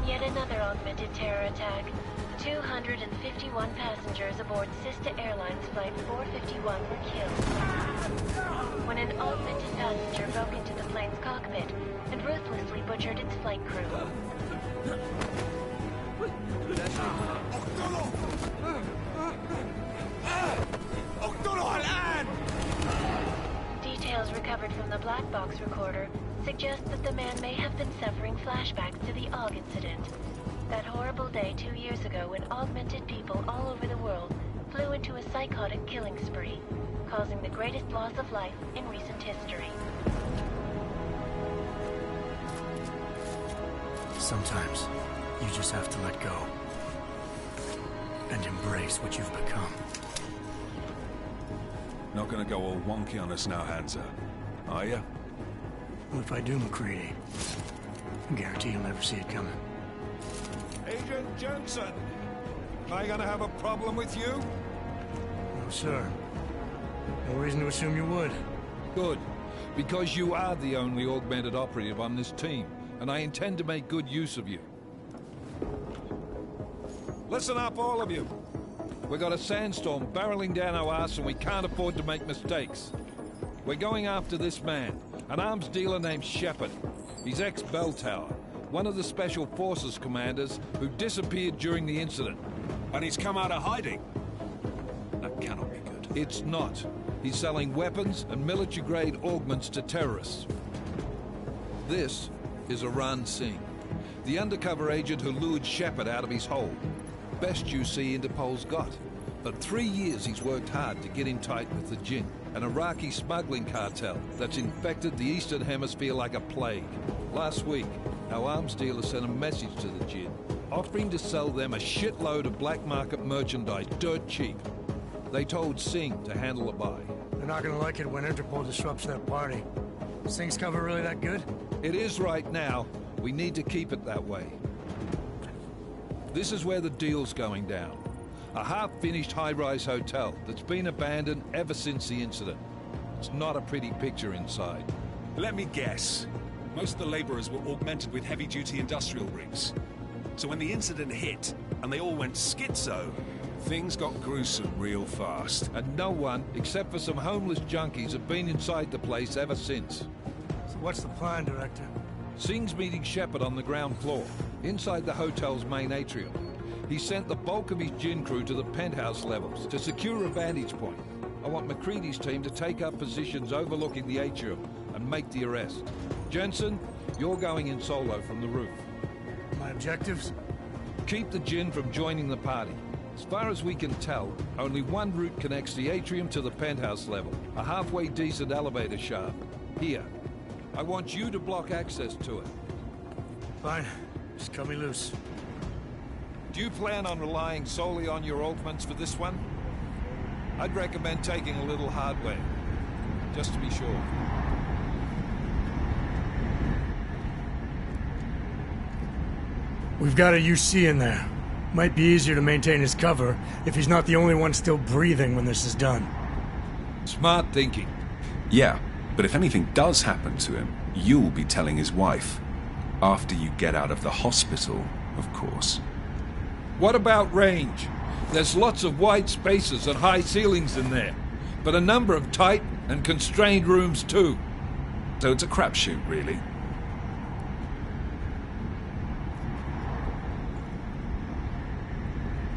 In yet another augmented terror attack, 251 passengers aboard Sister Airlines Flight 451 were killed when an augmented passenger broke into the plane's cockpit and ruthlessly butchered its flight crew. Details recovered from the black box recorder suggest that the man may have been suffering flashbacks to the AUG incident. That horrible day 2 years ago when augmented people all over the world flew into a psychotic killing spree, causing the greatest loss of life in recent history. Sometimes you just have to let go and embrace what you've become. Not gonna go all wonky on us now, Hansa, are you? Well, if I do, McCready, I guarantee you'll never see it coming. Agent Jensen! Am I gonna have a problem with you? No, sir. No reason to assume you would. Good. Because you are the only augmented operative on this team, and I intend to make good use of you. Listen up, all of you. We got a sandstorm barreling down our arse and we can't afford to make mistakes. We're going after this man, an arms dealer named Shepard. He's ex-Bell Tower, one of the Special Forces commanders who disappeared during the incident. And he's come out of hiding. That cannot be good. It's not. He's selling weapons and military-grade augments to terrorists. This is Aran Singh, the undercover agent who lured Shepard out of his hole. Best you see Interpol's got. For 3 years he's worked hard to get in tight with the Jinn, an Iraqi smuggling cartel that's infected the Eastern Hemisphere like a plague. Last week, our arms dealer sent a message to the Jinn, offering to sell them a shitload of black market merchandise dirt cheap. They told Singh to handle the buy. They're not gonna like it when Interpol disrupts their party. Is Singh's cover really that good? It is right now. We need to keep it that way. This is where the deal's going down. A half-finished high-rise hotel that's been abandoned ever since the incident. It's not a pretty picture inside. Let me guess. Most of the laborers were augmented with heavy-duty industrial rigs. So when the incident hit, and they all went schizo, things got gruesome real fast. And no one, except for some homeless junkies, have been inside the place ever since. So what's the plan, Director? Singh's meeting Shepard on the ground floor, inside the hotel's main atrium. He sent the bulk of his Jinn crew to the penthouse levels to secure a vantage point. I want McCready's team to take up positions overlooking the atrium and make the arrest. Jensen, you're going in solo from the roof. My objectives? Keep the Jinn from joining the party. As far as we can tell, only one route connects the atrium to the penthouse level, a halfway decent elevator shaft. Here. I want you to block access to it. Fine. Just cut me loose. Do you plan on relying solely on your augments for this one? I'd recommend taking a little hardware, just to be sure. We've got a UC in there. Might be easier to maintain his cover if he's not the only one still breathing when this is done. Smart thinking. Yeah, but if anything does happen to him, you'll be telling his wife. After you get out of the hospital, of course. What about range? There's lots of wide spaces and high ceilings in there, but a number of tight and constrained rooms too. So it's a crapshoot, really.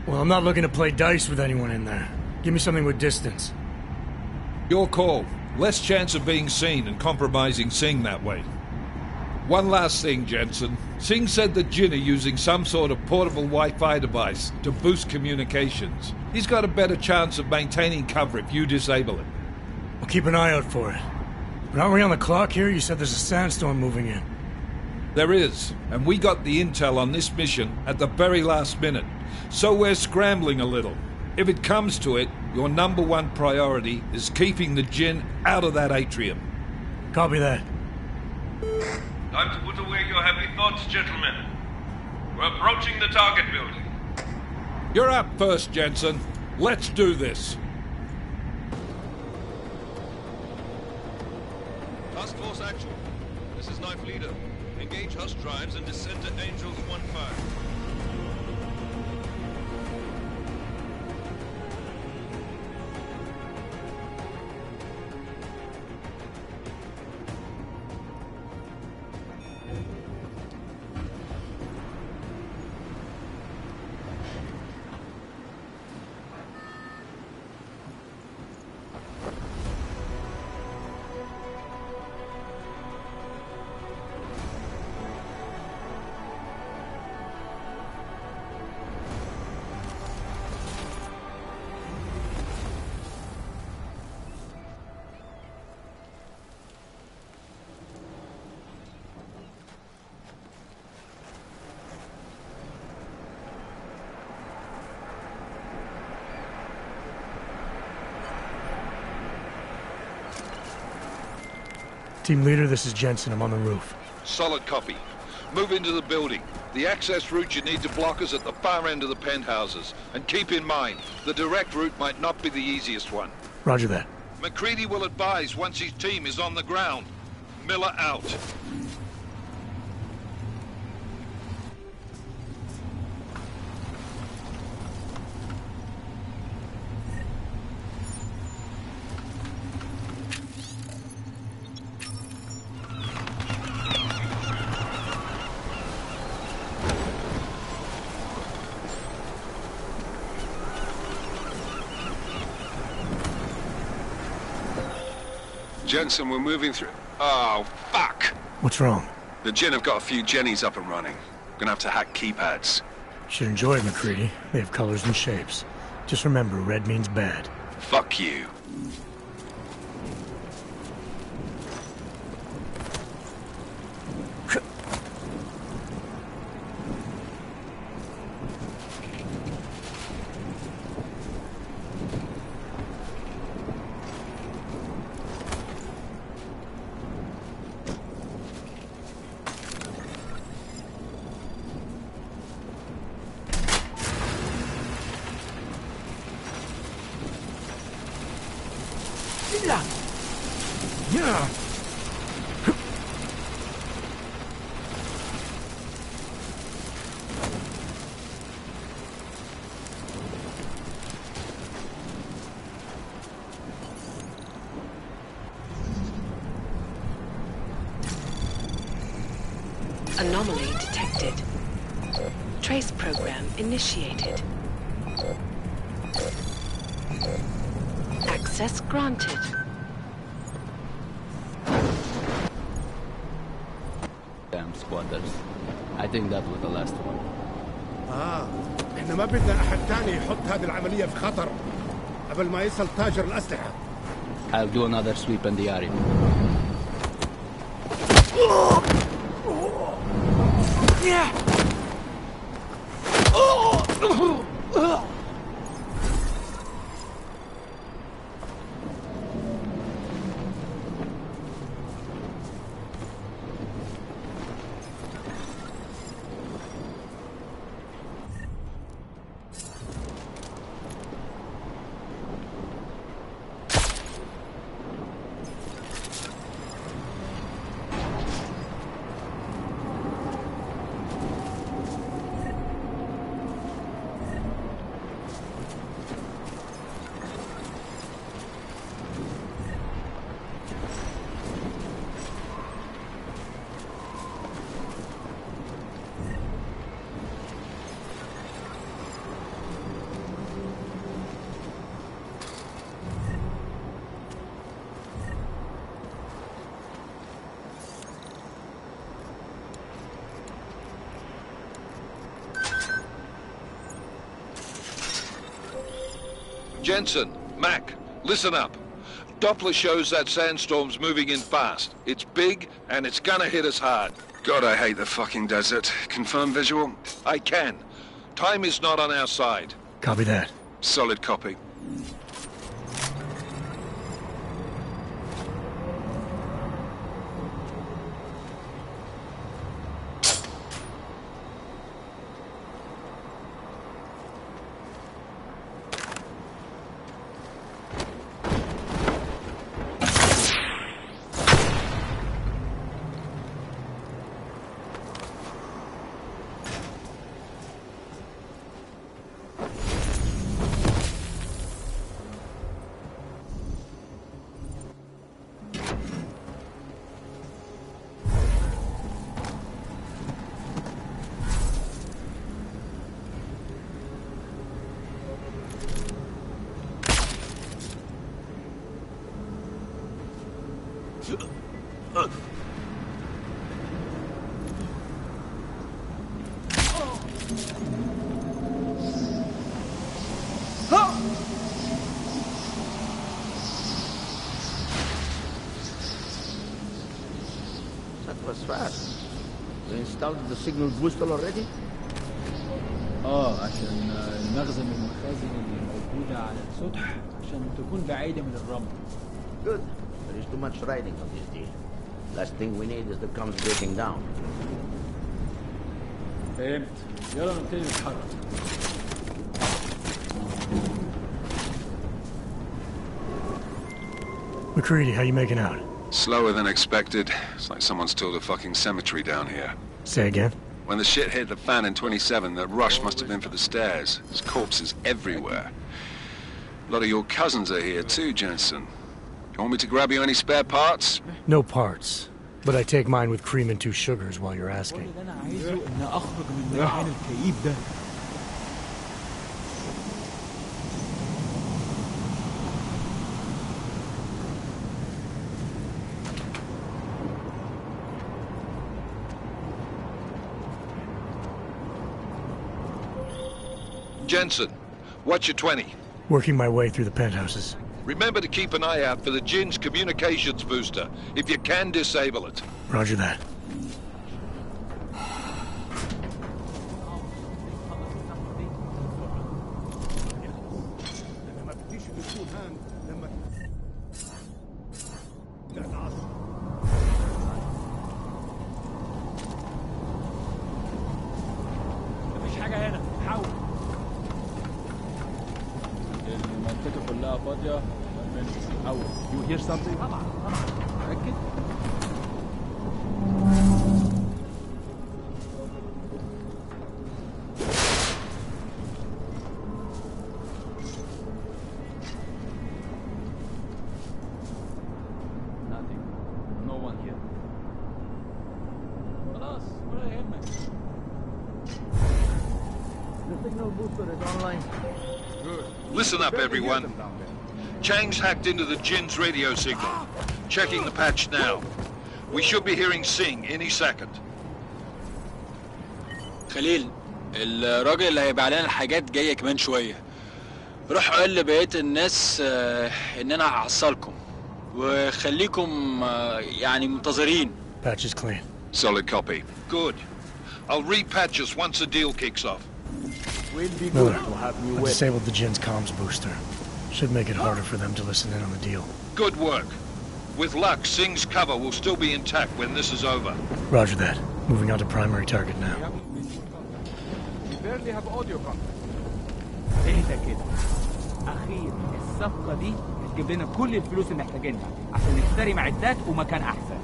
Well, I'm not looking to play dice with anyone in there. Give me something with distance. Your call. Less chance of being seen and compromising Singh that way. One last thing, Jensen. Singh said the Jinn are using some sort of portable Wi-Fi device to boost communications. He's got a better chance of maintaining cover if you disable it. I'll keep an eye out for it. But aren't we on the clock here? You said there's a sandstorm moving in. There is, and we got the intel on this mission at the very last minute. So we're scrambling a little. If it comes to it, your number one priority is keeping the Jinn out of that atrium. Copy that. Time to put away your heavy thoughts, gentlemen. We're approaching the target building. You're up first, Jensen. Let's do this. Task Force Actual. This is Knife Leader. Engage Husk drives and descend to Angels 1-5. Team leader, this is Jensen. I'm on the roof. Solid copy. Move into the building. The access route you need to block is at the far end of the penthouses. And keep in mind, the direct route might not be the easiest one. Roger that. McCready will advise once his team is on the ground. Miller out. Jensen, we're moving through... Oh, fuck! What's wrong? The Jinn have got a few Jennies up and running. Gonna have to hack keypads. Should enjoy it, McCready. They have colors and shapes. Just remember, red means bad. Fuck you. Yeah. Anomaly detected. Trace program initiated. Access granted. Damn squatters. I think that was the last one. احنا ما بدنا احد تاني يحط هذه العملية في خطر قبل ما يصل تاجر الأسلحة. I'll do another sweep in the area. Jensen, Mac, listen up. Doppler shows that sandstorm's moving in fast. It's big, and it's gonna hit us hard. God, I hate the fucking desert. Confirm visual? I can. Time is not on our side. Copy that. Solid copy. fast. You installed the signal booster already? عشان المخزن من المخازن اللي موجودة على السطح عشان تكون بعيدة من الرمل. Good. There is too much riding on this deal. Last thing we need is the comms breaking down. فهمت. يلا نبتدي نتحرك. McCready, how you making out? Slower than expected. It's like someone's tilled a fucking cemetery down here. Say again? When the shit hit the fan in 27, the rush must have been for the stairs. There's corpses everywhere. A lot of your cousins are here too, Jensen. You want me to grab you any spare parts? No parts. But I take mine with cream and 2 sugars while you're asking. Jensen, what's your 20? Working my way through the penthouses. Remember to keep an eye out for the Jinn's communications booster. If you can, disable it. Roger that. You hear something? متأكد؟ Nothing. No one here. خلاص ولا يهمك. The signal booster is online. Good. Listen up, everyone. Chang's hacked into the Jinn's radio signal. Checking the patch now. We should be hearing Singh any second. خليل الراجل اللي هيبيع لنا الحاجات جايه كمان شويه. روح قول لبقيه الناس ان انا هحصلكم وخليكم يعني منتظرين. Patch is clean. Solid copy. Good. I'll repatch us once the deal kicks off. Miller, I disabled the Jinn's comms booster. Should make it harder for them to listen in on the deal. Good work. With luck, Singh's cover will still be intact when this is over. Roger that. Moving on to primary target now. We barely have audio contact. اهدى كده. أخير الصفقة دي هتجيب لنا كل الفلوس اللي محتاجينها عشان نشتري معدات ومكان أحسن.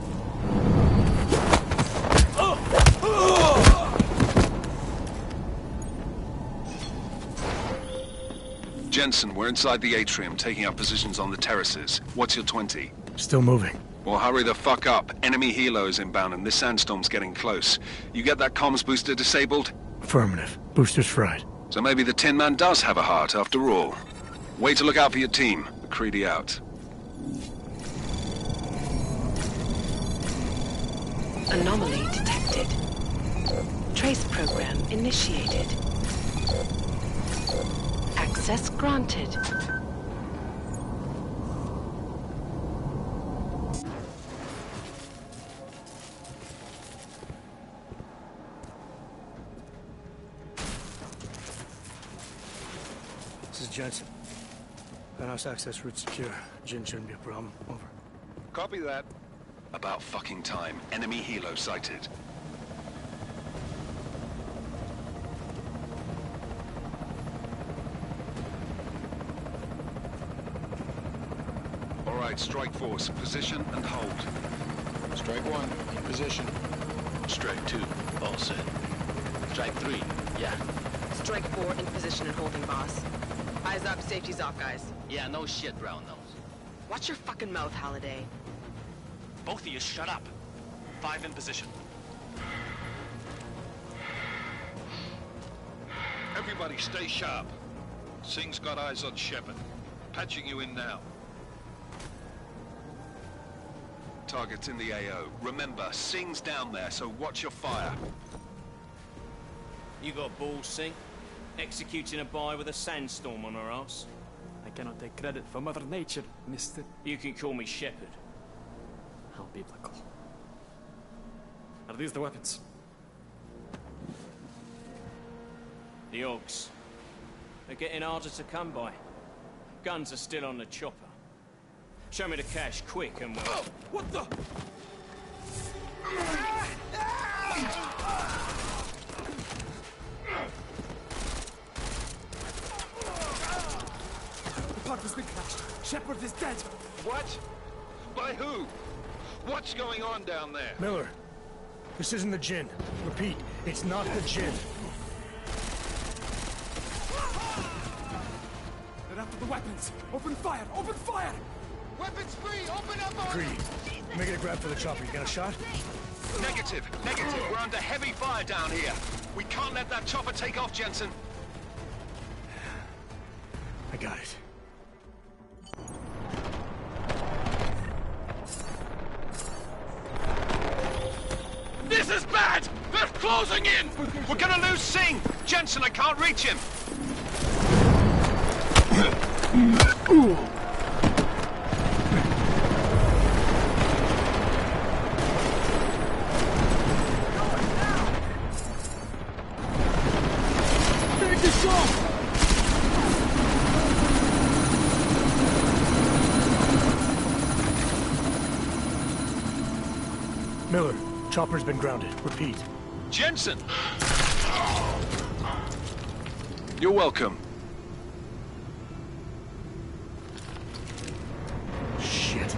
Jensen, we're inside the atrium, taking up positions on the terraces. What's your 20? Still moving. Well, hurry the fuck up. Enemy helos inbound and this sandstorm's getting close. You get that comms booster disabled? Affirmative. Booster's fried. So maybe the Tin Man does have a heart after all. Way to look out for your team. McCready out. Anomaly detected. Trace program initiated. Access granted. This is Jensen. Penthouse access route secure. Jinn shouldn't be a problem. Over. Copy that. About fucking time. Enemy helo sighted. All right, strike force. Position and hold. Strike 1, in position. Strike 2, all set. Strike 3, yeah. Strike 4, in position and holding, boss. Eyes up, safety's off, guys. Yeah, no shit, brown nose. Watch your fucking mouth, Halliday. Both of you shut up. 5 in position. Everybody stay sharp. Singh's got eyes on Shepard. Patching you in now. Target's in the AO. Remember, Singh's down there, so watch your fire. You got balls, Singh? Executing a buy with a sandstorm on our ass? I cannot take credit for Mother Nature, Mr. You can call me Shepard. How biblical. Are these the weapons? The Augs. They're getting harder to come by. Guns are still on the chopper. Show me the cash, quick, and we'll... Oh, what the? The pod has been crashed. Shepard is dead. What? By who? What's going on down there? Miller, this isn't the Jinn. Repeat, it's not the Jinn. They're after the weapons. Open fire! Open fire! Weapons free! Open up on... Greedy, making a grab for the chopper. You got a shot? Negative. We're under heavy fire down here. We can't let that chopper take off, Jensen. I got it. This is bad! They're closing in! We're gonna lose Singh! Jensen, I can't reach him! Miller, chopper's been grounded. Repeat. Jensen! You're welcome. Shit.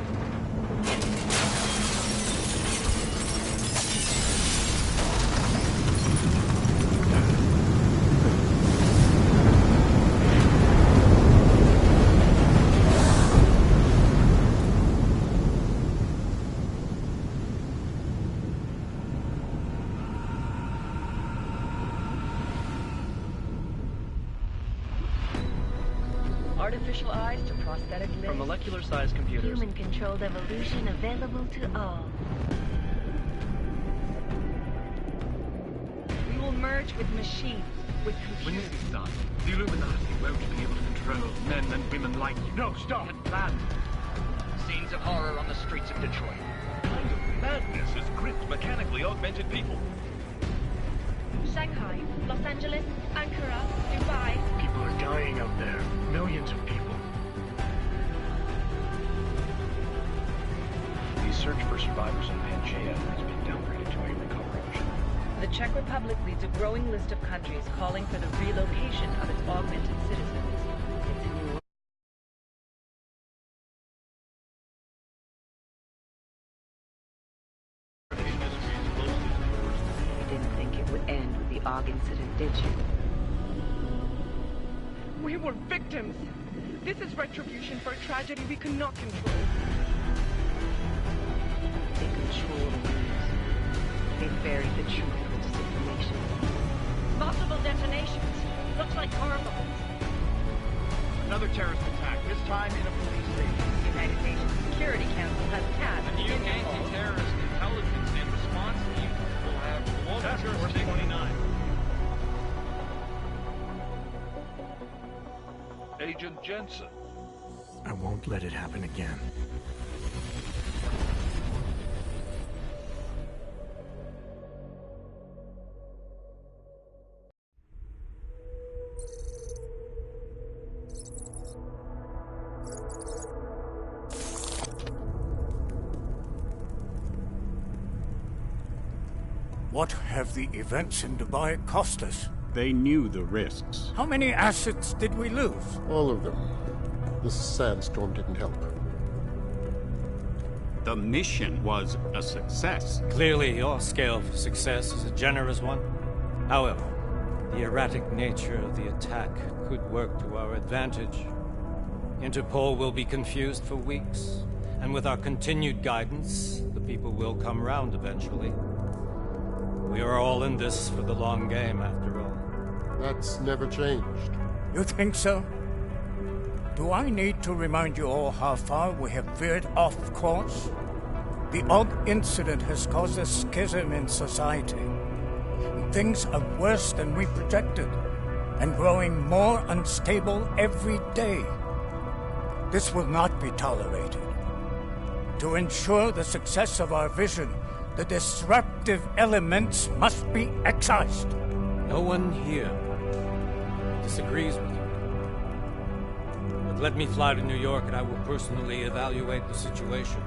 Artificial eyes to prosthetic limbs. From molecular-sized computers. Human-controlled evolution available to all. We will merge with machines, with computers. When this is done, the Illuminati won't be able to control men and women like you. No, stop! And planned. Scenes of horror on the streets of Detroit. What kind of madness has gripped mechanically augmented people? Shanghai, Los Angeles, Ankara, Dubai. People are dying out there. Millions of people. The search for survivors in Pangaea has been downgraded to a recovery mission. The Czech Republic leads a growing list of countries calling for the relocation of its augmented citizens. It's a new... You didn't think it would end with the AUG incident, did you? We were victims. This is retribution for a tragedy we could not control. They control the news. They buried the truth with disinformation. Multiple detonations. Looks like horrible. Another terrorist attack, this time in a police station. The United Nations Security Council has tasked A new anti-terrorist intelligence and response team will have global jurisdiction. 29. Agent Jensen. I won't let it happen again. What have the events in Dubai cost us? They knew the risks. How many assets did we lose? All of them. The sandstorm didn't help. The mission was a success. Clearly, your scale for success is a generous one. However, the erratic nature of the attack could work to our advantage. Interpol will be confused for weeks, and with our continued guidance, the people will come round eventually. We are all in this for the long game, after all. That's never changed. You think so? Do I need to remind you all how far we have veered off course? The AUG incident has caused a schism in society. Things are worse than we projected, and growing more unstable every day. This will not be tolerated. To ensure the success of our vision, The disruptive elements must be excised. No one here disagrees with you. But let me fly to New York and I will personally evaluate the situation.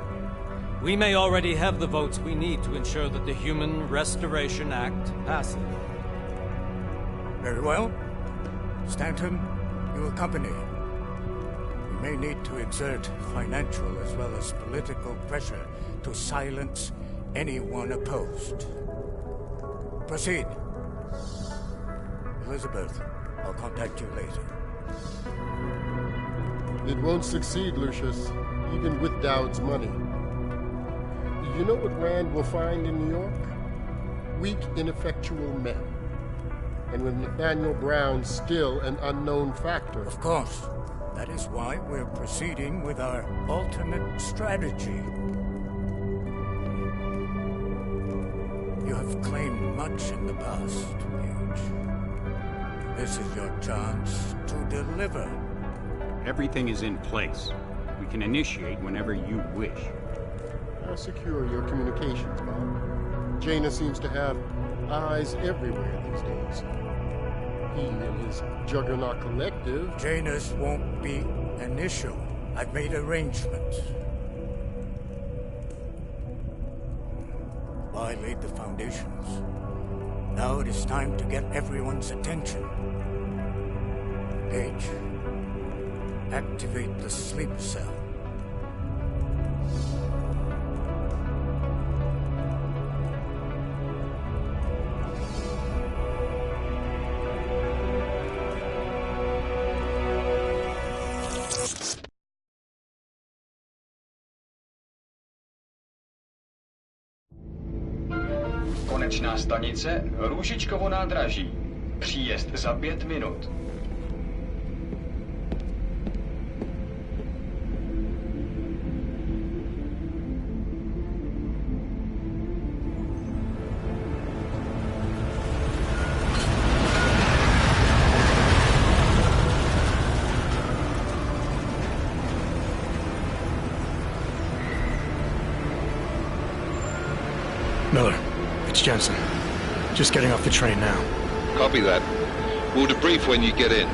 We may already have the votes we need to ensure that the Human Restoration Act passes. Very well. Stanton, you accompany. We may need to exert financial as well as political pressure to silence anyone opposed. Proceed. Elizabeth, I'll contact you later. It won't succeed, Lucius, even with Dowd's money. You know what Rand will find in New York? Weak, ineffectual men. And with Nathaniel Brown still an unknown factor. Of course. That is why we're proceeding with our alternate strategy. You have claimed much in the past, Huge. This is your chance to deliver. Everything is in place. We can initiate whenever you wish. I'll secure your communications, Bob. Jaina seems to have eyes everywhere these days. He and his Juggernaut Collective... Janus won't be an issue. I've made arrangements. I laid the foundations. Now it is time to get everyone's attention. Page, activate the sleep cell. Konečná stanice Růžičkovo nádraží. Příjezd za 5 minut. Miller, it's Jensen. Just getting off the train now. Copy that. We'll debrief when you get in.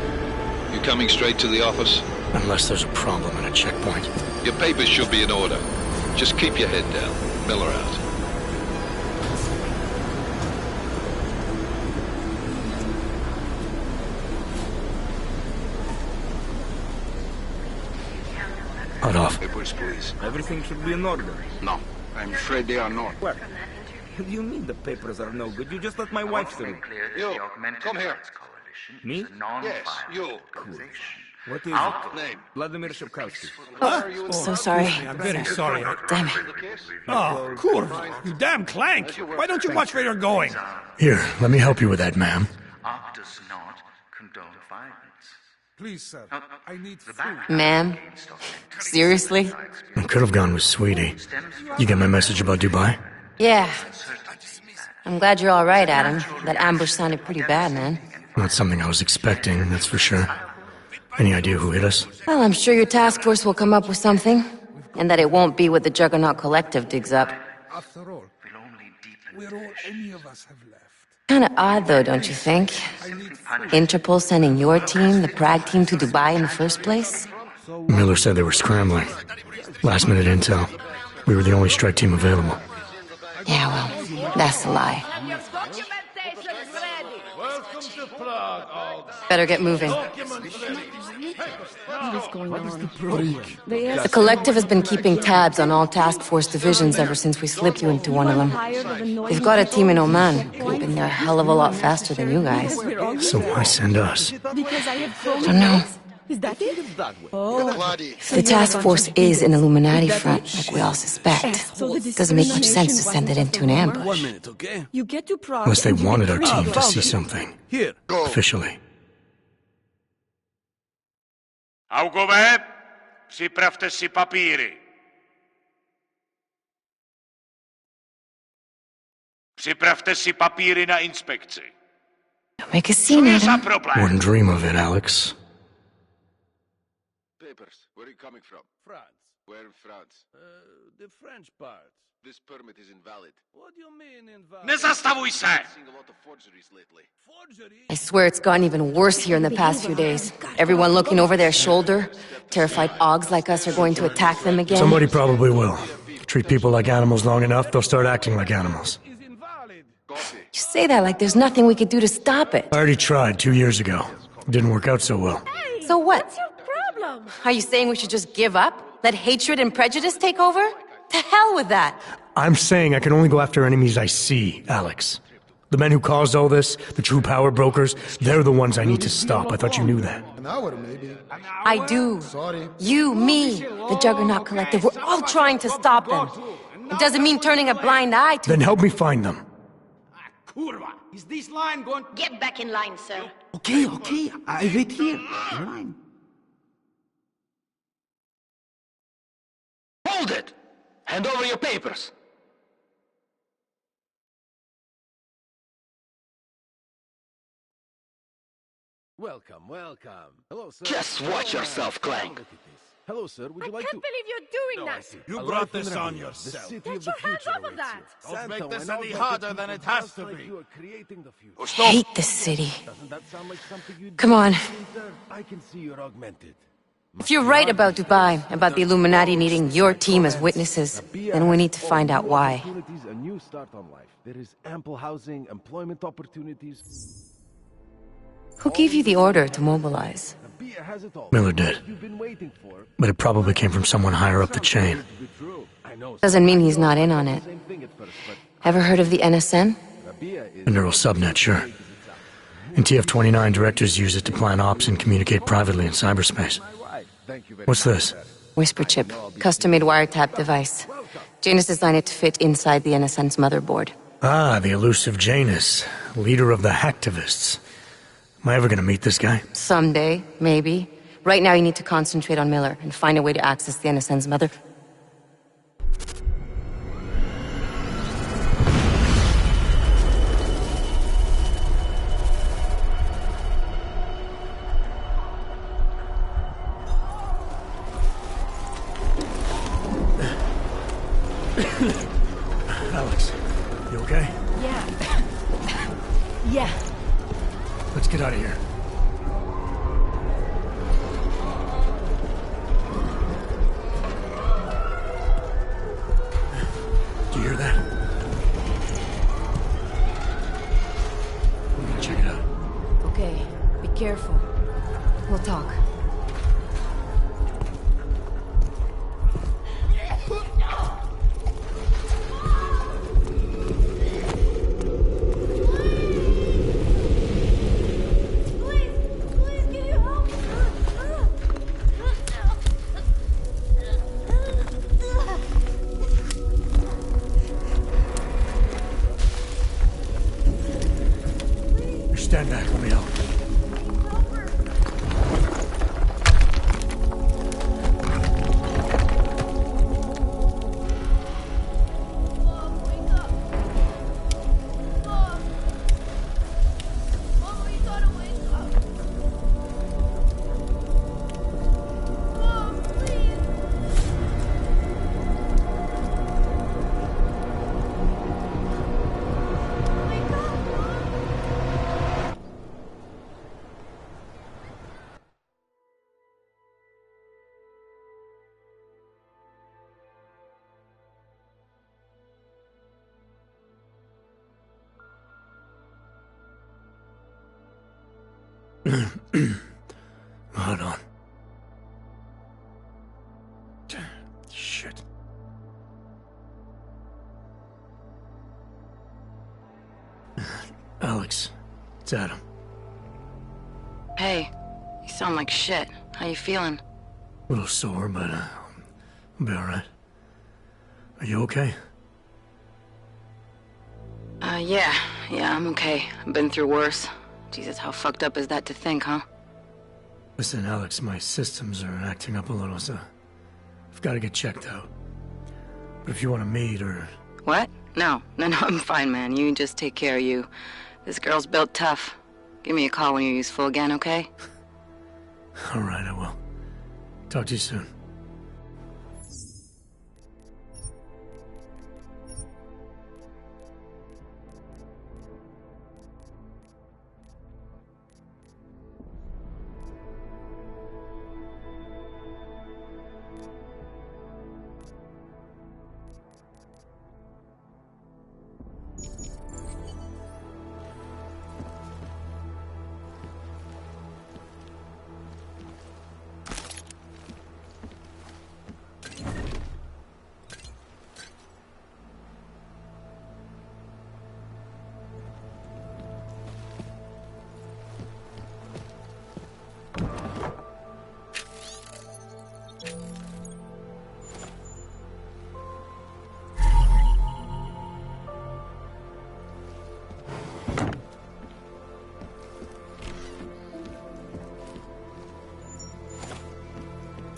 You coming straight to the office? Unless there's a problem at a checkpoint. Your papers should be in order. Just keep your head down. Miller out. Hot off. Papers, please. Everything should be in order. No, I'm afraid they are not. What? You mean the papers are no good? You just let my wife through. You, come here. Me? Yes, you. Cool. What is it? Name? Vladimir Shevkovsky. Huh? So sorry. I'm very sorry. Damn it. Oh, Kurva, you damn clank! Why don't you watch where you're going? Here, let me help you with that, ma'am. Art does not condone violence. Please, sir, I need food. Ma'am? Seriously? I could have gone with Sweetie. You get my message about Dubai? Yeah. I'm glad you're all right, Adam. That ambush sounded pretty bad, man. Not something I was expecting, that's for sure. Any idea who hit us? Well, I'm sure your task force will come up with something. And that it won't be what the Juggernaut Collective digs up. After all, we're all any of us have left. Kinda odd, though, don't you think? Interpol sending your team, the Prague team, to Dubai in the first place? Miller said they were scrambling. Last minute intel. We were the only strike team available. Yeah, well, that's a lie. Better get moving. What is going on? The Collective has been keeping tabs on all task force divisions ever since we slipped you into one of them. They've got a team in Oman. Could have been there a hell of a lot faster than you guys. So why send us? Don't know. Is that it? If the task force is an Illuminati front, like we all suspect, it doesn't make much sense to send it into an ambush. 1 minute, okay? You get to Prague. Unless they wanted our team to see something. Here. Officially. Augové, připravte si papíry. Připravte si papíry na inspekci. Don't make a scene, Adam. Wouldn't dream of it, Alex. Papers. Where are you coming from? France. Where in France? The French part. This permit is invalid. What do you mean invalid? Не заставуй се! Seeing a lot of forgeries lately. Forgery? I swear it's gotten even worse here in the past few days. Everyone looking over their shoulder. Terrified Augs like us are going to attack them again. Somebody probably will. Treat people like animals long enough, they'll start acting like animals. You say that like there's nothing we could do to stop it. I already tried 2 years ago. It didn't work out so well. So what? What's your problem? Are you saying we should just give up? Let hatred and prejudice take over? To hell with that! I'm saying I can only go after enemies I see, Alex. The men who caused all this, the true power brokers, they're the ones I need to stop. I thought you knew that. An hour, maybe. I do. Sorry. You, me, the Juggernaut Collective, we're all trying to stop them. It doesn't mean turning a blind eye to... Then help me find them. Kurwa, is this line going... Get back in line, sir. Okay, I wait here. In line. Hold it! Hand over your papers. Welcome. Hello, sir. Just watch yourself, Clank. Hello, sir. Would you I like can't to... believe you're doing that. You brought this on yourself. Take your hands off of that. Don't make this any harder than it has to be. You are creating the future. I hate this city. Doesn't that sound like something you'd Come on. I can see you're augmented. If you're right about Dubai, about the Illuminati needing your team as witnesses, then we need to find out why. A new start on life. There is ample housing, employment opportunities. Who gave you the order to mobilize? Miller did. But it probably came from someone higher up the chain. Doesn't mean he's not in on it. Ever heard of the NSN? A neural subnet, sure. And TF-29 directors use it to plan ops and communicate privately in cyberspace. What's this? Whisper chip, custom-made wiretap device. Janus designed it to fit inside the NSN's motherboard. Ah, the elusive Janus, leader of the hacktivists. Am I ever gonna meet this guy? Someday, maybe. Right now you need to concentrate on Miller and find a way to access the NSN's mother... Alex, you okay? Yeah. Let's get out of here. Do you hear that? I'm gonna check it out. Okay, be careful. We'll talk. Stand back, let me help. Hold on. Shit. Alex, it's Adam. Hey, you sound like shit. How you feeling? A little sore, but I'll be alright. Are you okay? Yeah, I'm okay. I've been through worse. Jesus, how fucked up is that to think, huh? Listen, Alex, my systems are acting up a little, so I've got to get checked out. But if you want to meet or... What? No, I'm fine, man. You just take care of you. This girl's built tough. Give me a call when you're useful again, okay? Alright, I will. Talk to you soon.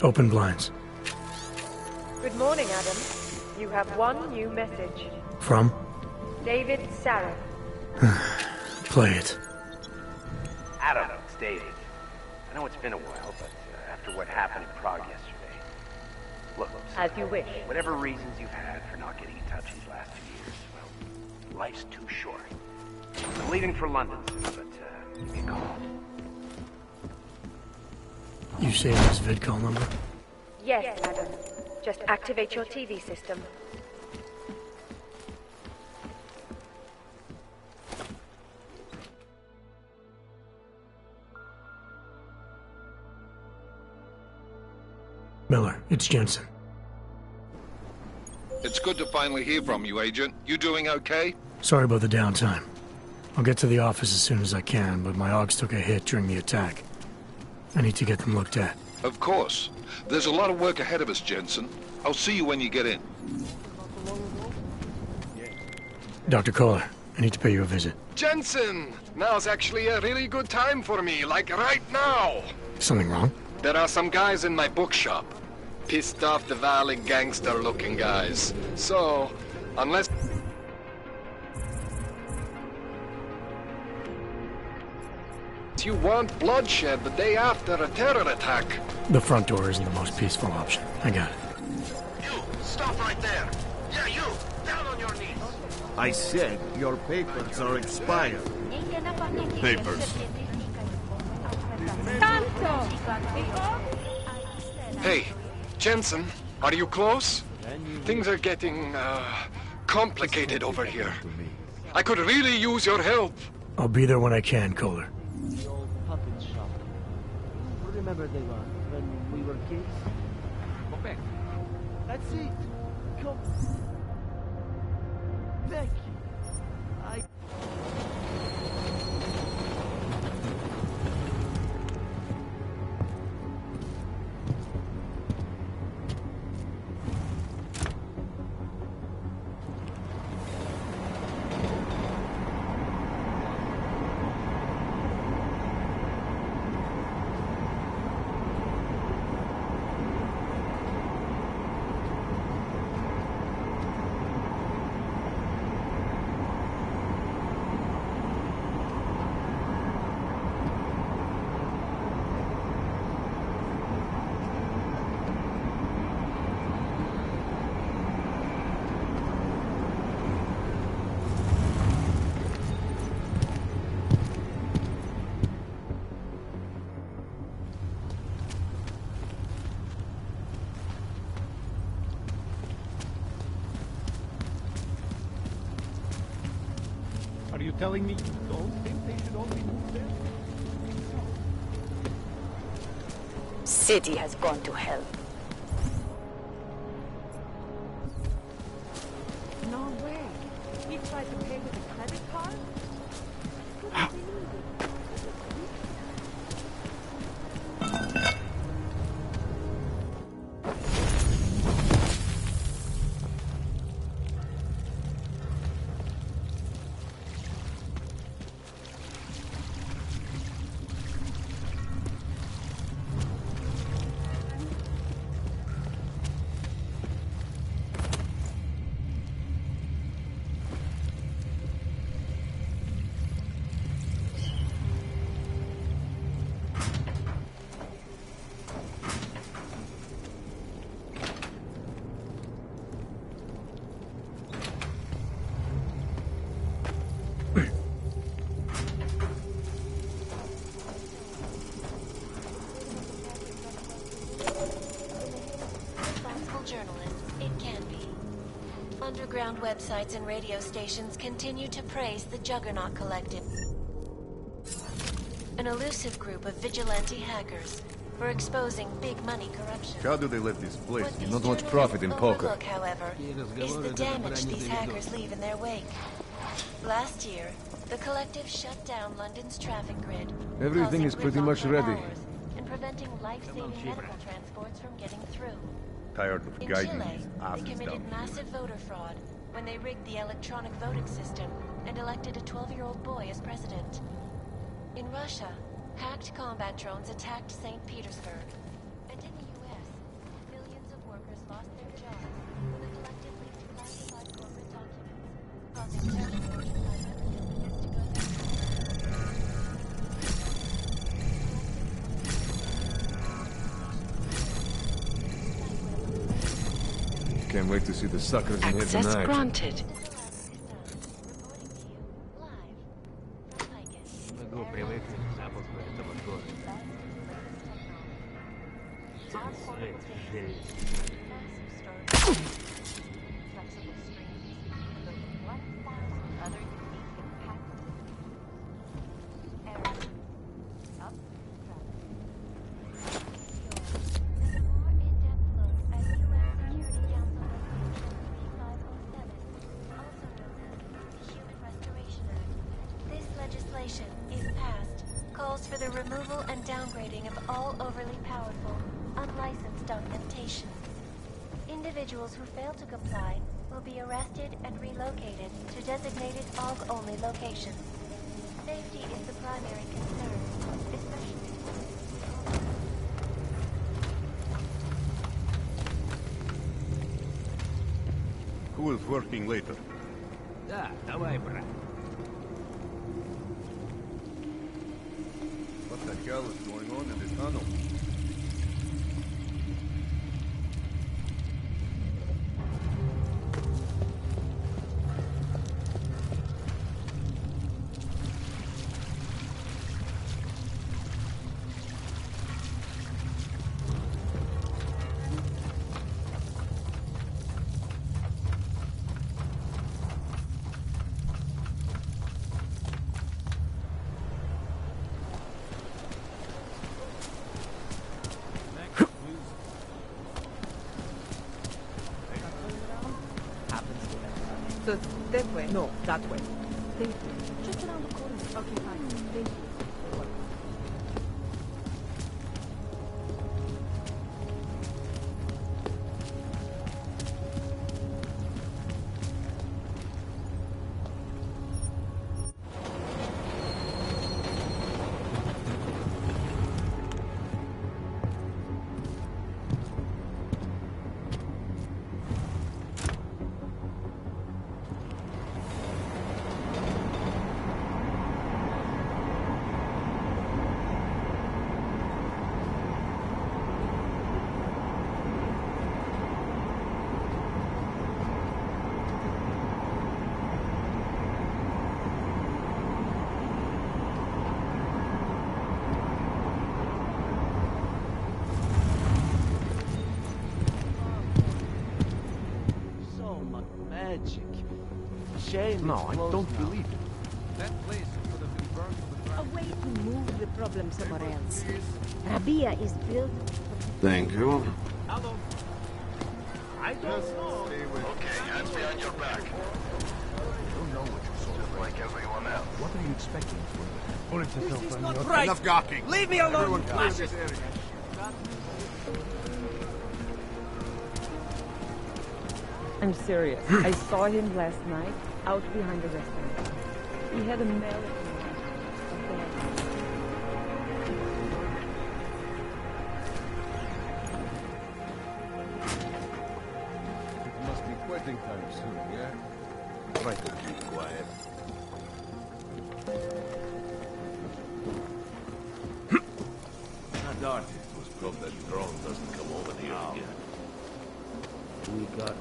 Open blinds. Good morning, Adam. You have one new message. From? David Sarah. Play it. Adam, it's David. I know it's been a while, but after what happened in Prague yesterday... Look, as you wish. Whatever reasons you've had for not getting in touch these last 2 years, well, life's too short. I'm leaving for London soon, but give me a call. You saved this VidCall number? Yes, Adam. Just activate your TV system. Miller, it's Jensen. It's good to finally hear from you, Agent. You doing okay? Sorry about the downtime. I'll get to the office as soon as I can, but my Augs took a hit during the attack. I need to get them looked at. Of course. There's a lot of work ahead of us, Jensen. I'll see you when you get in. Dr. Kohler, I need to pay you a visit. Jensen! Now's actually a really good time for me, like right now! Something wrong? There are some guys in my bookshop. Pissed off the Valley gangster-looking guys. So, unless... you want bloodshed the day after a terror attack. The front door isn't the most peaceful option. I got it. You, stop right there. Yeah, you, down on your knees. I said your papers are expired. Papers. Hey, Jensen, are you close? Things are getting, complicated over here. I could really use your help. I'll be there when I can, Kohler. Remember they were when we were kids? Go back. That's it. Come. Thank you. Are you telling me you don't think they should only move there? City has gone to hell. No way. He tried to pay with a credit card? Underground websites and radio stations continue to praise the Juggernaut Collective, an elusive group of vigilante hackers for exposing big money corruption. How do they let this place? Not much profit in poker. Look, however, is the damage these hackers leave in their wake. Last year, the collective shut down London's traffic grid. Everything is pretty much ready. And preventing life-saving medical transports from getting through. Tired of In guiding Chile, these they asses committed down. massive voter fraud when they rigged the electronic voting system and elected a 12-year-old boy as president. In Russia, hacked combat drones attacked St. Petersburg. And in the US, Can't wait to see the suckers in here tonight. Access granted. Is passed, calls for the removal and downgrading of all overly powerful, unlicensed documentation. Individuals who fail to comply will be arrested and relocated to designated AUG-only locations. Safety is the primary concern, especially... Who is working later? Давай, брат. What the hell is going on in the tunnel? So, that way? No, that way. Thank you. Just around the corner. Okay, fine. Thank you. Shame. No, I don't believe it. That place could have been burned to the A ground. way to move the problem somewhere else. Rabia is built... Thank you. Hello. I don't know. Okay, hands behind your back. You don't know what you're sort of Like everyone else. What are you expecting for This is not your... right. Enough gawking. Leave me alone. Everyone clear this area. I'm serious. I saw him last night out behind the restaurant. He had a melody. It must be quitting time soon, yeah? Try to keep quiet. Not dark. Let's hope that drone doesn't come over here again. We got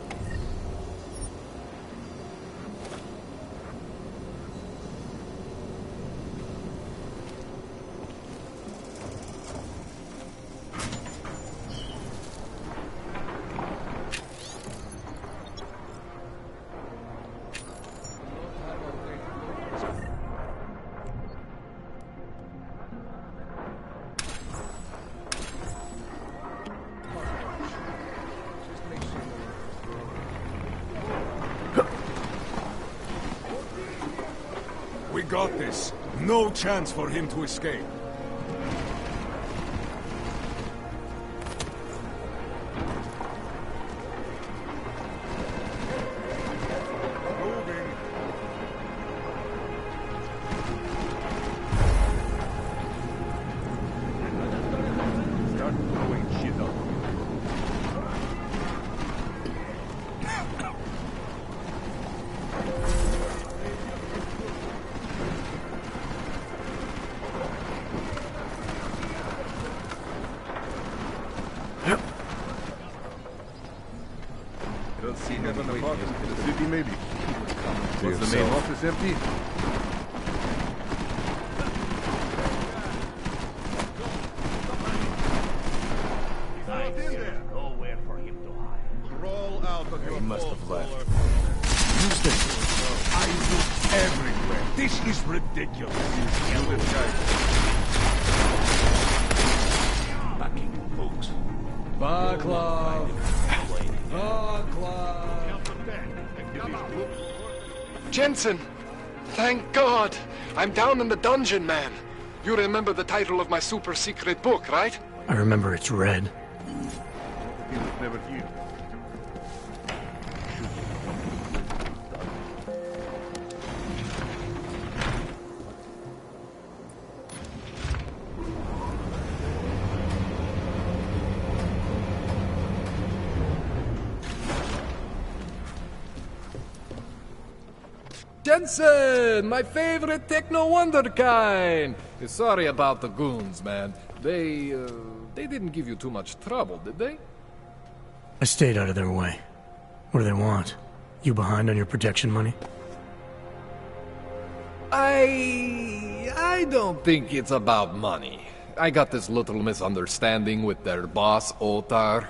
We got this. No chance for him to escape. Moving. Start blowing shit up. empty, maybe? Was the main office empty? Nowhere for him to hide. Roll out of your He must have left. Use this. I look everywhere. This is ridiculous. Backing folks. Vaclav. Jensen! Thank God! I'm down in the dungeon, man. You remember the title of my super secret book, right? I remember it's red. He was never here. Jensen, my favorite techno wonderkind. Sorry about the goons, man. They didn't give you too much trouble, did they? I stayed out of their way. What do they want? You behind on your protection money? I don't think it's about money. I got this little misunderstanding with their boss, Otar.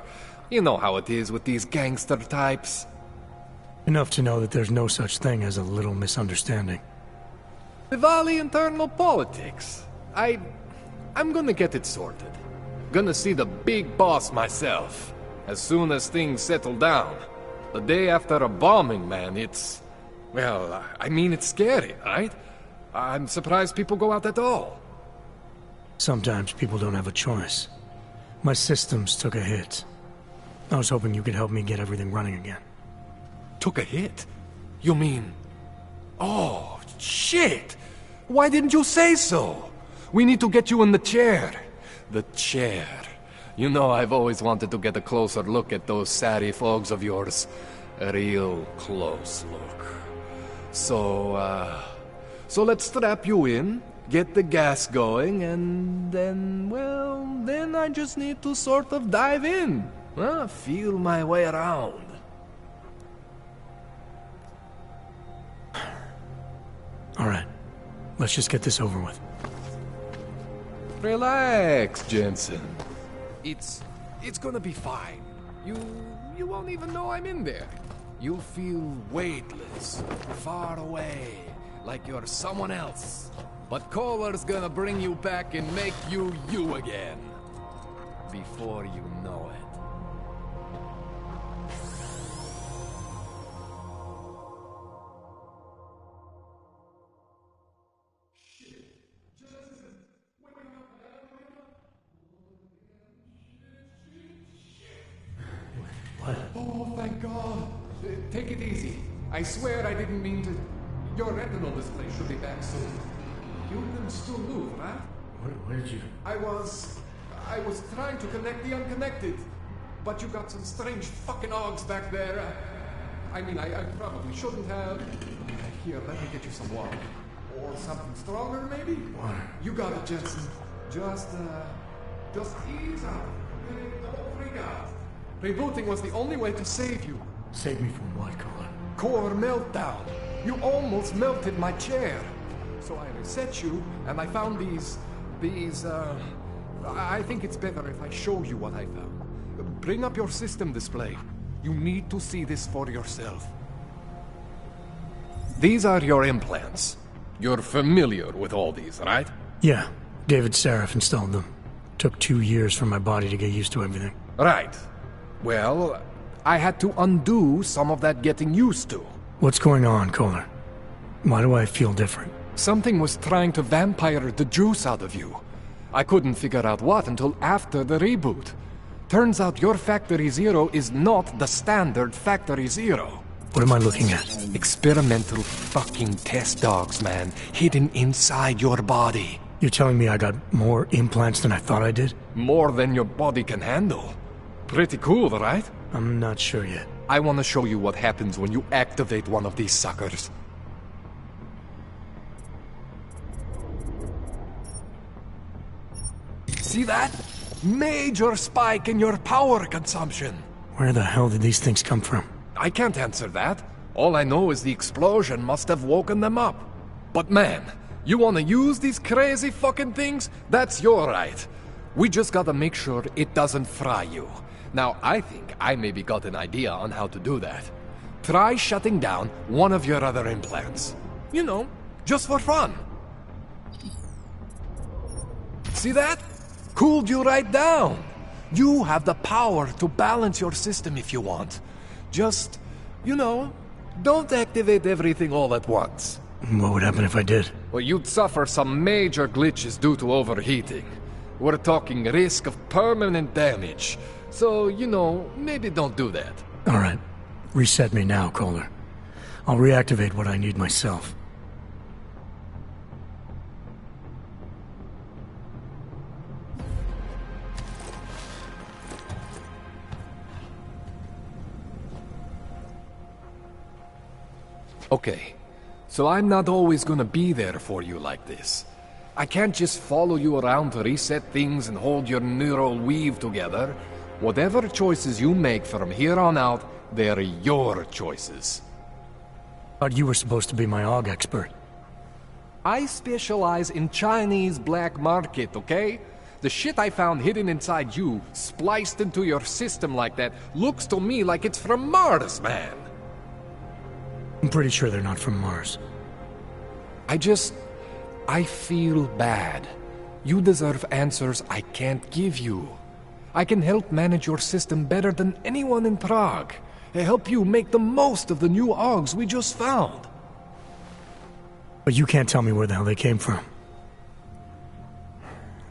You know how it is with these gangster types. Enough to know that there's no such thing as a little misunderstanding. Diwali internal politics. I'm gonna get it sorted. Gonna see the big boss myself. As soon as things settle down. The day after a bombing, man, it's... Well, I mean, it's scary, right? I'm surprised people go out at all. Sometimes people don't have a choice. My systems took a hit. I was hoping you could help me get everything running again. Took a hit? You mean... Oh, shit! Why didn't you say so? We need to get you in the chair. The chair. You know, I've always wanted to get a closer look at those satty fogs of yours. A real close look. So let's strap you in, get the gas going, and then, well, then I just need to sort of dive in. Feel my way around. All right. Let's just get this over with. Relax, Jensen. It's gonna be fine. You won't even know I'm in there. You'll feel weightless, far away, like you're someone else. But Kohler's gonna bring you back and make you you again. Before you know it. What? Oh, thank God. Take it easy. I swear I didn't mean to... Your retinal display should be back soon. You can still move, right? Where did you... I was trying to connect the unconnected. But you got some strange fucking ogs back there. I mean, I probably shouldn't have. Here, let me get you some water. Or something stronger, maybe? Water. You got it, Jensen. Just ease out. Don't freak out. Rebooting was the only way to save you. Save me from what, Kohler? Core meltdown. You almost melted my chair. So I reset you, and I found these... I think it's better if I show you what I found. Bring up your system display. You need to see this for yourself. These are your implants. You're familiar with all these, right? Yeah. David Seraph installed them. Took 2 years for my body to get used to everything. Right. Well, I had to undo some of that getting used to. What's going on, Kohler? Why do I feel different? Something was trying to vampire the juice out of you. I couldn't figure out what until after the reboot. Turns out your Factory Zero is not the standard Factory Zero. What am I looking at? Experimental fucking test dogs, man. Hidden inside your body. You're telling me I got more implants than I thought I did? More than your body can handle. Pretty cool, right? I'm not sure yet. I want to show you what happens when you activate one of these suckers. See that? Major spike in your power consumption. Where the hell did these things come from? I can't answer that. All I know is the explosion must have woken them up. But man, you wanna use these crazy fucking things? That's your right. We just gotta make sure it doesn't fry you. Now, I think I maybe got an idea on how to do that. Try shutting down one of your other implants. You know, just for fun. See that? Cooled you right down. You have the power to balance your system if you want. Just, you know, don't activate everything all at once. What would happen if I did? Well, you'd suffer some major glitches due to overheating. We're talking risk of permanent damage. So, you know, maybe don't do that. All right. Reset me now, Kohler. I'll reactivate what I need myself. Okay, so I'm not always gonna be there for you like this. I can't just follow you around to reset things and hold your neural weave together. Whatever choices you make from here on out, they're your choices. Thought you were supposed to be my AUG expert. I specialize in Chinese black market, okay? The shit I found hidden inside you, spliced into your system like that, looks to me like it's from Mars, man. I'm pretty sure they're not from Mars. I feel bad. You deserve answers I can't give you. I can help manage your system better than anyone in Prague. I help you make the most of the new AUGs we just found. But you can't tell me where the hell they came from.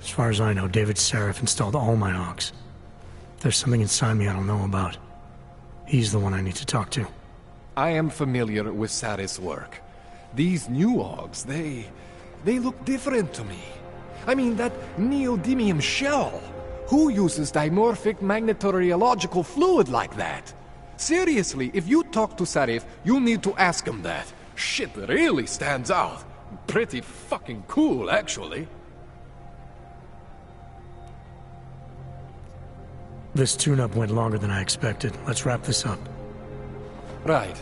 As far as I know, David Sarif installed all my AUGs. If there's something inside me I don't know about, he's the one I need to talk to. I am familiar with Sarif's work. These new AUGs, they look different to me. I mean, that neodymium shell. Who uses dimorphic magnetorheological fluid like that? Seriously, if you talk to Sarif, you need to ask him that. Shit really stands out. Pretty fucking cool, actually. This tune-up went longer than I expected. Let's wrap this up. Right.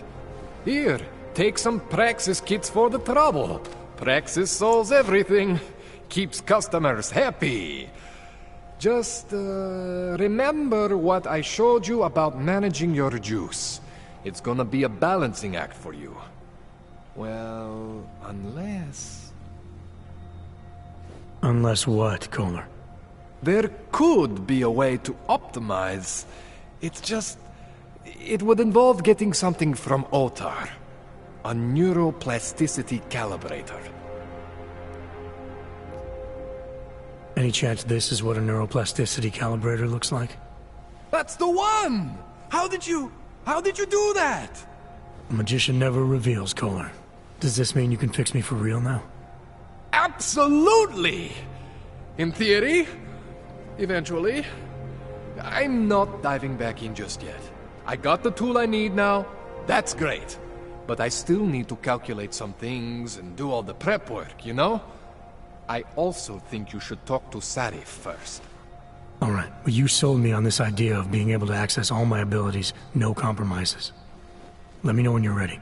Here, take some Praxis kits for the trouble. Praxis solves everything. Keeps customers happy. Just, remember what I showed you about managing your juice. It's gonna be a balancing act for you. Well, unless... Unless what, Kohler? There could be a way to optimize. It's just... It would involve getting something from Otar. A neuroplasticity calibrator. Any chance this is what a neuroplasticity calibrator looks like? That's the one! How did you do that? A magician never reveals, Kohler. Does this mean you can fix me for real now? Absolutely! In theory. Eventually. I'm not diving back in just yet. I got the tool I need now. That's great. But I still need to calculate some things and do all the prep work, you know? I also think you should talk to Sarif first. Alright, but you sold me on this idea of being able to access all my abilities, no compromises. Let me know when you're ready.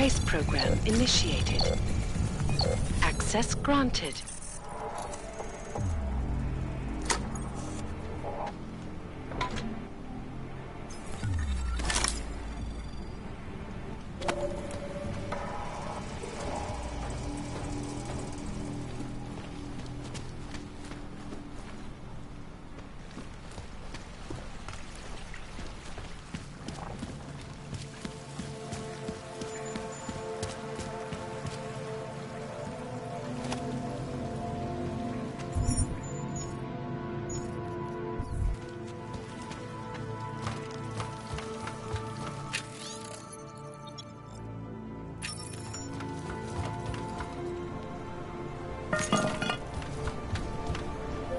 Trace program initiated. Access granted.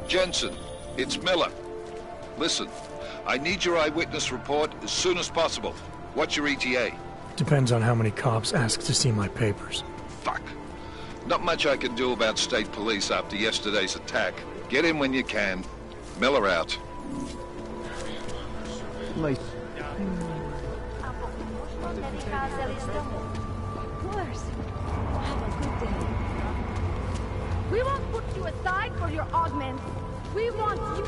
Jensen, it's Miller. Listen, I need your eyewitness report as soon as possible. What's your ETA? Depends on how many cops ask to see my papers. Fuck. Not much I can do about state police after yesterday's attack. Get in when you can. Miller out. Nice. Of course. Have a good day. We won't put you aside for your augments. We want you.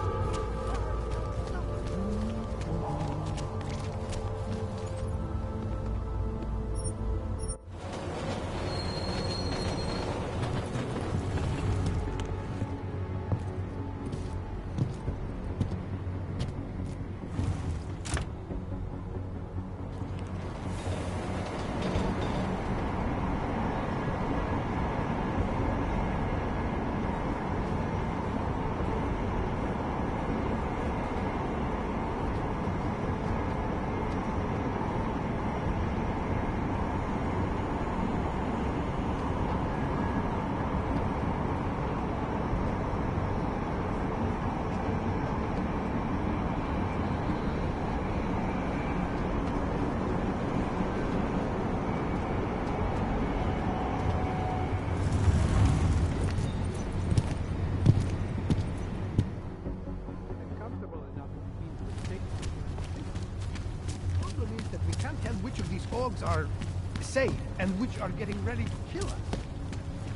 Are safe and which are getting ready to kill us.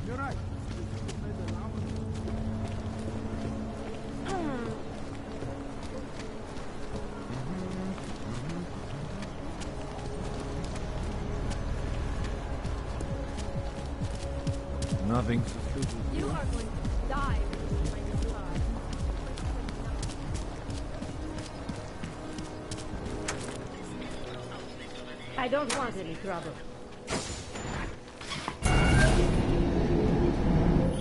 You're right. Nothing. You are going to die. I don't want any trouble.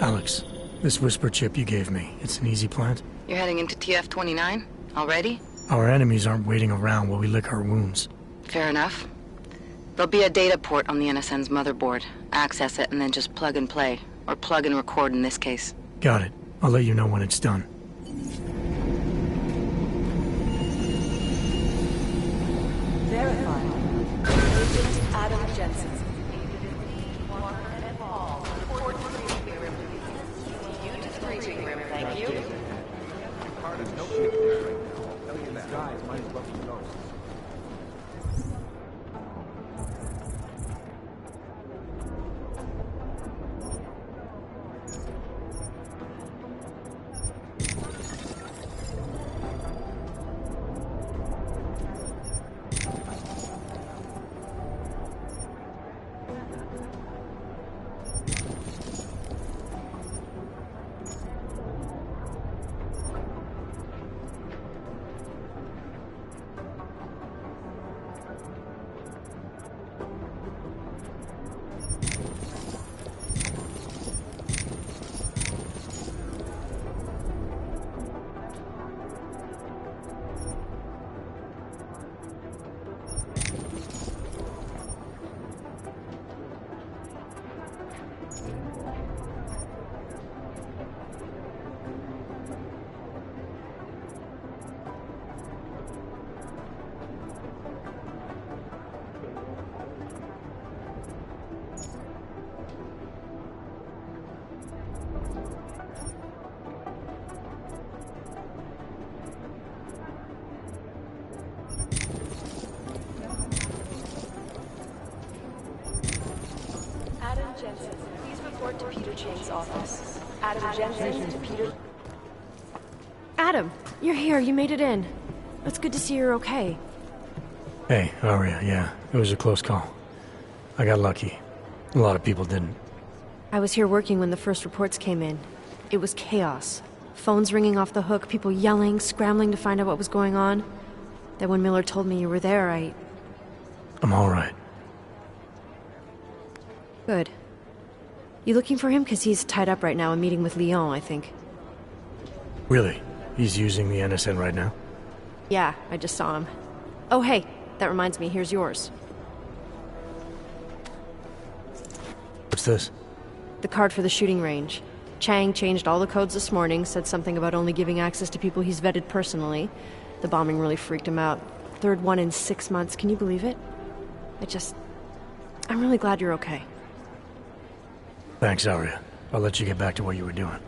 Alex, this whisper chip you gave me, it's an easy plant? You're heading into TF-29? Already? Our enemies aren't waiting around while we lick our wounds. Fair enough. There'll be a data port on the NSN's motherboard. Access it and then just plug and play. Or plug and record in this case. Got it. I'll let you know when it's done. Verified. Agent Adam Jensen. Thank you. There's no shit there right now. I'll tell you that. Guys might as well be ghosts. Chang's office. Adam Jensen to Peter... Adam, you're here. You made it in. It's good to see you're okay. Hey, Aria, yeah. It was a close call. I got lucky. A lot of people didn't. I was here working when the first reports came in. It was chaos. Phones ringing off the hook, people yelling, scrambling to find out what was going on. Then when Miller told me you were there, I'm all right. Good. You looking for him? Because he's tied up right now and meeting with Lyon, I think. Really? He's using the NSN right now? Yeah, I just saw him. Oh, hey, that reminds me, here's yours. What's this? The card for the shooting range. Chang changed all the codes this morning, said something about only giving access to people he's vetted personally. The bombing really freaked him out. Third one in 6 months, can you believe it? I'm really glad you're okay. Thanks, Aria. I'll let you get back to what you were doing.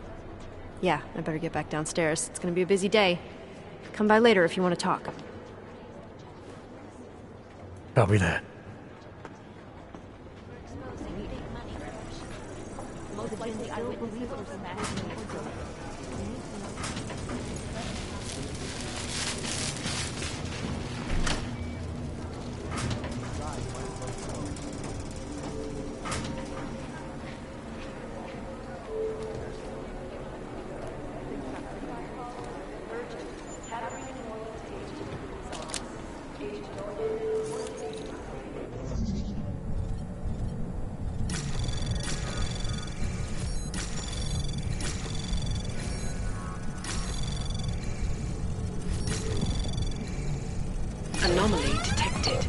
Yeah, I better get back downstairs. It's gonna be a busy day. Come by later if you want to talk. Copy that. Anomaly detected.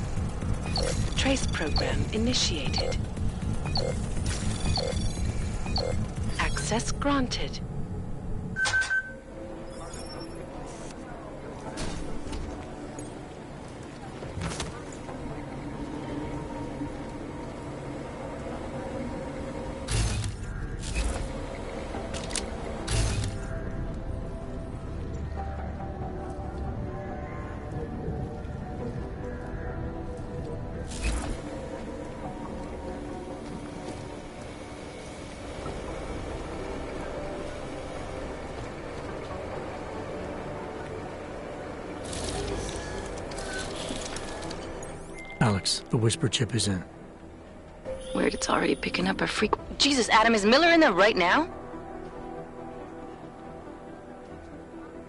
Trace program initiated. Access granted. Alex, the whisper chip is in. Weird, it's already picking up a freak. Jesus, Adam, is Miller in there right now?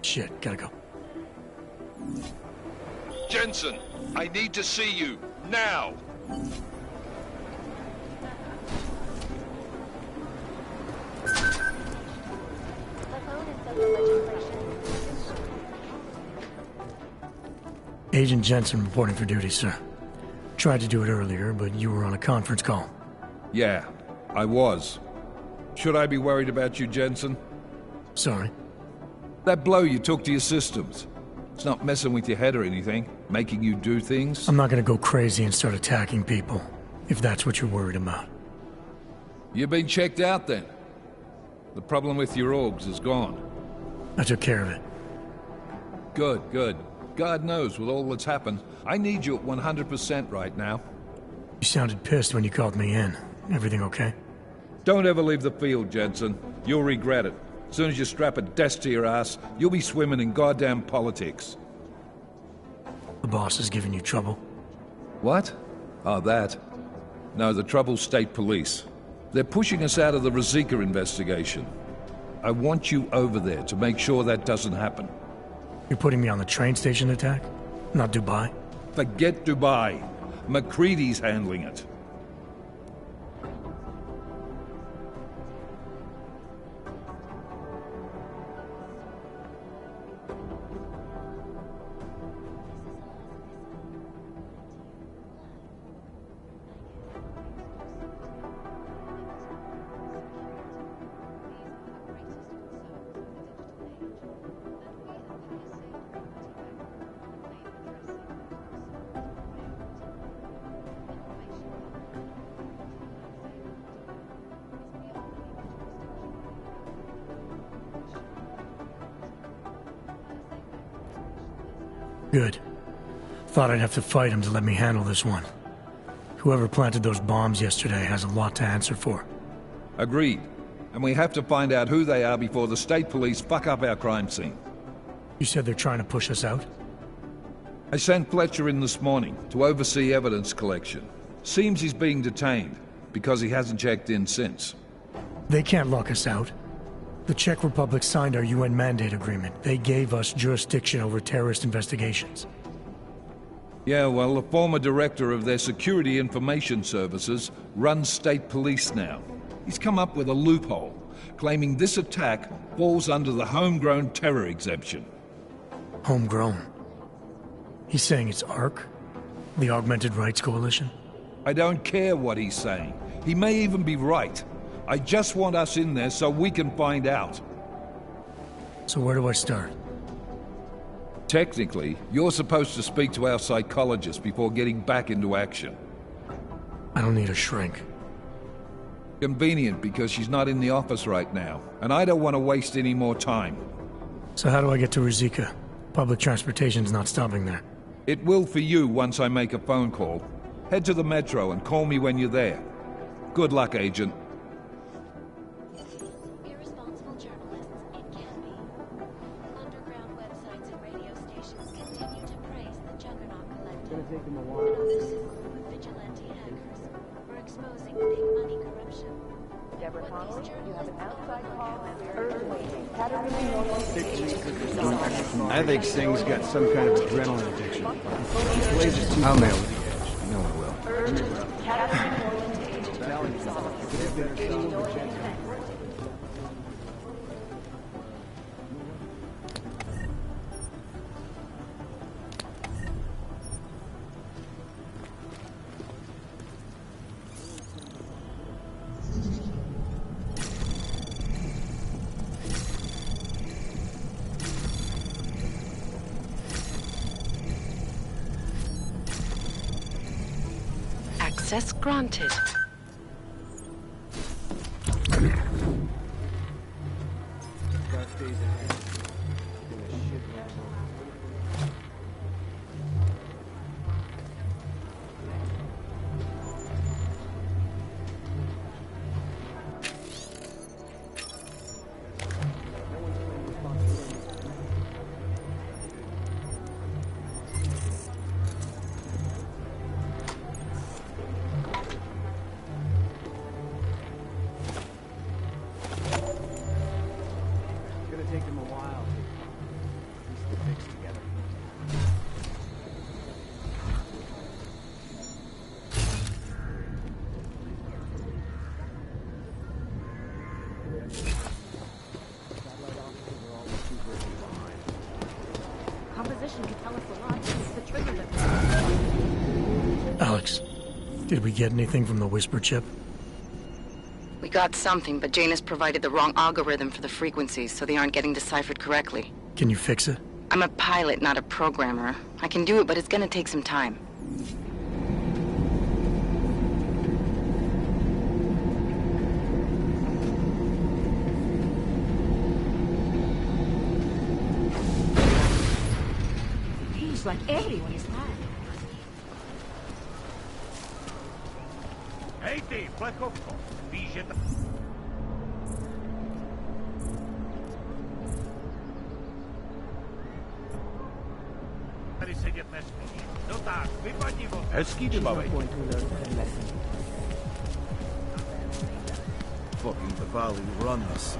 Shit, gotta go. Jensen, I need to see you, now! Agent Jensen reporting for duty, sir. Tried to do it earlier, but you were on a conference call. Yeah, I was. Should I be worried about you, Jensen? Sorry. That blow you took to your systems. It's not messing with your head or anything, making you do things? I'm not gonna go crazy and start attacking people, if that's what you're worried about. You've been checked out then? The problem with your orgs is gone. I took care of it. Good, good. God knows, with all that's happened, I need you at 100% right now. You sounded pissed when you called me in. Everything okay? Don't ever leave the field, Jensen. You'll regret it. As soon as you strap a desk to your ass, you'll be swimming in goddamn politics. The boss is giving you trouble? What? Oh, that. No, the trouble's state police. They're pushing us out of the Rosika investigation. I want you over there to make sure that doesn't happen. You're putting me on the train station attack? Not Dubai? Forget Dubai. McCready's handling it. Good. Thought I'd have to fight him to let me handle this one. Whoever planted those bombs yesterday has a lot to answer for. Agreed. And we have to find out who they are before the state police fuck up our crime scene. You said they're trying to push us out? I sent Fletcher in this morning to oversee evidence collection. Seems he's being detained, because he hasn't checked in since. They can't lock us out. The Czech Republic signed our UN mandate agreement. They gave us jurisdiction over terrorist investigations. Yeah, well, the former director of their security information services runs state police now. He's come up with a loophole, claiming this attack falls under the homegrown terror exemption. Homegrown? He's saying it's ARC? The Augmented Rights Coalition? I don't care what he's saying. He may even be right. I just want us in there so we can find out. So where do I start? Technically, you're supposed to speak to our psychologist before getting back into action. I don't need a shrink. Convenient, because she's not in the office right now, and I don't want to waste any more time. So how do I get to Rizika? Public transportation's not stopping there. It will for you once I make a phone call. Head to the metro and call me when you're there. Good luck, Agent. Irresponsible journalists, it can be. Underground websites and radio stations continue to praise the Juggernaut Collective. It's gonna take them a And while. others support vigilante hackers for exposing big money corruption. Deborah Connolly, you have an outside call. I think Singh's got some kind of adrenaline addiction. Blazes too I'll nail it. You know I will. Access granted. take them a while to piece the fix together. Composition could tell us a lot. It's the trigger that... Alex, did we get anything from the Whisper chip? We got something, but Jane has provided the wrong algorithm for the frequencies, so they aren't getting deciphered correctly. Can you fix it? I'm a pilot, not a programmer. I can do it, but it's gonna take some time. He's like everyone is mad. Hej ty, plechovko, víš, že... Tady sedět nesmíš. No tak, vypadni od... Hezký vybavení. Fucking Bavali run this.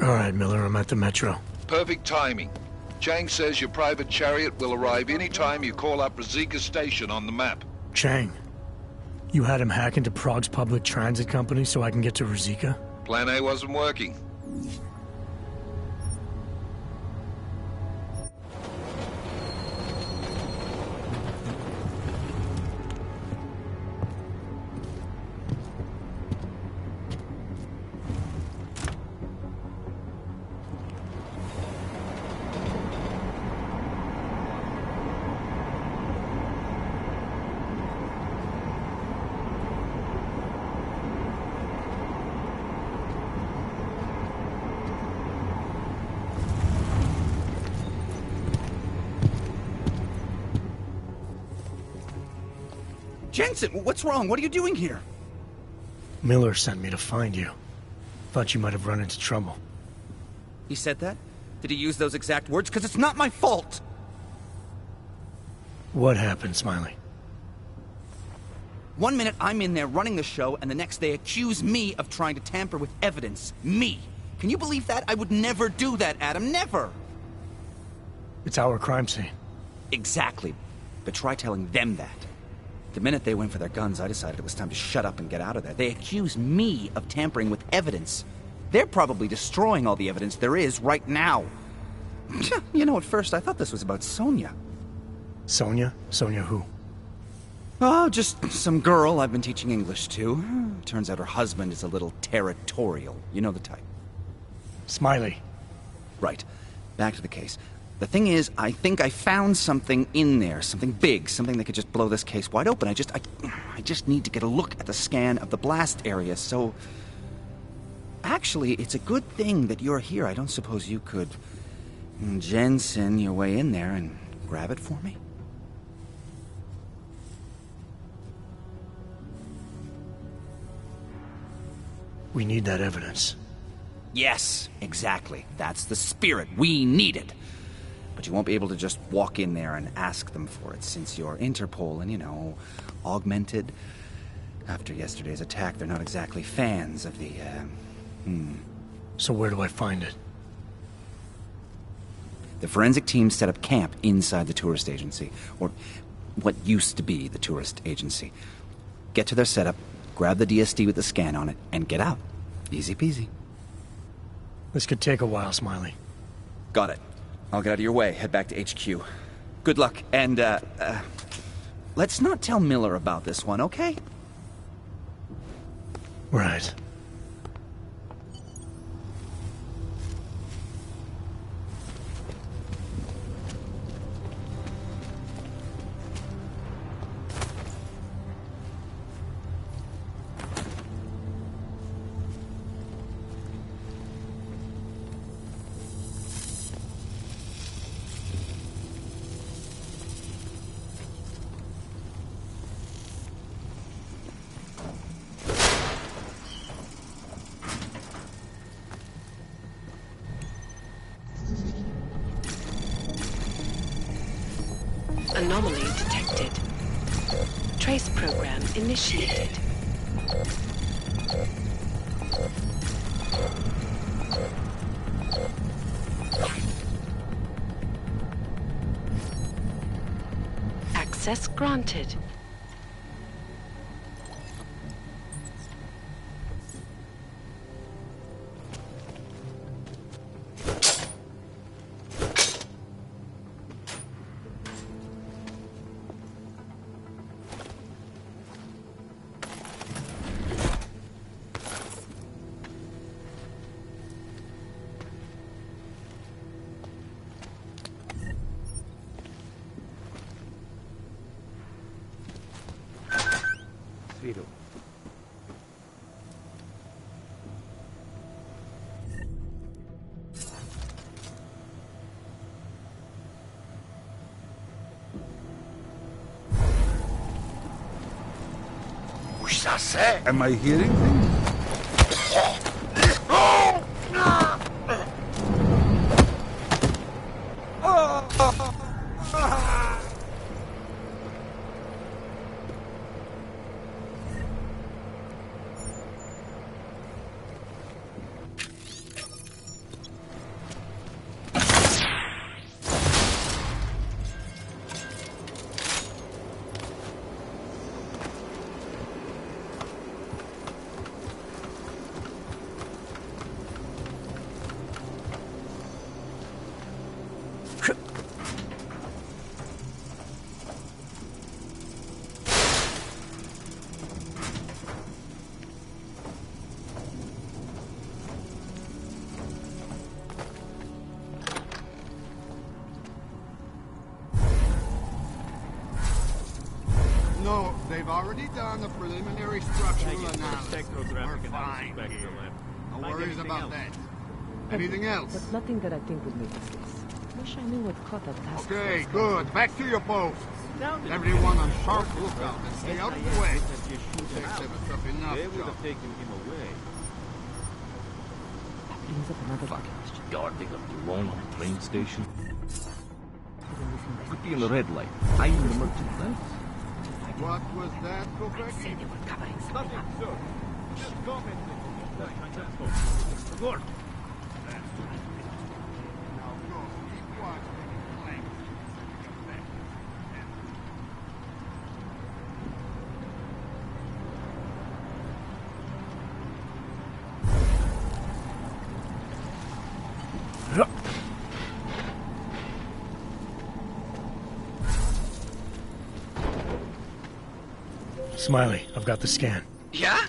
All right, Miller, I'm at the Metro. Perfect timing. Chang says your private chariot will arrive any time you call up Rizika Station on the map. Chang, you had him hack into Prague's public transit company so I can get to Rizika? Plan A wasn't working. Jensen, what's wrong? What are you doing here? Miller sent me to find you. Thought you might have run into trouble. He said that? Did he use those exact words? Because it's not my fault! What happened, Smiley? 1 minute I'm in there running the show, and the next they accuse me of trying to tamper with evidence. Me! Can you believe that? I would never do that, Adam. Never! It's our crime scene. Exactly. But try telling them that. The minute they went for their guns, I decided it was time to shut up and get out of there. They accuse me of tampering with evidence. They're probably destroying all the evidence there is right now. You know, at first I thought this was about Sonia. Sonia? Sonia who? Oh, just some girl I've been teaching English to. Turns out her husband is a little territorial. You know the type. Smiley. Right. Back to the case. The thing is, I think I found something in there. Something big. Something that could just blow this case wide open. I just need to get a look at the scan of the blast area, so... Actually, it's a good thing that you're here. I don't suppose you could... Jensen your way in there and grab it for me? We need that evidence. Yes, exactly. That's the spirit. We need it. But you won't be able to just walk in there and ask them for it, since you're Interpol and, you know, augmented. After yesterday's attack, they're not exactly fans of the, So where do I find it? The forensic team set up camp inside the tourist agency, or what used to be the tourist agency. Get to their setup, grab the DSD with the scan on it, and get out. Easy peasy. This could take a while, Smiley. Got it. I'll get out of your way, head back to HQ. Good luck, and, let's not tell Miller about this one, okay? Right. Anomaly detected. Trace program initiated. Access granted. Vito. Am I hearing things? No, they've already done the preliminary structural analysis. We're fine here. No worries about that. Anything else? But nothing that I think would make us guess. Wish I knew what caught that task Okay, force. good. Back to your posts. Everyone on sharp lookout and stay out of the way. Takes ever tough enough They would job. have taken him away. Fuck. Guarding a drone on the train station. Could be in the red light, hiding the merchandise. What was that, Kovecki? Nothing, sir. Just commenting. Lord. Now go, keep watching and playing. Come back. Smiley, I've got the scan. Yeah?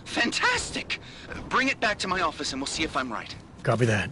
Fantastic! Bring it back to my office and we'll see if I'm right. Copy that.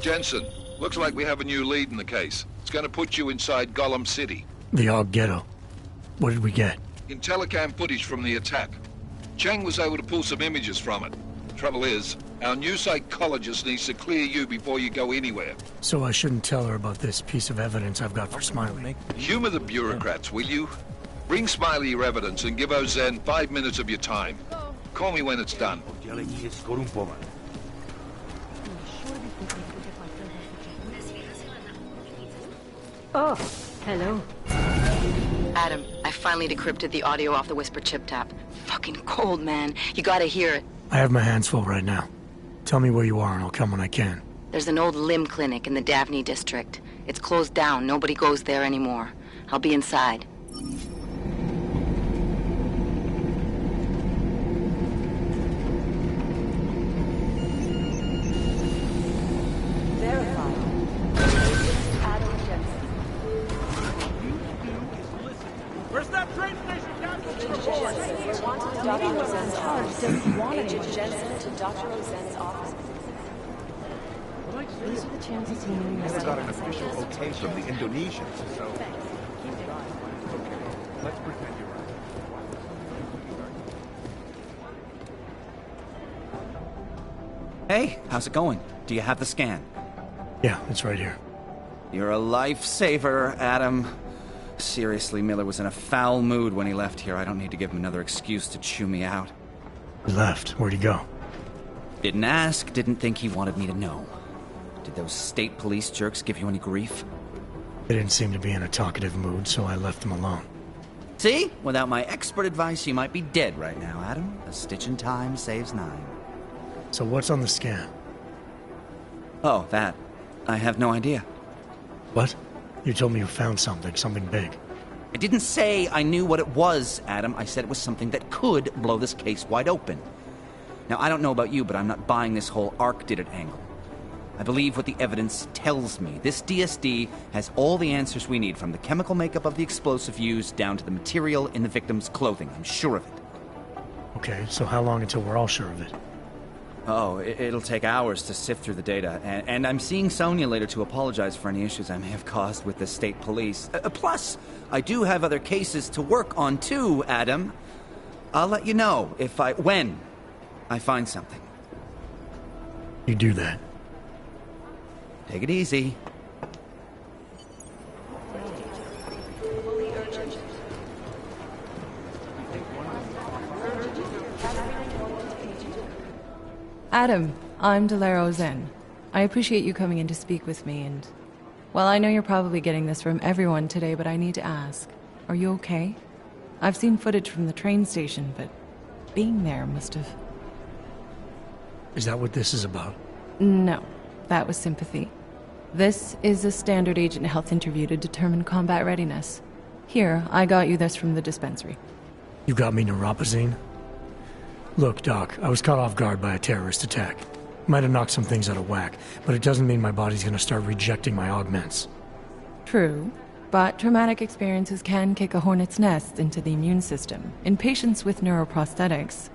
Jensen, looks like we have a new lead in the case. It's going to put you inside Gollum City. The Og Ghetto. What did we get? In telecam footage from the attack. Chang was able to pull some images from it. Trouble is, our new psychologist needs to clear you before you go anywhere. So I shouldn't tell her about this piece of evidence I've got for Smiley. Humor the bureaucrats, will you? Bring Smiley your evidence and give Ozen 5 minutes of your time. Call me when it's done. Oh, hello. Adam, I finally decrypted the audio off the Whisper chip tap. Fucking cold, man. You gotta hear it. I have my hands full right now. Tell me where you are and I'll come when I can. There's an old limb clinic in the Daphne district. It's closed down. Nobody goes there anymore. I'll be inside. Verified. Adam Jensen. Where's that train station captain report? We're wanting Dr. Rosen's office. Agent Jensen to Dr. Rosen's office. These are the chances he knew. Never got an official okay from the Indonesians, so... Let's pretend you're right. Hey, how's it going? Do you have the scan? Yeah, it's right here. You're a lifesaver, Adam. Seriously, Miller was in a foul mood when he left here. I don't need to give him another excuse to chew me out. He left. Where'd he go? Didn't ask, didn't think he wanted me to know. Did those state police jerks give you any grief? They didn't seem to be in a talkative mood, so I left them alone. See? Without my expert advice, you might be dead right now, Adam. A stitch in time saves 9. So what's on the scan? Oh, that. I have no idea. What? You told me you found something big. I didn't say I knew what it was, Adam. I said it was something that could blow this case wide open. Now, I don't know about you, but I'm not buying this whole Ark did it angle. I believe what the evidence tells me. This DSD has all the answers we need, from the chemical makeup of the explosive used down to the material in the victim's clothing. I'm sure of it. Okay, so how long until we're all sure of it? Oh, it'll take hours to sift through the data, and I'm seeing Sonia later to apologize for any issues I may have caused with the state police. Plus, I do have other cases to work on too, Adam. I'll let you know when I find something. You do that. Take it easy. Adam, I'm Delaro Zen. I appreciate you coming in to speak with me, and... well, I know you're probably getting this from everyone today, but I need to ask. Are you okay? I've seen footage from the train station, but being there must have... Is that what this is about? No, that was sympathy. This is a standard agent health interview to determine combat readiness. Here, I got you this from the dispensary. You got me neuropazine? Look, Doc, I was caught off guard by a terrorist attack. Might have knocked some things out of whack, but it doesn't mean my body's gonna start rejecting my augments. True, but traumatic experiences can kick a hornet's nest into the immune system. In patients with neuroprosthetics...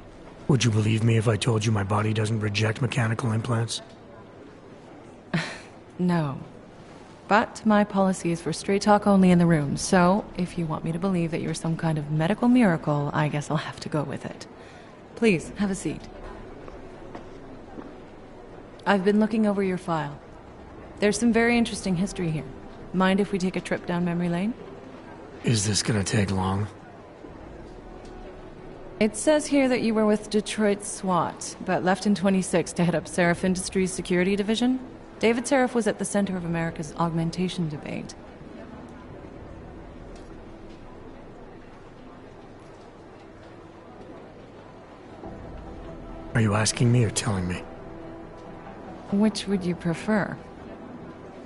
Would you believe me if I told you my body doesn't reject mechanical implants? No. But my policy is for straight talk only in the room, so if you want me to believe that you're some kind of medical miracle, I guess I'll have to go with it. Please, have a seat. I've been looking over your file. There's some very interesting history here. Mind if we take a trip down memory lane? Is this gonna take long? It says here that you were with Detroit SWAT, but left in 26 to head up Seraph Industries' security division. David Seraph was at the center of America's augmentation debate. Are you asking me or telling me? Which would you prefer?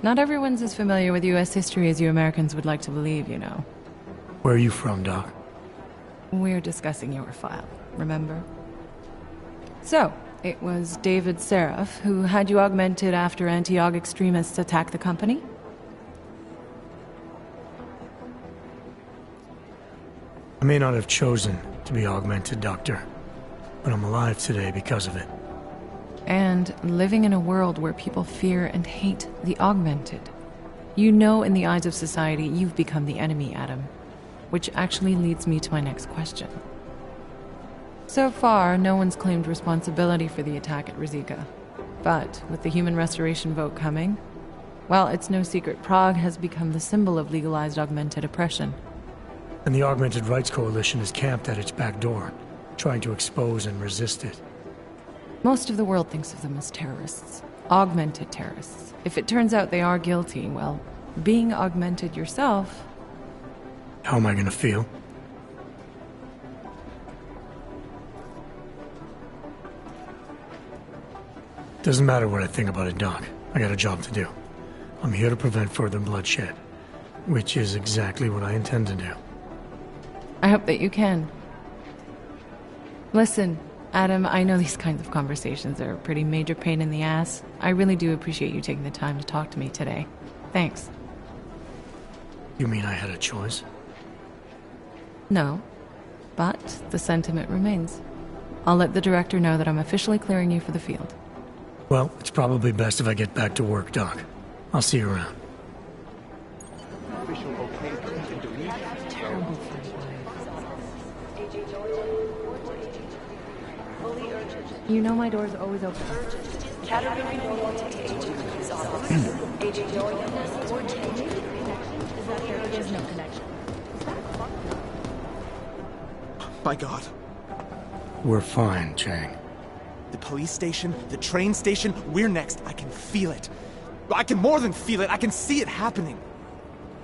Not everyone's as familiar with U.S. history as you Americans would like to believe, you know. Where are you from, Doc? We're discussing your file, remember? So, it was David Seraph who had you augmented after anti-aug extremists attacked the company? I may not have chosen to be augmented, Doctor, but I'm alive today because of it. And living in a world where people fear and hate the augmented. You know, in the eyes of society, you've become the enemy, Adam. Which actually leads me to my next question. So far, no one's claimed responsibility for the attack at Rizika. But with the human restoration vote coming, well, it's no secret Prague has become the symbol of legalized augmented oppression. And the Augmented Rights Coalition is camped at its back door, trying to expose and resist it. Most of the world thinks of them as terrorists. Augmented terrorists. If it turns out they are guilty, well, being augmented yourself... How am I gonna feel? Doesn't matter what I think about it, Doc. I got a job to do. I'm here to prevent further bloodshed, which is exactly what I intend to do. I hope that you can. Listen, Adam, I know these kinds of conversations are a pretty major pain in the ass. I really do appreciate you taking the time to talk to me today. Thanks. You mean I had a choice? No, but the sentiment remains. I'll let the director know that I'm officially clearing you for the field. Well, it's probably best if I get back to work, Doc. I'll see you around. Terrible. You know my door's always open. Category normal to agent is on. Agent normal or there is no connection. My God. We're fine, Chang. The police station, the train station, we're next. I can feel it. I can more than feel it. I can see it happening.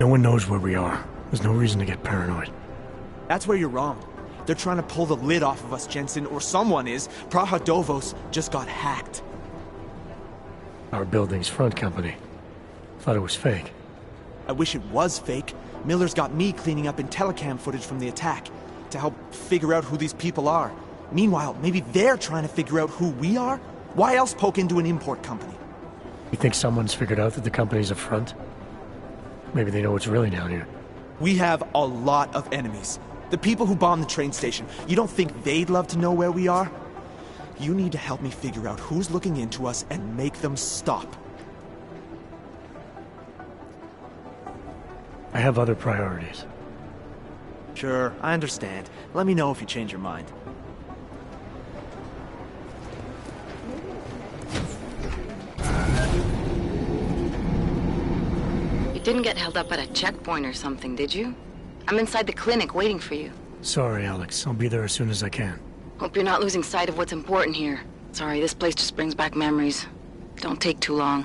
No one knows where we are. There's no reason to get paranoid. That's where you're wrong. They're trying to pull the lid off of us, Jensen, or someone is. Praha-Dovos just got hacked. Our building's front company. Thought it was fake. I wish it was fake. Miller's got me cleaning up IntelliCam footage from the attack to help figure out who these people are. Meanwhile, maybe they're trying to figure out who we are? Why else poke into an import company? You think someone's figured out that the company's a front? Maybe they know what's really down here. We have a lot of enemies. The people who bombed the train station. You don't think they'd love to know where we are? You need to help me figure out who's looking into us and make them stop. I have other priorities. Sure, I understand. Let me know if you change your mind. You didn't get held up at a checkpoint or something, did you? I'm inside the clinic waiting for you. Sorry, Alex. I'll be there as soon as I can. Hope you're not losing sight of what's important here. Sorry, this place just brings back memories. Don't take too long.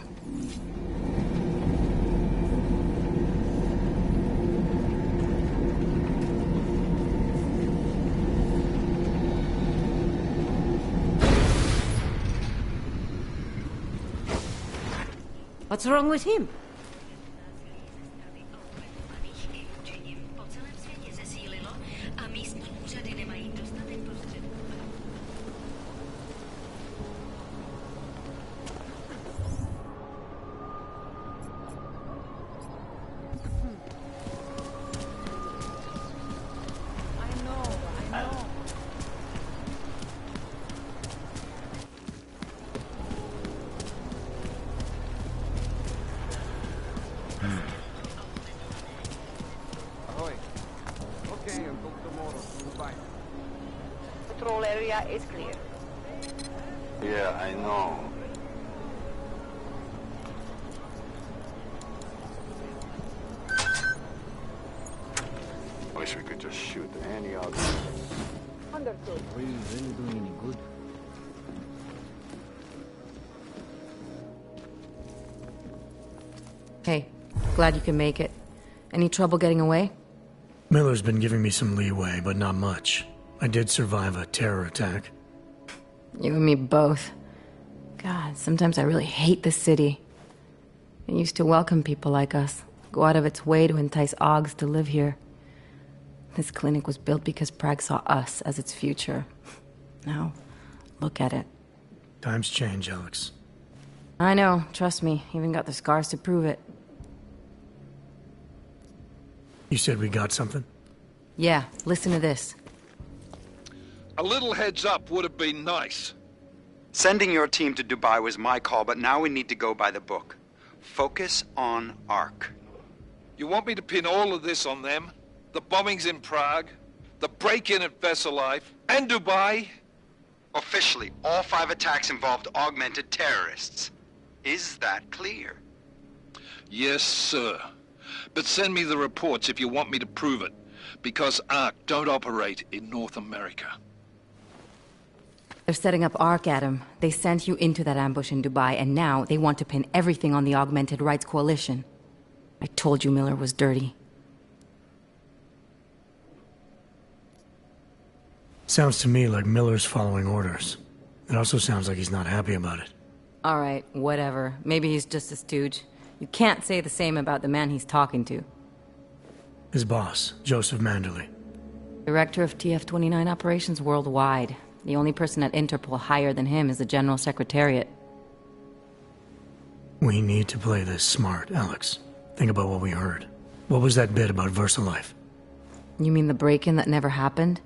What's wrong with him? Patrol area is clear. Yeah, I know. Wish we could just shoot any other. Understood. Are you really doing any good? Hey, glad you can make it. Any trouble getting away? Miller's been giving me some leeway, but not much. I did survive a terror attack. You and me both. God, sometimes I really hate this city. It used to welcome people like us, go out of its way to entice Augs to live here. This clinic was built because Prague saw us as its future. Now, look at it. Times change, Alex. I know, trust me. Even got the scars to prove it. You said we got something? Yeah, listen to this. A little heads up would have been nice. Sending your team to Dubai was my call, but now we need to go by the book. Focus on Ark. You want me to pin all of this on them? The bombings in Prague, the break-in at Vesellife, and Dubai? Officially, all 5 attacks involved augmented terrorists. Is that clear? Yes, sir. But send me the reports if you want me to prove it, because Ark don't operate in North America. They're setting up Ark, Adam. They sent you into that ambush in Dubai, and now they want to pin everything on the Augmented Rights Coalition. I told you Miller was dirty. Sounds to me like Miller's following orders. It also sounds like he's not happy about it. All right, whatever. Maybe he's just a stooge. You can't say the same about the man he's talking to. His boss, Joseph Manderley. Director of TF-29 operations worldwide. The only person at Interpol higher than him is the General Secretariat. We need to play this smart, Alex. Think about what we heard. What was that bit about VersaLife? You mean the break-in that never happened?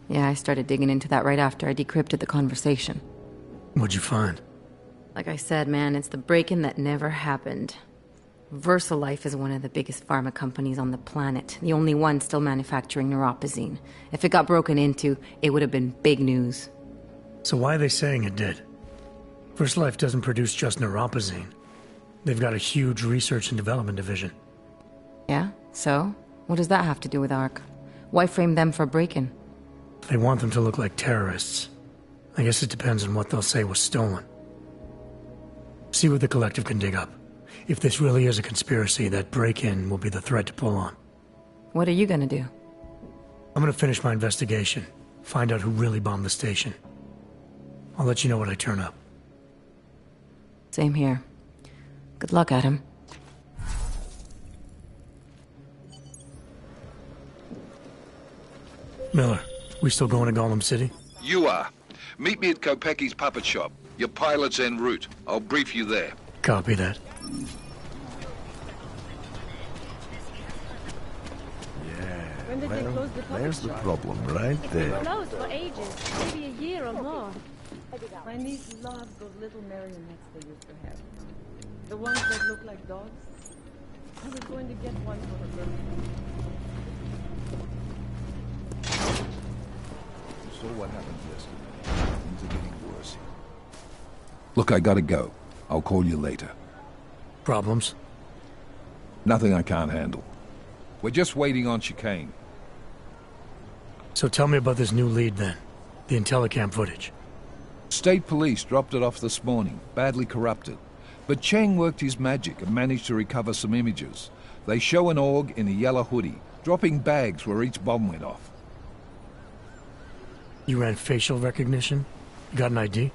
Yeah, I started digging into that right after I decrypted the conversation. What'd you find? Like I said, man, it's the break-in that never happened. VersaLife is one of the biggest pharma companies on the planet, the only one still manufacturing neuropozyne. If it got broken into, it would have been big news. So why are they saying it did? VersaLife doesn't produce just neuropozyne. They've got a huge research and development division. Yeah? So? What does that have to do with Ark? Why frame them for break-in? They want them to look like terrorists. I guess it depends on what they'll say was stolen. See what the collective can dig up. If this really is a conspiracy, that break-in will be the thread to pull on. What are you gonna do? I'm gonna finish my investigation. Find out who really bombed the station. I'll let you know when I turn up. Same here. Good luck, Adam. Miller, we still going to Golem City? You are. Meet me at Kopecki's puppet shop. Your pilot's en route. I'll brief you there. Copy that. Yeah, When did they close the puppet there's the shop? problem right It's been there. closed for ages, maybe a year or more. My niece loves those little marionettes they used to have. The ones that look like dogs. I was going to get one for her birthday. You saw what happened yesterday. Things are getting worse. Look, I gotta go. I'll call you later. Problems? Nothing I can't handle. We're just waiting on chicane. So tell me about this new lead then. The Intellicam footage. State police dropped it off this morning, badly corrupted. But Cheng worked his magic and managed to recover some images. They show an org in a yellow hoodie, dropping bags where each bomb went off. You ran facial recognition? You got an ID?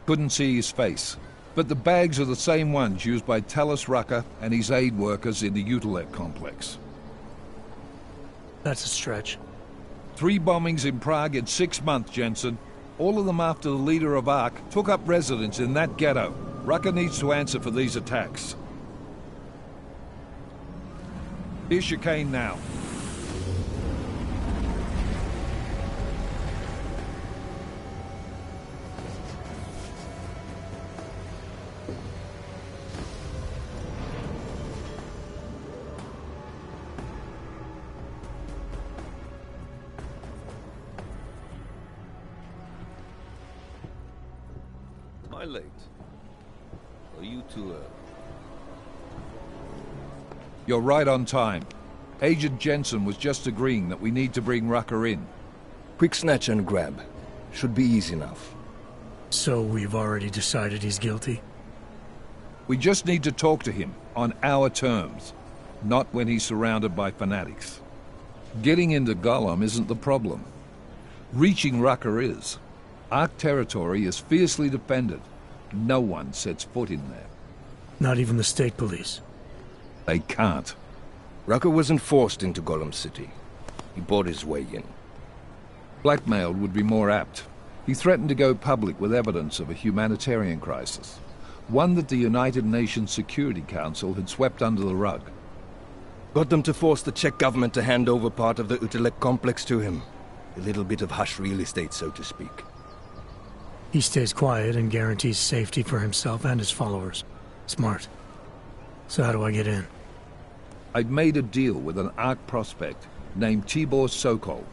Couldn't see his face. But the bags are the same ones used by Talos Rucker and his aid workers in the Utilec complex. That's a stretch. 3 bombings in Prague in 6 months, Jensen. All of them after the leader of ARC took up residence in that ghetto. Rucker needs to answer for these attacks. Here's chicane now. Am I late? Are you too early? You're right on time. Agent Jensen was just agreeing that we need to bring Rucker in. Quick snatch and grab. Should be easy enough. So we've already decided he's guilty? We just need to talk to him on our terms, not when he's surrounded by fanatics. Getting into Gollum isn't the problem. Reaching Rucker is. ARC territory is fiercely defended. No one sets foot in there. Not even the state police? They can't. Rucker wasn't forced into Gollum City. He bought his way in. Blackmailed would be more apt. He threatened to go public with evidence of a humanitarian crisis. One that the United Nations Security Council had swept under the rug. Got them to force the Czech government to hand over part of the Utilec complex to him. A little bit of hush real estate, so to speak. He stays quiet and guarantees safety for himself and his followers. Smart. So how do I get in? I've made a deal with an ARC prospect named Tibor Sokol.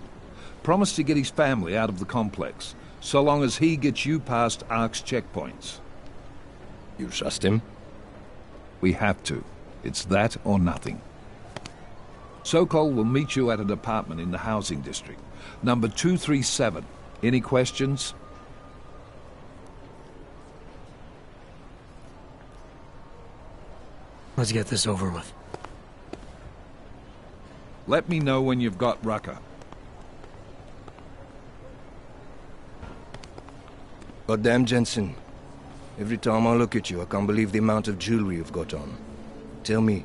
Promised to get his family out of the complex, so long as he gets you past ARC's checkpoints. You trust him? We have to. It's that or nothing. Sokol will meet you at an apartment in the housing district. Number 237. Any questions? Let's get this over with. Let me know when you've got Rucker. Goddamn, Jensen. Every time I look at you, I can't believe the amount of jewelry you've got on. Tell me,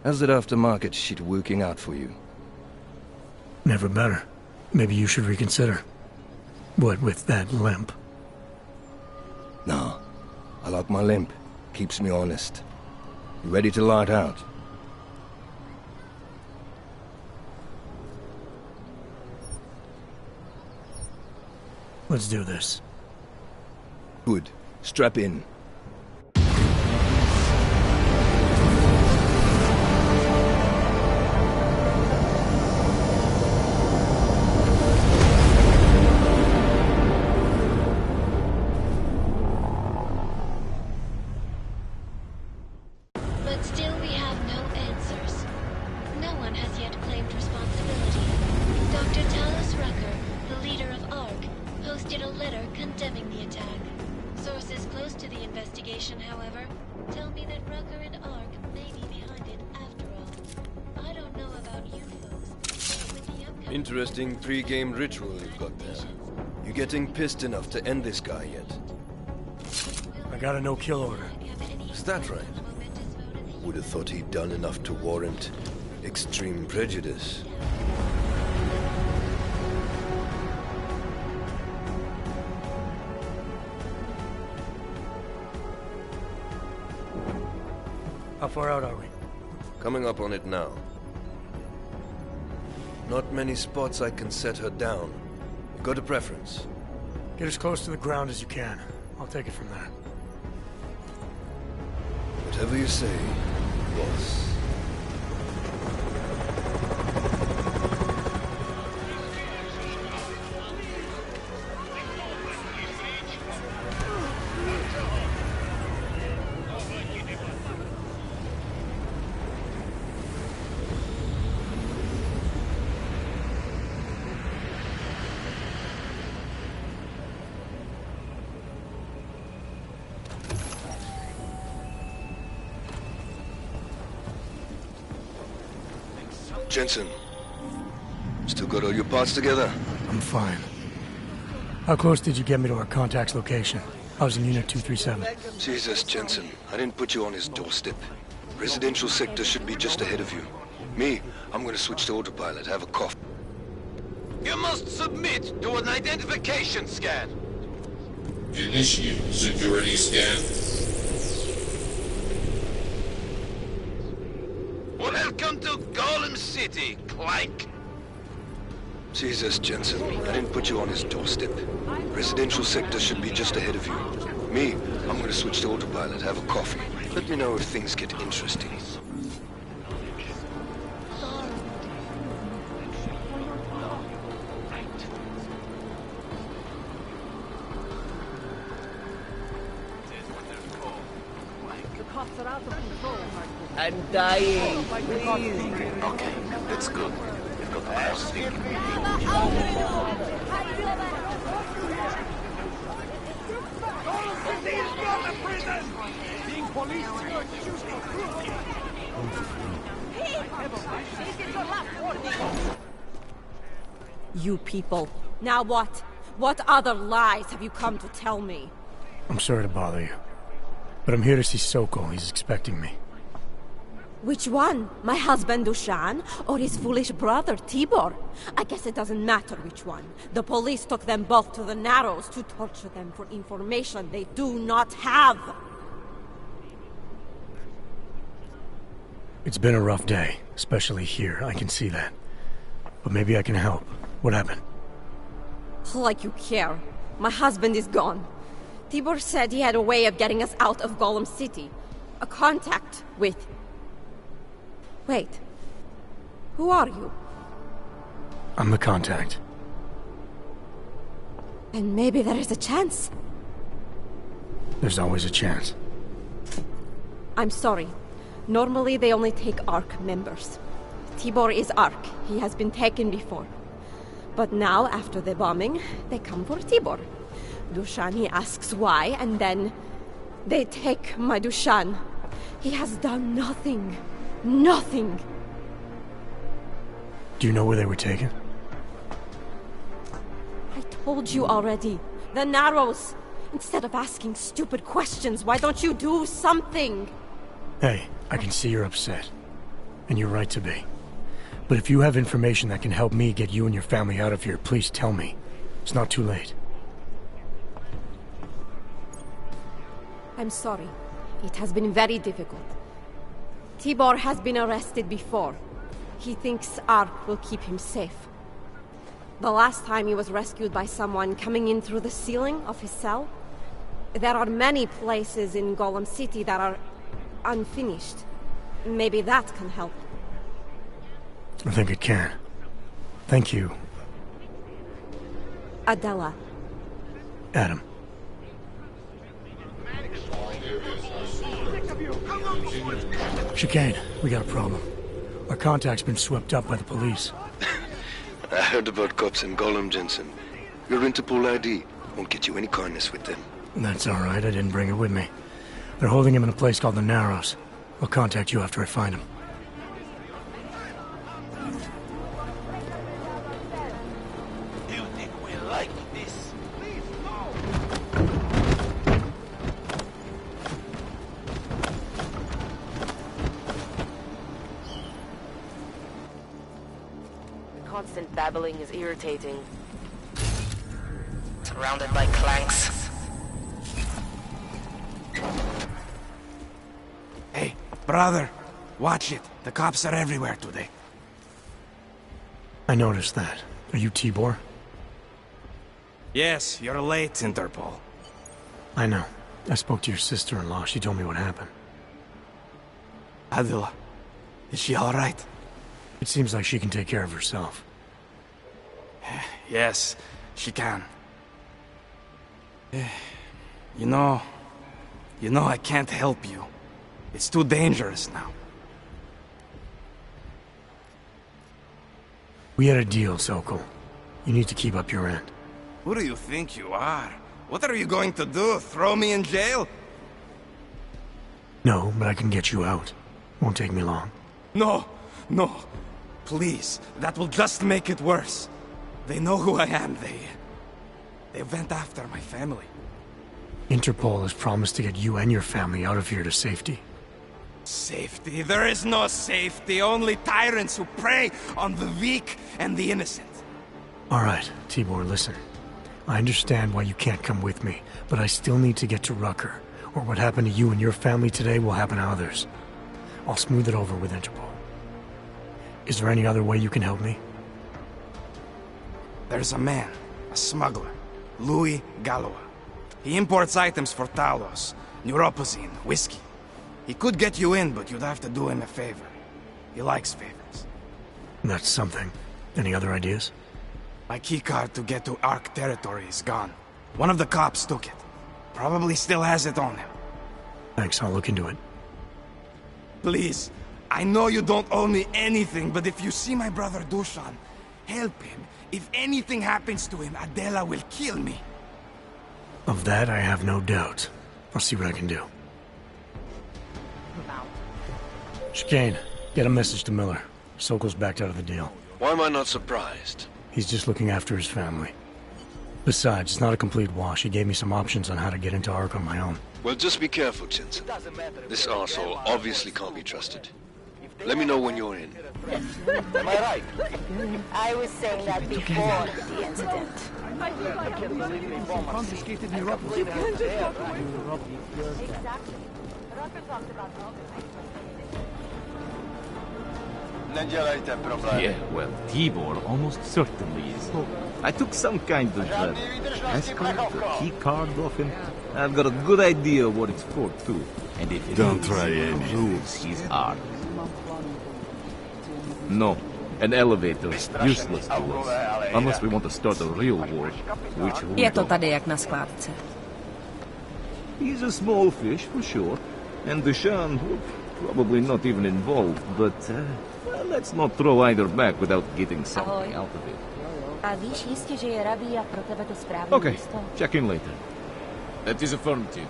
how's that aftermarket shit working out for you? Never better. Maybe you should reconsider. What with that limp? Nah, I like my limp. Keeps me honest. You ready to light out? Let's do this. Good. Strap in. But still we have no answers. No one has yet claimed responsibility. Dr. Talos Rucker, the leader of ARC, posted a letter condemning the attack. Sources close to the investigation, however, tell me that Rucker and ARC may be behind it after all. I don't know about you folks, but with the upcoming... Interesting 3-game ritual you've got there. You getting pissed enough to end this guy yet? I got a no-kill order. Is that right? Would have thought he'd done enough to warrant extreme prejudice. How far out are we? Coming up on it now. Not many spots I can set her down. You got a preference? Get as close to the ground as you can. I'll take it from there. Whatever you say, boss. Jensen, still got all your parts together? I'm fine. How close did you get me to our contact's location? I was in Unit 237. Jesus, Jensen, I didn't put you on his doorstep. Residential sector should be just ahead of you. Me, I'm gonna switch to autopilot, have a cough. You must submit to an identification scan. Initiate security scan. Welcome to Golem City, Clank. Jesus, Jensen, I didn't put you on his doorstep. Residential sector should be just ahead of you. Me, I'm gonna switch to autopilot, have a coffee. Let me know if things get interesting. I'm dying. Please. Okay, that's good. We've got the house thinking. You people. Now what? What other lies have you come to tell me? I'm sorry to bother you, but I'm here to see Sokol. He's expecting me. Which one? My husband Dushan, or his foolish brother Tibor? I guess it doesn't matter which one. The police took them both to the Narrows to torture them for information they do not have. It's been a rough day, especially here. I can see that. But maybe I can help. What happened? Like you care. My husband is gone. Tibor said he had a way of getting us out of Golem City. A contact with... Wait. Who are you? I'm the contact. And maybe there is a chance. There's always a chance. I'm sorry. Normally they only take ARC members. Tibor is ARC. He has been taken before. But now, after the bombing, they come for Tibor. Dushan, he asks why, and then they take my Dushan. He has done nothing. Nothing. Do you know where they were taken? I told you already. The Narrows. Instead of asking stupid questions, why don't you do something? Hey, I can see you're upset. And you're right to be. But if you have information that can help me get you and your family out of here, please tell me. It's not too late. I'm sorry. It has been very difficult. Tibor has been arrested before. He thinks ARC will keep him safe. The last time he was rescued by someone coming in through the ceiling of his cell. There are many places in Golem City that are unfinished. Maybe that can help. I think it can. Thank you. Adela. Adam. Chicane, we got a problem. Our contact's been swept up by the police. I heard about cops in Golem, Jensen. Your Interpol ID won't get you any kindness with them. That's all right. I didn't bring it with me. They're holding him in a place called the Narrows. I'll contact you after I find him. Do you think we like this? The constant babbling is irritating. Surrounded by clanks. Hey, brother, watch it. The cops are everywhere today. I noticed that. Are you Tibor? Yes, you're late, Interpol. I know. I spoke to your sister-in-law. She told me what happened. Adela, is she all right? It seems like she can take care of herself. Yes, she can. You know, I can't help you. It's too dangerous now. We had a deal, Sokol. You need to keep up your end. Who do you think you are? What are you going to do? Throw me in jail? No, but I can get you out. Won't take me long. No, no. Please, that will just make it worse. They know who I am. They went after my family. Interpol has promised to get you and your family out of here to safety. Safety? There is no safety. Only tyrants who prey on the weak and the innocent. All right, Tibor, listen. I understand why you can't come with me, but I still need to get to Rucker, or what happened to you and your family today will happen to others. I'll smooth it over with Interpol. Is there any other way you can help me? There's a man, a smuggler, Louis Galois. He imports items for Talos, neuropozyne, whiskey. He could get you in, but you'd have to do him a favor. He likes favors. That's something. Any other ideas? My keycard to get to Ark territory is gone. One of the cops took it. Probably still has it on him. Thanks, I'll look into it. Please, I know you don't owe me anything, but if you see my brother Dushan, help him. If anything happens to him, Adela will kill me. Of that, I have no doubt. I'll see what I can do. Chicane, get a message to Miller. Sokol's backed out of the deal. Why am I not surprised? He's just looking after his family. Besides, it's not a complete wash. He gave me some options on how to get into Ark on my own. Well, just be careful, Jensen. This arsehole obviously can't be trusted. Let me know when you're in. Am I right? I was saying that before the incident. Confiscated neuropozyne. Exactly. Rucker talked about Yeah, well, Tibor almost certainly is. I took some kind of passcode or key card off him. I've got a good idea what it's for, too. And if it Don't try any. proves he's armed. No, an elevator is useless to us. Unless we want to start a real war, which we Je to don't. tady jak na skládce. He's a small fish, for sure. And Dushan, probably not even involved, but well, let's not throw either back without getting something out of it. A víš jistě, že je Rabí a pro tebe to správné Okay, místo? check in later. That is affirmative.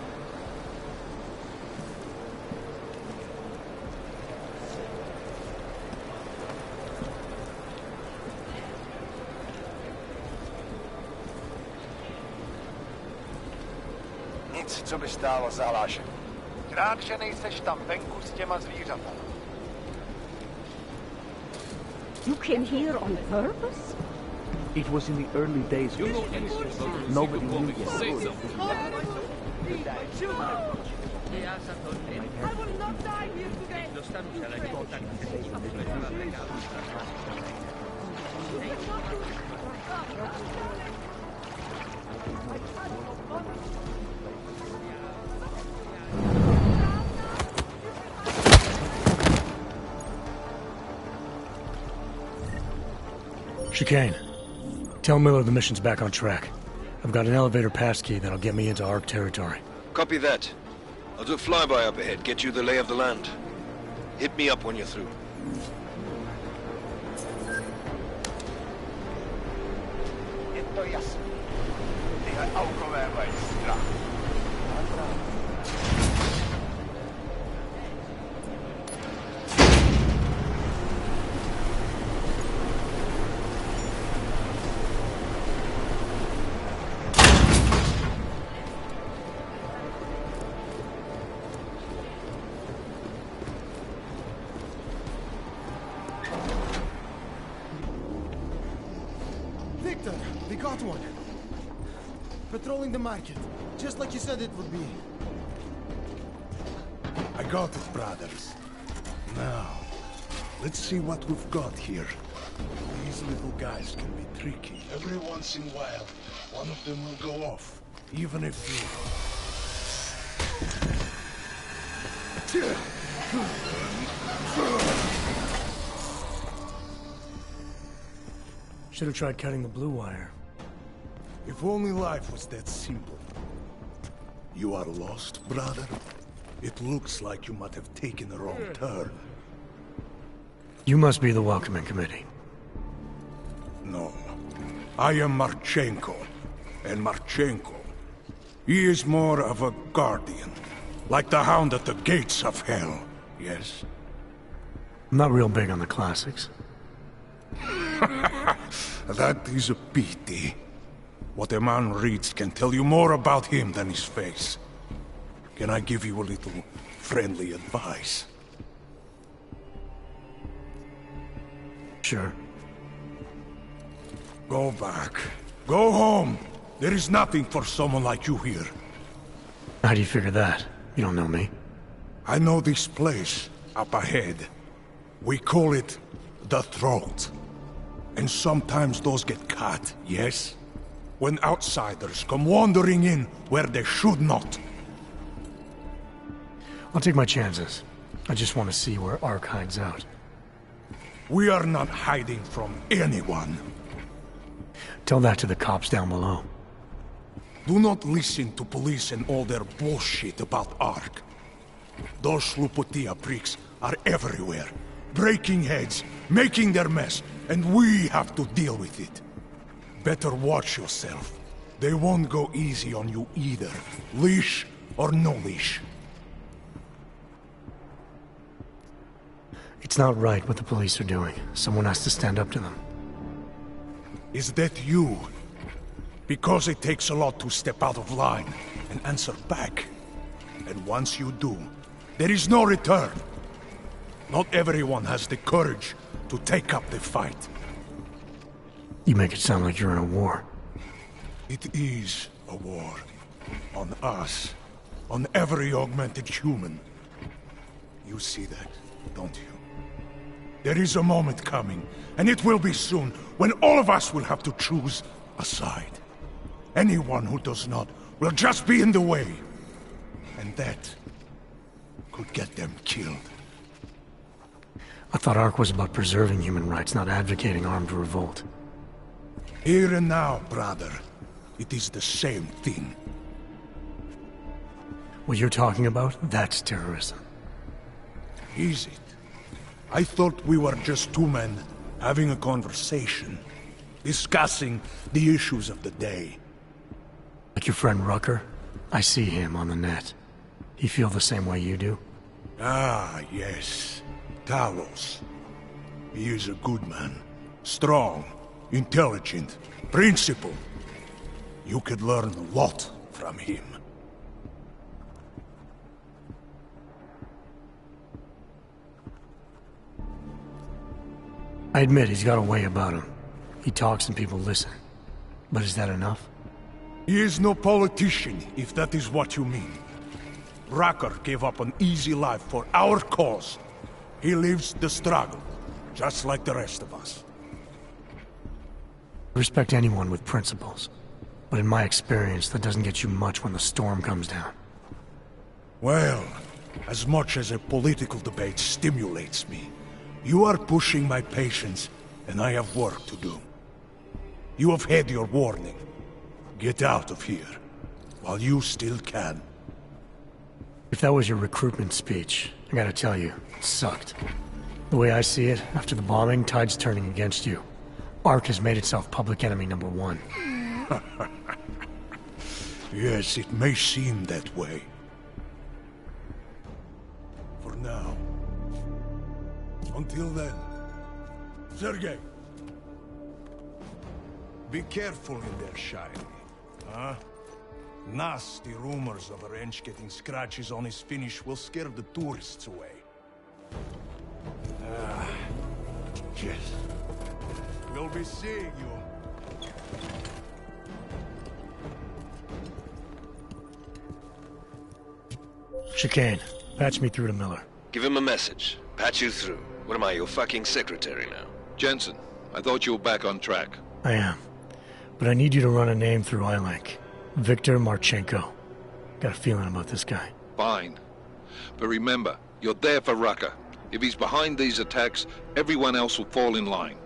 Nic, co by stálo za hlášení. Rád, že nejseš tam venku s těma zvířatama. You came here on purpose? It was in the early days. Nobody knew yet. I will not die here today. Chicane, tell Miller the mission's back on track. I've got an elevator passkey that'll get me into Ark territory. Copy that. I'll do a flyby up ahead, get you the lay of the land. Hit me up when you're through. Je to jasný. Tyhle aukové mají strach. Victor, we got one. Patrolling the market, just like you said it would be. I got it, brothers. Now, Let's see what we've got here. These little guys can be tricky. Every once in a while, one of them will go off, even if you... Should have tried cutting the blue wire. If only life was that simple. You are lost, brother? It looks like you might have taken a wrong turn. You must be the welcoming committee. No. I am Marchenko. And Marchenko, he is more of a guardian. Like the hound at the gates of hell, yes? I'm not real big on the classics. That is a pity. What a man reads can tell you more about him than his face. Can I give you a little friendly advice? Sure. Go back. Go home. There is nothing for someone like you here. How do you figure that? You don't know me. I know this place, up ahead. We call it the Throat. And sometimes those get cut, yes? When outsiders come wandering in where they should not. I'll take my chances. I just want to see where Ark hides out. We are not hiding from anyone. Tell that to the cops down below. Do not listen to police and all their bullshit about Ark. Those Slupotia pricks are everywhere. Breaking heads, making their mess, and we have to deal with it. Better watch yourself. They won't go easy on you either. Leash or no leash. It's not right what the police are doing. Someone has to stand up to them. Is that you? Because it takes a lot to step out of line and answer back. And once you do, there is no return. Not everyone has the courage to take up the fight. You make it sound like you're in a war. It is a war. On us. On every augmented human. You see that, don't you? There is a moment coming, and it will be soon, when all of us will have to choose a side. Anyone who does not will just be in the way. And that could get them killed. I thought Ark was about preserving human rights, not advocating armed revolt. Here and now, brother. It is the same thing. What you're talking about, that's terrorism. Is it? I thought we were just two men having a conversation, discussing the issues of the day. Like your friend Rucker? I see him on the net. He feel the same way you do? Ah, yes. Talos. He is a good man. Strong, intelligent, principled. You could learn a lot from him. I admit he's got a way about him. He talks and people listen. But is that enough? He is no politician, if that is what you mean. Rucker gave up an easy life for our cause. He lives the struggle, just like the rest of us. I respect anyone with principles. But in my experience, that doesn't get you much when the storm comes down. Well, as much as a political debate stimulates me, you are pushing my patience, and I have work to do. You have had your warning. Get out of here, while you still can. If that was your recruitment speech, I gotta tell you, it sucked. The way I see it, after the bombing, tide's turning against you. Ark has made itself public enemy #1. Yes, it may seem that way. For now. Until then. Sergei! Be careful in there, Shiny. Huh? Nasty rumors of a wrench getting scratches on his finish will scare the tourists away. Yes. We'll be seeing you. Chicane, patch me through to Miller. Give him a message. Patch you through. What am I, your fucking secretary now? Jensen, I thought you were back on track. I am. But I need you to run a name through iLink. Viktor Marchenko. Got a feeling about this guy. Fine. But remember, you're there for Rucker. If he's behind these attacks, everyone else will fall in line.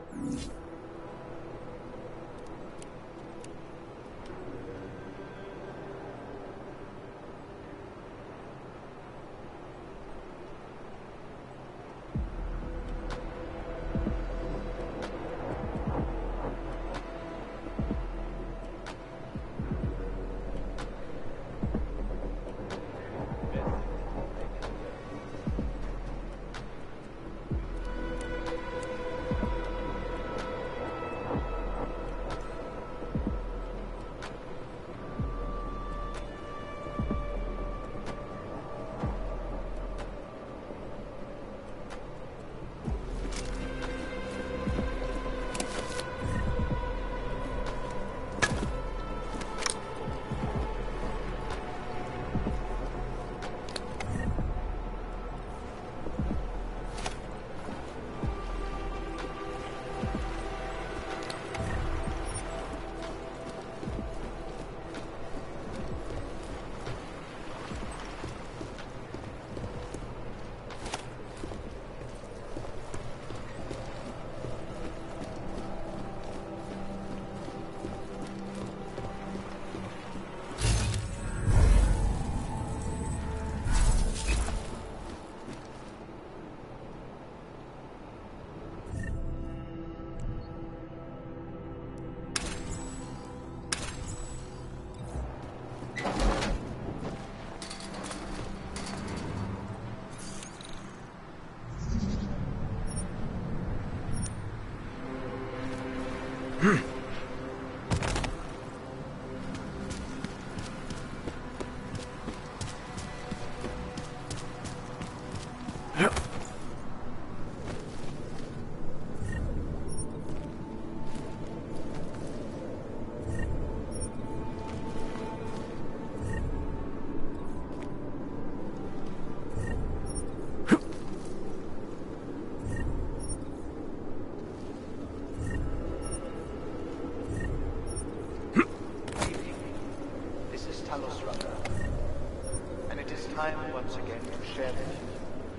Time once again to share with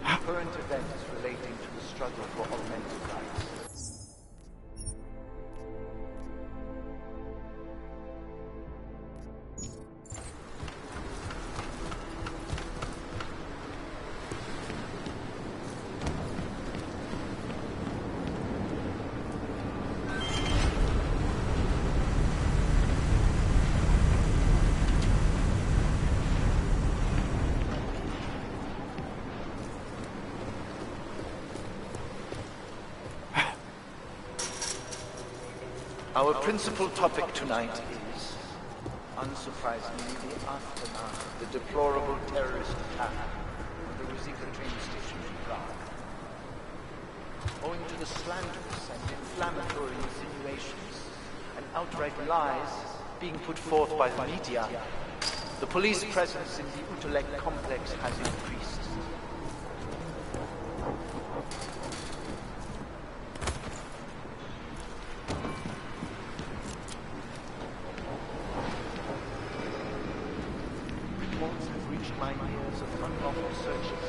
you current events relating to the struggle for augmented rights. Our principal topic tonight is, unsurprisingly, the aftermath of the deplorable terrorist attack on the Ruzicka train station in Prague. Owing to the slanderous and inflammatory insinuations and outright lies being put forth by the media, the police presence in the Utolek complex has increased. My ears of unlawful searches,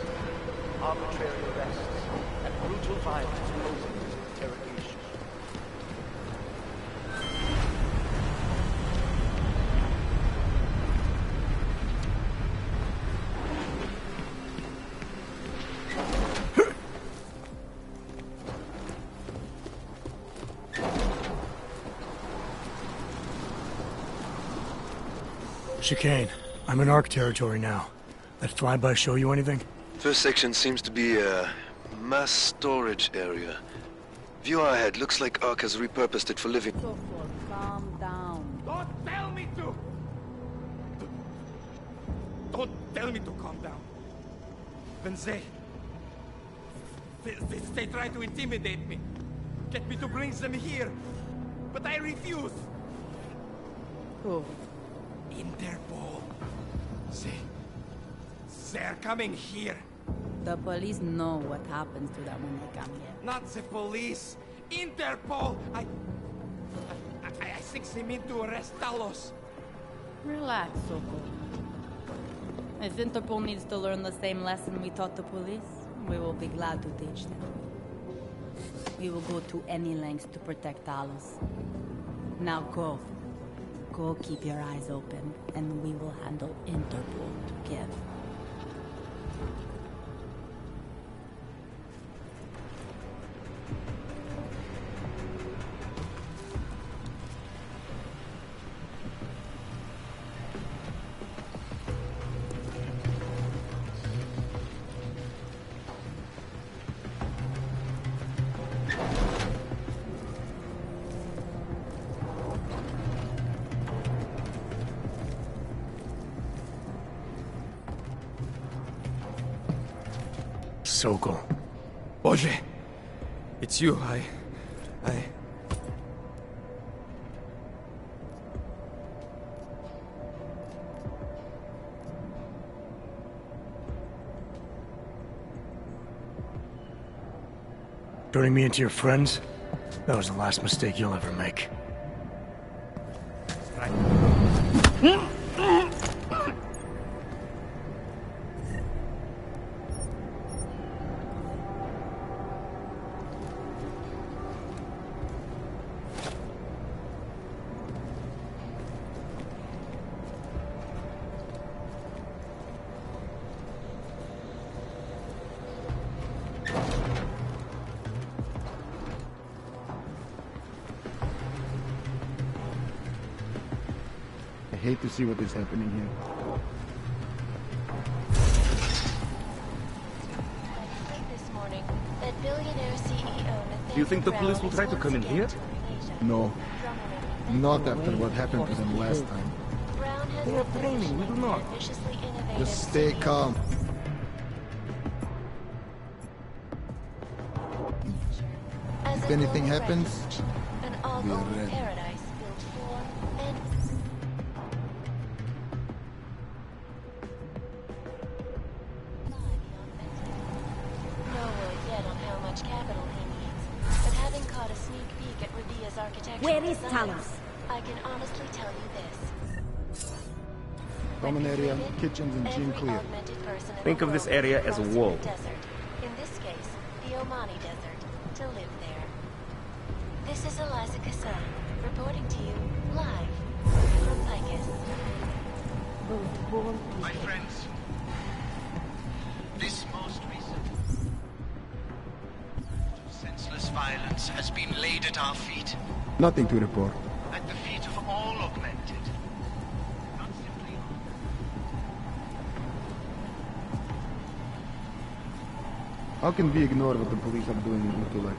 arbitrary arrests, and brutal violence posing as interrogation. Chicane, I'm in ARC territory now. That flyby show you anything? First section seems to be a mass storage area. View ahead. Looks like ARC has repurposed it for living. Calm down. Don't tell me to! Don't tell me to calm down. When they try to intimidate me. Get me to bring them here. But I refuse. Who? Interpol. They're coming here. The police know what happens to them when they come here. Not the police! Interpol! I think they mean to arrest Talos. Relax, Soko. If Interpol needs to learn the same lesson we taught the police, we will be glad to teach them. We will go to any lengths to protect Talos. Now go. Go keep your eyes open, and we will handle Interpol together. Sokol. Boże! It's you, Turning me into your friends? That was the last mistake you'll ever make. I hate to see what is happening here. This morning, that billionaire CEO. Do you think the police will try to come in here? No. Not after what happened to them last time. They have training, we do not. Just stay calm. If anything happens, we are ready. Where is Talos? I can honestly tell you this. Common area, kitchens, and gym clear. Think of this area as a wall. Desert. In this case, the Omani Desert. To live there. This is Eliza Kassan, reporting to you live from Picus. My friends, this most recent senseless violence has been laid at our feet. Nothing to report. At the feet of all augmented. Not simply How can we ignore what the police are doing in Utulek?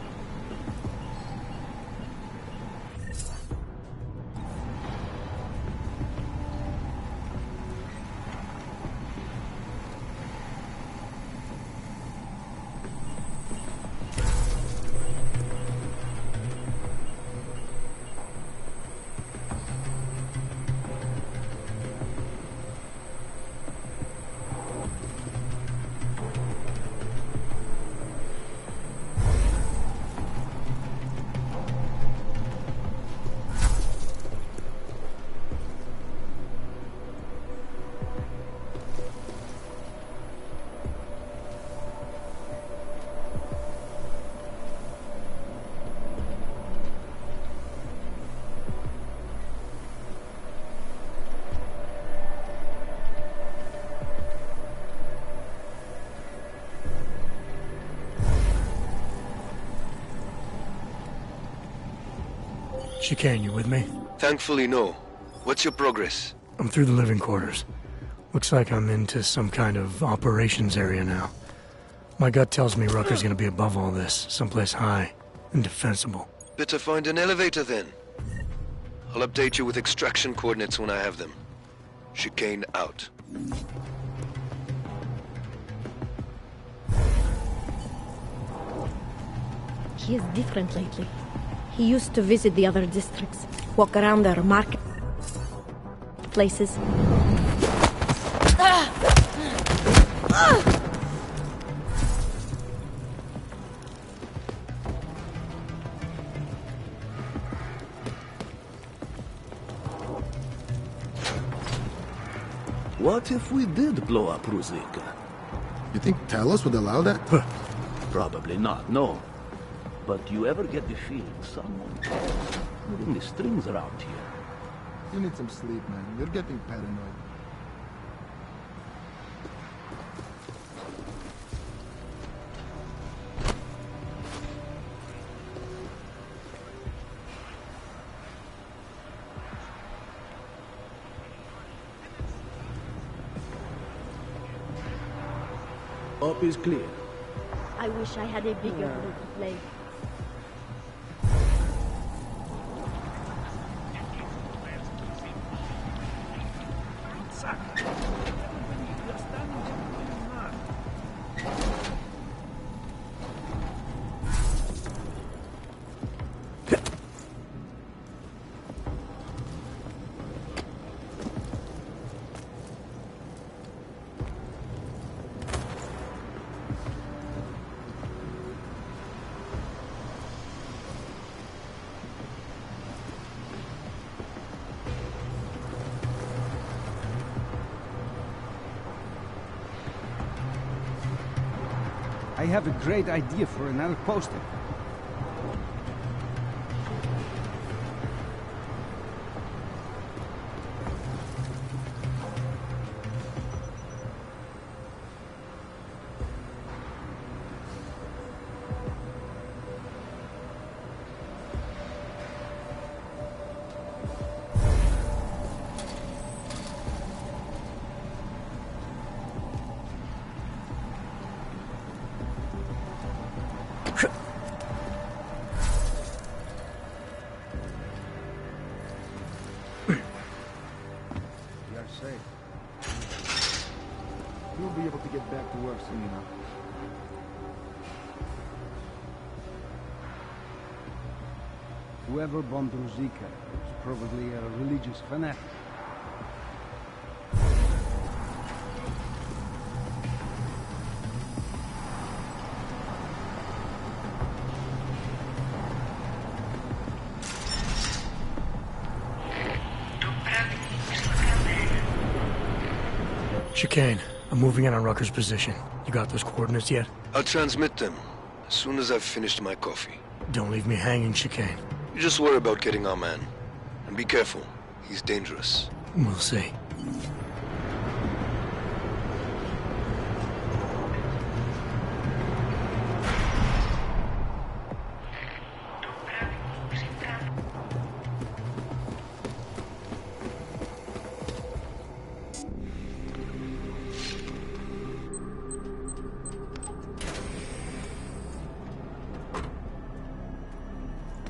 Chicane, you with me? Thankfully, no. What's your progress? I'm through the living quarters. Looks like I'm into some kind of operations area now. My gut tells me Rucker's gonna be above all this, someplace high and defensible. Better find an elevator then. I'll update you with extraction coordinates when I have them. Chicane out. He is different lately. He used to visit the other districts, walk around their market places. What if we did blow up Ruzicka? You think Talos would allow that? Probably not, no. But do you ever get the feeling someone pulling the strings around here? You need some sleep, man. You're getting paranoid. Up is clear. I wish I had a bigger role to play. I have a great idea for another poster. You'll be able to get back to work soon enough. Whoever bombed Ruzicka was probably a religious fanatic. Chicane, I'm moving in on Rucker's position. You got those coordinates yet? I'll transmit them as soon as I've finished my coffee. Don't leave me hanging, Chicane. You just worry about getting our man. And be careful. He's dangerous. We'll see.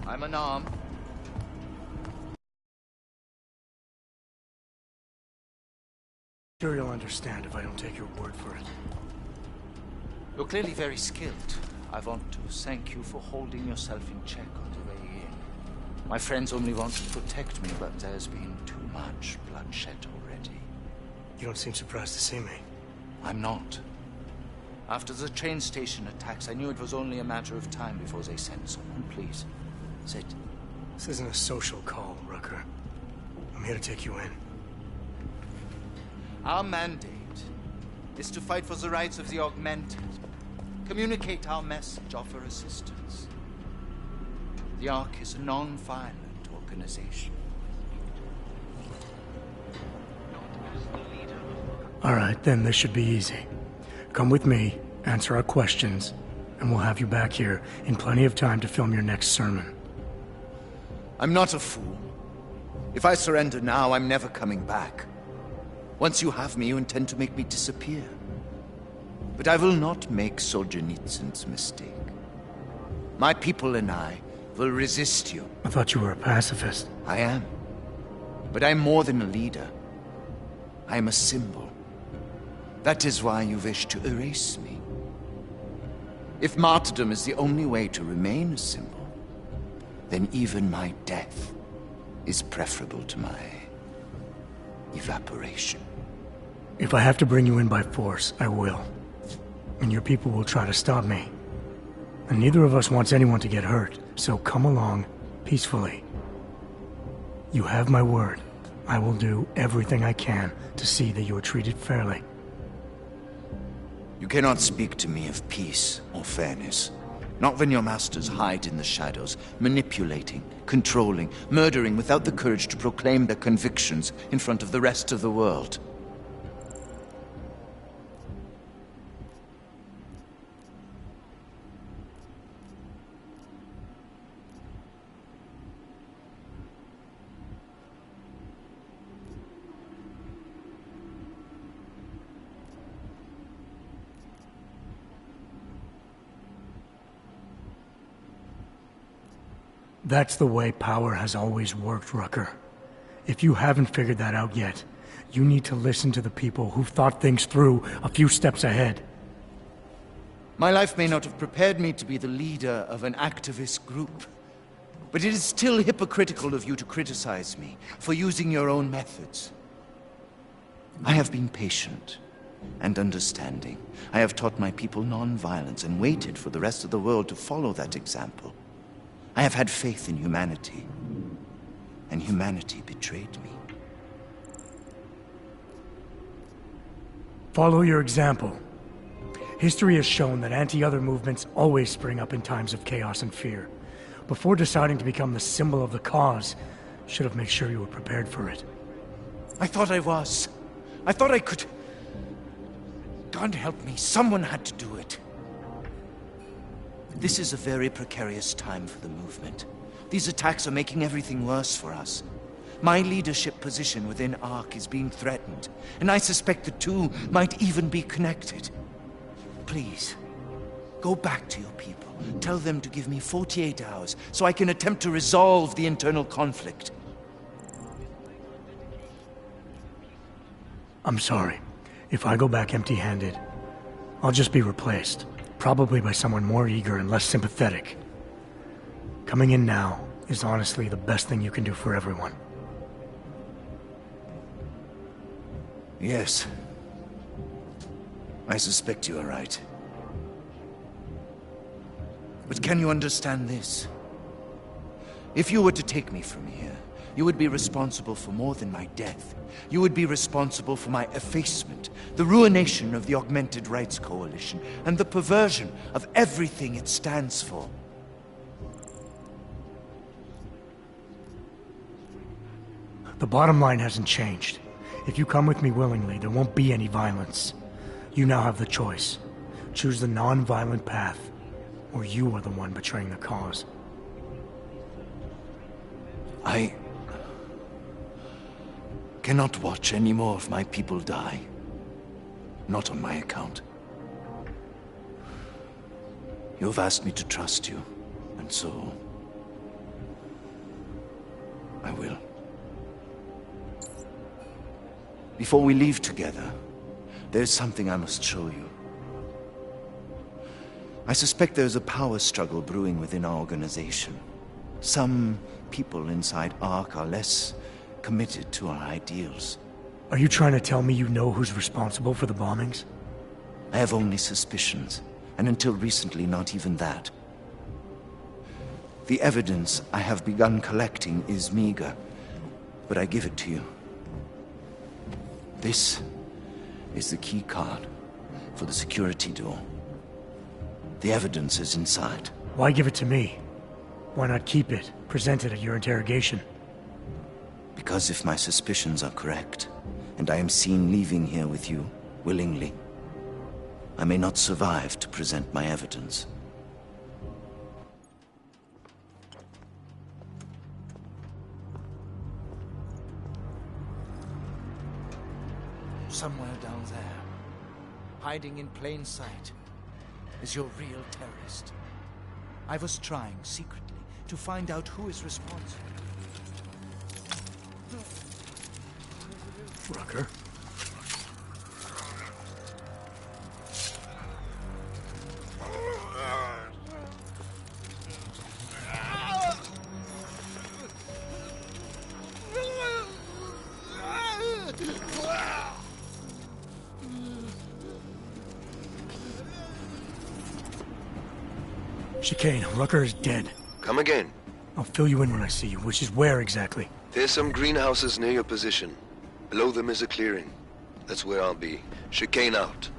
I'm unarmed. Sure you'll understand if I don't take your word for it. You're clearly very skilled. I want to thank you for holding yourself in check on the way in. My friends only want to protect me, but there's been too much bloodshed already. You don't seem surprised to see me. I'm not. After the train station attacks, I knew it was only a matter of time before they sent someone. Please, sit. This isn't a social call, Rucker. I'm here to take you in. Our mandate is to fight for the rights of the augmented. Communicate our message, offer assistance. The Ark is a non-violent organization. All right, then this should be easy. Come with me, answer our questions, and we'll have you back here in plenty of time to film your next sermon. I'm not a fool. If I surrender now, I'm never coming back. Once you have me, you intend to make me disappear. But I will not make Solzhenitsyn's mistake. My people and I will resist you. I thought you were a pacifist. I am. But I'm more than a leader. I am a symbol. That is why you wish to erase me. If martyrdom is the only way to remain a symbol, then even my death is preferable to my evaporation. If I have to bring you in by force, I will. And your people will try to stop me. And neither of us wants anyone to get hurt, so come along peacefully. You have my word. I will do everything I can to see that you are treated fairly. You cannot speak to me of peace or fairness. Not when your masters hide in the shadows, manipulating, controlling, murdering without the courage to proclaim their convictions in front of the rest of the world. That's the way power has always worked, Rucker. If you haven't figured that out yet, you need to listen to the people who've thought things through a few steps ahead. My life may not have prepared me to be the leader of an activist group, but it is still hypocritical of you to criticize me for using your own methods. I have been patient and understanding. I have taught my people non-violence and waited for the rest of the world to follow that example. I have had faith in humanity, and humanity betrayed me. Follow your example. History has shown that anti-other movements always spring up in times of chaos and fear. Before deciding to become the symbol of the cause, you should have made sure you were prepared for it. I thought I was. I thought I could. God help me, someone had to do it. This is a very precarious time for the movement. These attacks are making everything worse for us. My leadership position within ARC is being threatened, and I suspect the two might even be connected. Please, go back to your people. Tell them to give me 48 hours so I can attempt to resolve the internal conflict. I'm sorry. If I go back empty-handed, I'll just be replaced. Probably by someone more eager and less sympathetic. Coming in now is honestly the best thing you can do for everyone. Yes. I suspect you are right. But can you understand this? If you were to take me from here, you would be responsible for more than my death. You would be responsible for my effacement, the ruination of the Augmented Rights Coalition, and the perversion of everything it stands for. The bottom line hasn't changed. If you come with me willingly, there won't be any violence. You now have the choice. Choose the non-violent path, or you are the one betraying the cause. I cannot watch any more of my people die. Not on my account. You have asked me to trust you, and so I will. Before we leave together, there's something I must show you. I suspect there's a power struggle brewing within our organization. Some people inside ARC are less committed to our ideals. Are you trying to tell me you know who's responsible for the bombings? I have only suspicions, and until recently not even that. The evidence I have begun collecting is meager, but I give it to you. This is the key card for the security door. The evidence is inside. Why give it to me? Why not keep it, present it at your interrogation? Because if my suspicions are correct, and I am seen leaving here with you, willingly, I may not survive to present my evidence. Somewhere down there, hiding in plain sight, is your real terrorist. I was trying secretly to find out who is responsible. Rucker? Chicane, Rucker is dead. Come again. I'll fill you in when I see you, which is where exactly? There's some greenhouses near your position. Below them is a clearing. That's where I'll be. Chicane out.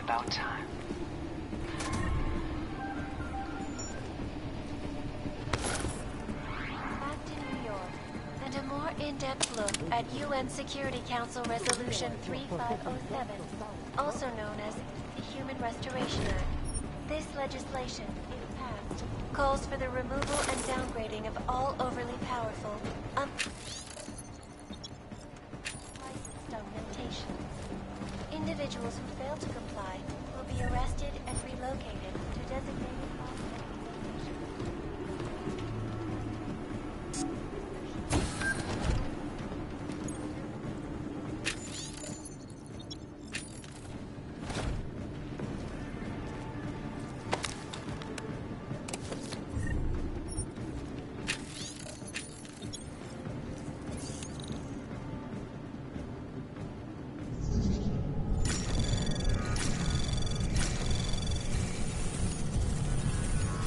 About time. Back to New York, and a more in-depth look at UN Security Council Resolution 3507, also known as the Human Restoration Act. This legislation, if passed, calls for the removal and downgrading of all overly powerful, licensed augmentations. Individuals who fail to comply will be arrested and relocated to designated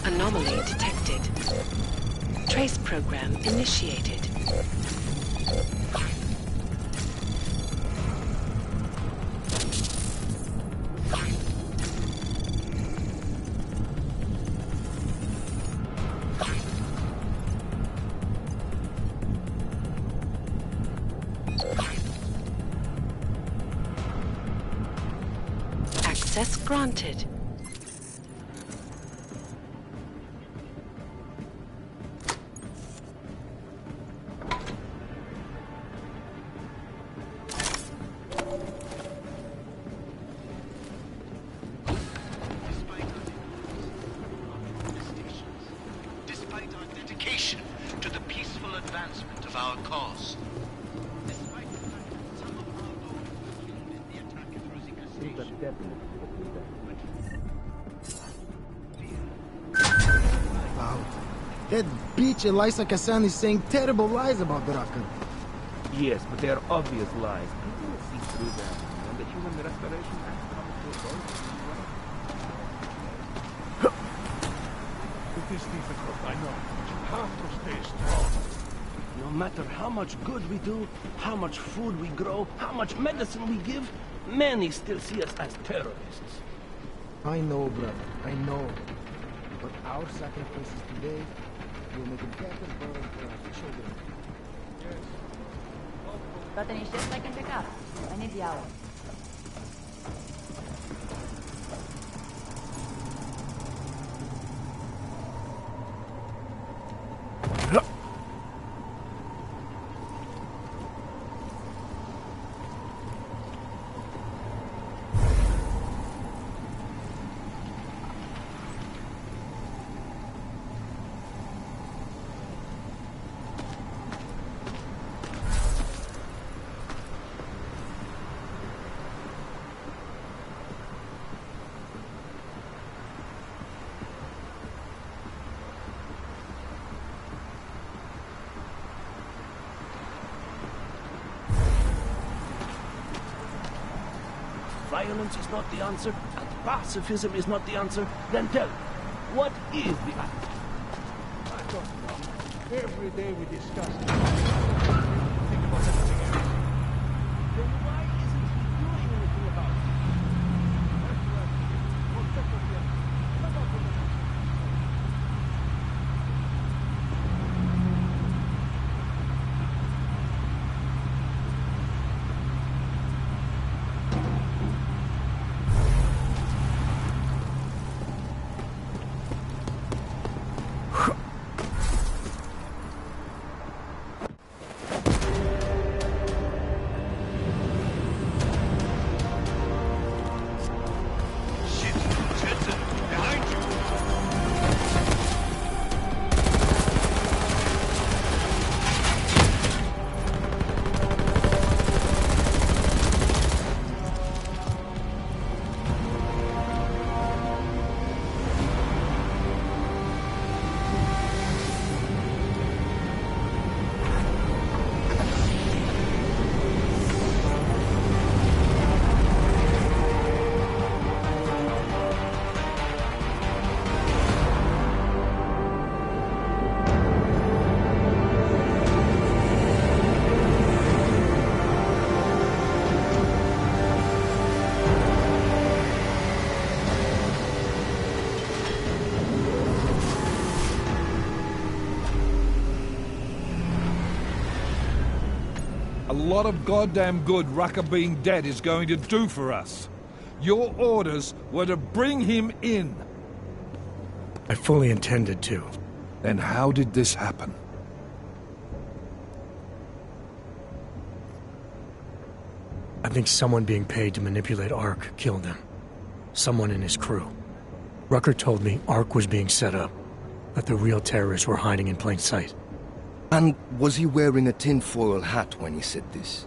Anomaly detected. Trace program initiated. Access granted. Wow. That bitch Elisa Kassan is saying terrible lies about Draken. Yes, but they are obvious lies. People will see through them, and the Human Restoration Act comes to a vote. It is difficult, I know, but you have to stay strong. No matter how much good we do, how much food we grow, how much medicine we give, many still see us as terrorists. I know, brother, I know. But our sacrifices today will make a better world for our children. Got any ships I can pick up? I need the hour. Violence is not the answer, and pacifism is not the answer, then tell me, what is the answer? I don't know. Every day we discuss it. Think about everything else. Then why isn't he doing anything about it? That's right. We'll check on the other. Come on, brother. lot of goddamn good Rucker being dead is going to do for us. Your orders were to bring him in. I fully intended to. Then how did this happen? I think someone being paid to manipulate Ark killed him. Someone in his crew. Rucker told me Ark was being set up, that the real terrorists were hiding in plain sight. And was he wearing a tinfoil hat when he said this?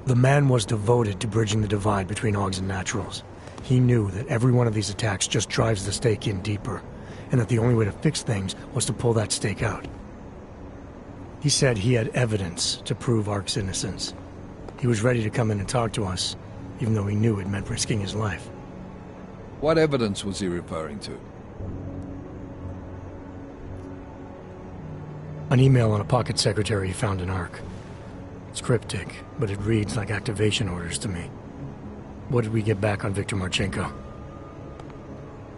The man was devoted to bridging the divide between Augs and Naturals. He knew that every one of these attacks just drives the stake in deeper, and that the only way to fix things was to pull that stake out. He said he had evidence to prove Ark's innocence. He was ready to come in and talk to us, even though he knew it meant risking his life. What evidence was he referring to? An email on a pocket secretary he found in Ark. It's cryptic, but it reads like activation orders to me. What did we get back on Viktor Marchenko?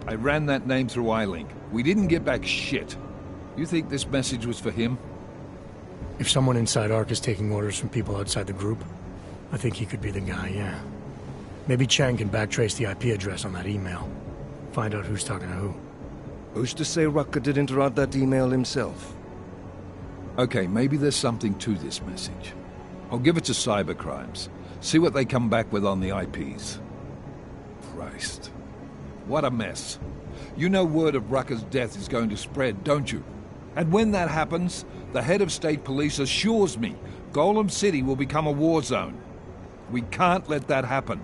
I ran that name through iLink. We didn't get back shit. You think this message was for him? If someone inside Ark is taking orders from people outside the group, I think he could be the guy, yeah. Maybe Chang can backtrace the IP address on that email. Find out who's talking to who. Who's to say Rucker didn't write that email himself? Okay, maybe there's something to this message. I'll give it to cybercrimes. See what they come back with on the IPs. Christ. What a mess. You know word of Rucker's death is going to spread, don't you? And when that happens, the head of state police assures me Golem City will become a war zone. We can't let that happen.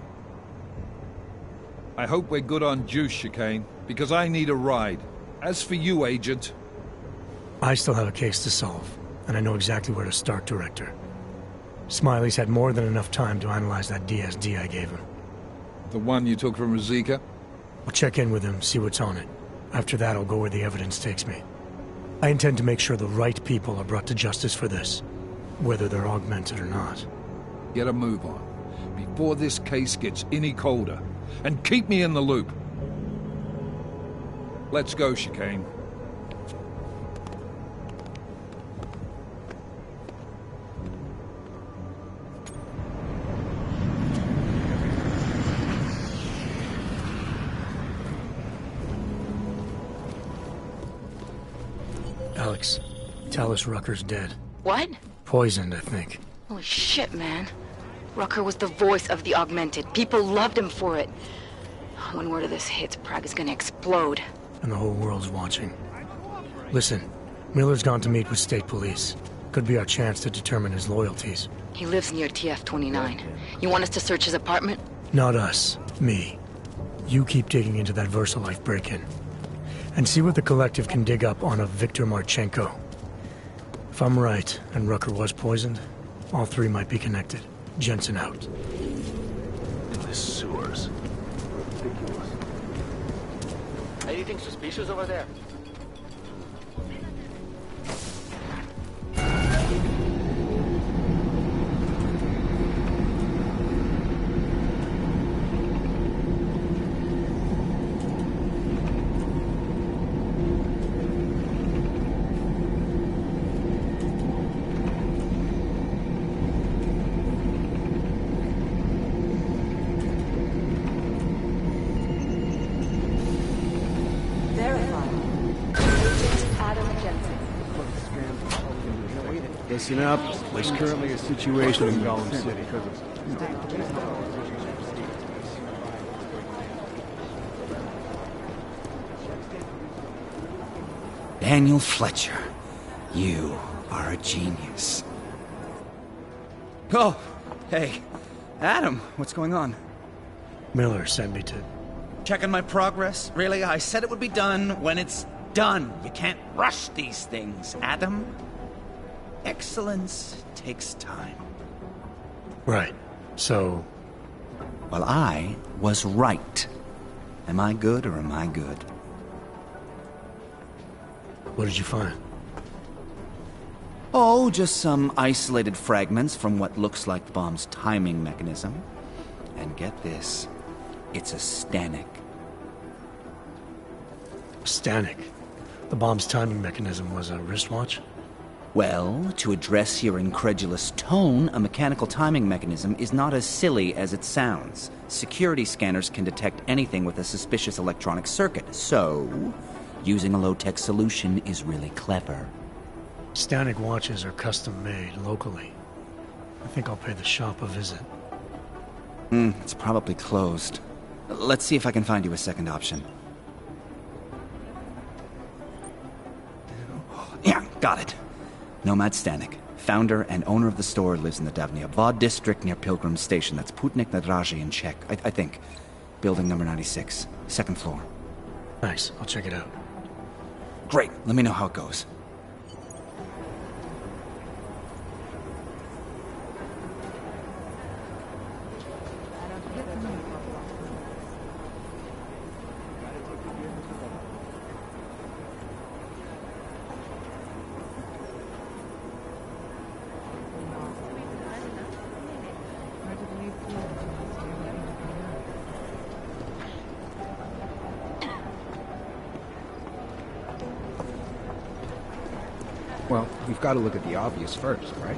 I hope we're good on juice, Chicane, because I need a ride. As for you, Agent... I still have a case to solve, and I know exactly where to start, Director. Smiley's had more than enough time to analyze that DSD I gave him. The one you took from Razika? I'll check in with him, see what's on it. After that, I'll go where the evidence takes me. I intend to make sure the right people are brought to justice for this, whether they're augmented or not. Get a move on, before this case gets any colder. And keep me in the loop. Let's go, Chicane. Alex, tell us Rucker's dead. What? Poisoned, I think. Holy shit, man. Rucker was the voice of the Augmented. People loved him for it. When word of this hits, Prague is gonna explode. And the whole world's watching. Listen, Miller's gone to meet with state police. Could be our chance to determine his loyalties. He lives near TF-29. You want us to search his apartment? Not us. Me. You keep digging into that VersaLife break-in. And see what the Collective can dig up on a Viktor Marchenko. If I'm right, and Rucker was poisoned, all three might be connected. Jensen out. In the sewers. Ridiculous. Anything suspicious over there? Listen up. There's currently a situation in Golem City. Daniel Fletcher, you are a genius. Oh, hey. Adam, what's going on? Miller sent me to... Checking my progress? Really? I said it would be done when it's done. You can't rush these things, Adam. Excellence takes time. Right. So... Well, I was right. Am I good or am I good? What did you find? Oh, just some isolated fragments from what looks like the bomb's timing mechanism. And get this, it's a Stanek. Stanek? The bomb's timing mechanism was a wristwatch? Well, to address your incredulous tone, a mechanical timing mechanism is not as silly as it sounds. Security scanners can detect anything with a suspicious electronic circuit, so using a low-tech solution is really clever. Stanek watches are custom-made locally. I think I'll pay the shop a visit. It's probably closed. Let's see if I can find you a second option. Yeah, got it. Nomad Stanek, founder and owner of the store, lives in the Davniabad district near Pilgrim Station. That's Putnik Nadraji in Czech, I think. Building number 96, second floor. Nice, I'll check it out. Great, let me know how it goes. Well, we've got to look at the obvious first, right?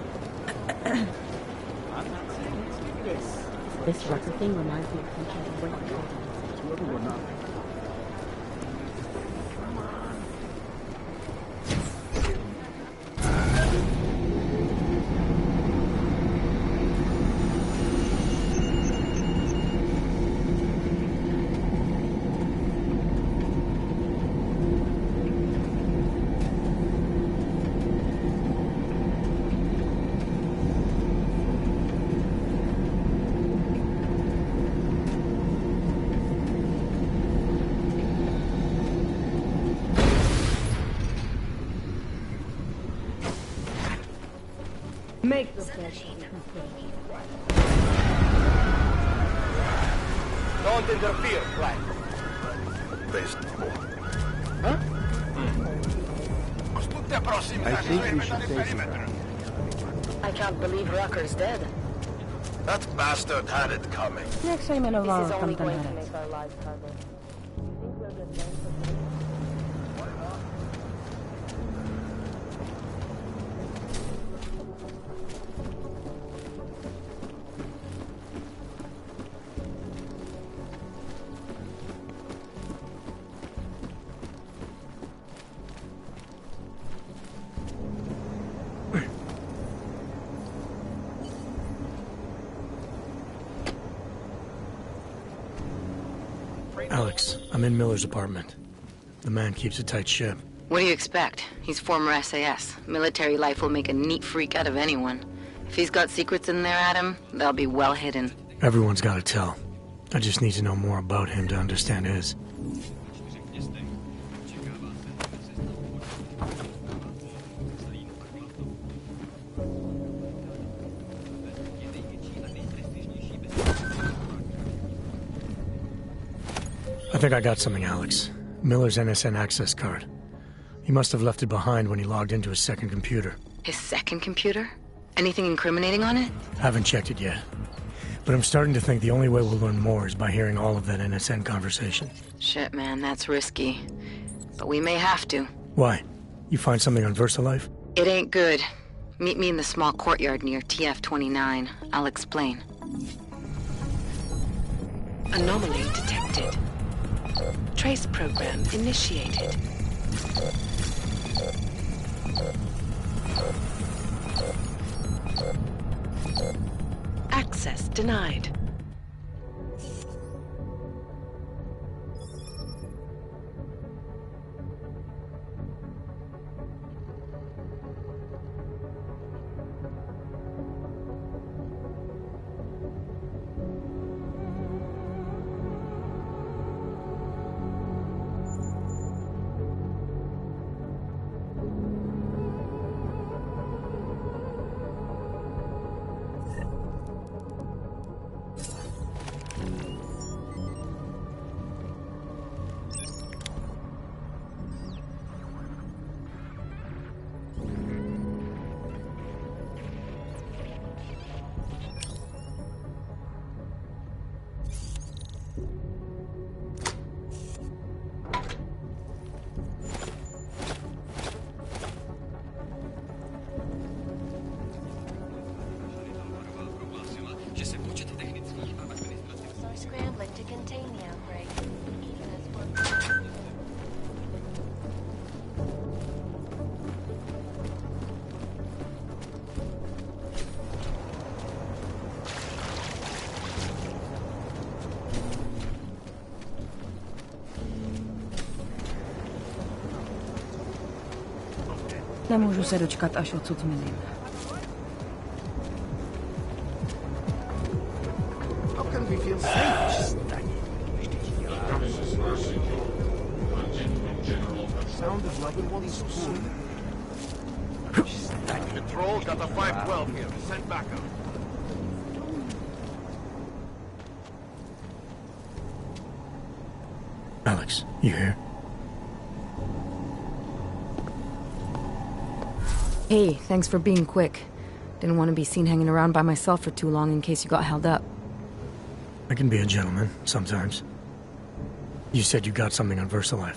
This record thing reminds me of whoever we're not. Make the fish. Don't interfere, Flag. Huh? I think we should take him. I can't believe Rucker's dead. That bastard had it coming. Next time in a This while, is only come going to to make our lives harder. Alex, I'm in Miller's apartment. The man keeps a tight ship. What do you expect? He's former SAS. Military life will make a neat freak out of anyone. If he's got secrets in there, Adam, they'll be well hidden. Everyone's got to tell. I just need to know more about him to understand his. I think I got something, Alex. Miller's NSN access card. He must have left it behind when he logged into his second computer. His second computer? Anything incriminating on it? Haven't checked it yet. But I'm starting to think the only way we'll learn more is by hearing all of that NSN conversation. Shit, man, that's risky. But we may have to. Why? You find something on VersaLife? It ain't good. Meet me in the small courtyard near TF-29. I'll explain. Anomaly detected. Trace program initiated. Access denied. Nemůžu se dočkat, až odsud zmizím. How can we feel safe? Sounded like it was school. Control, got the 512 here. Send backup. Alex, you here? Hey, thanks for being quick. Didn't want to be seen hanging around by myself for too long in case you got held up. I can be a gentleman, sometimes. You said you got something on VersaLife.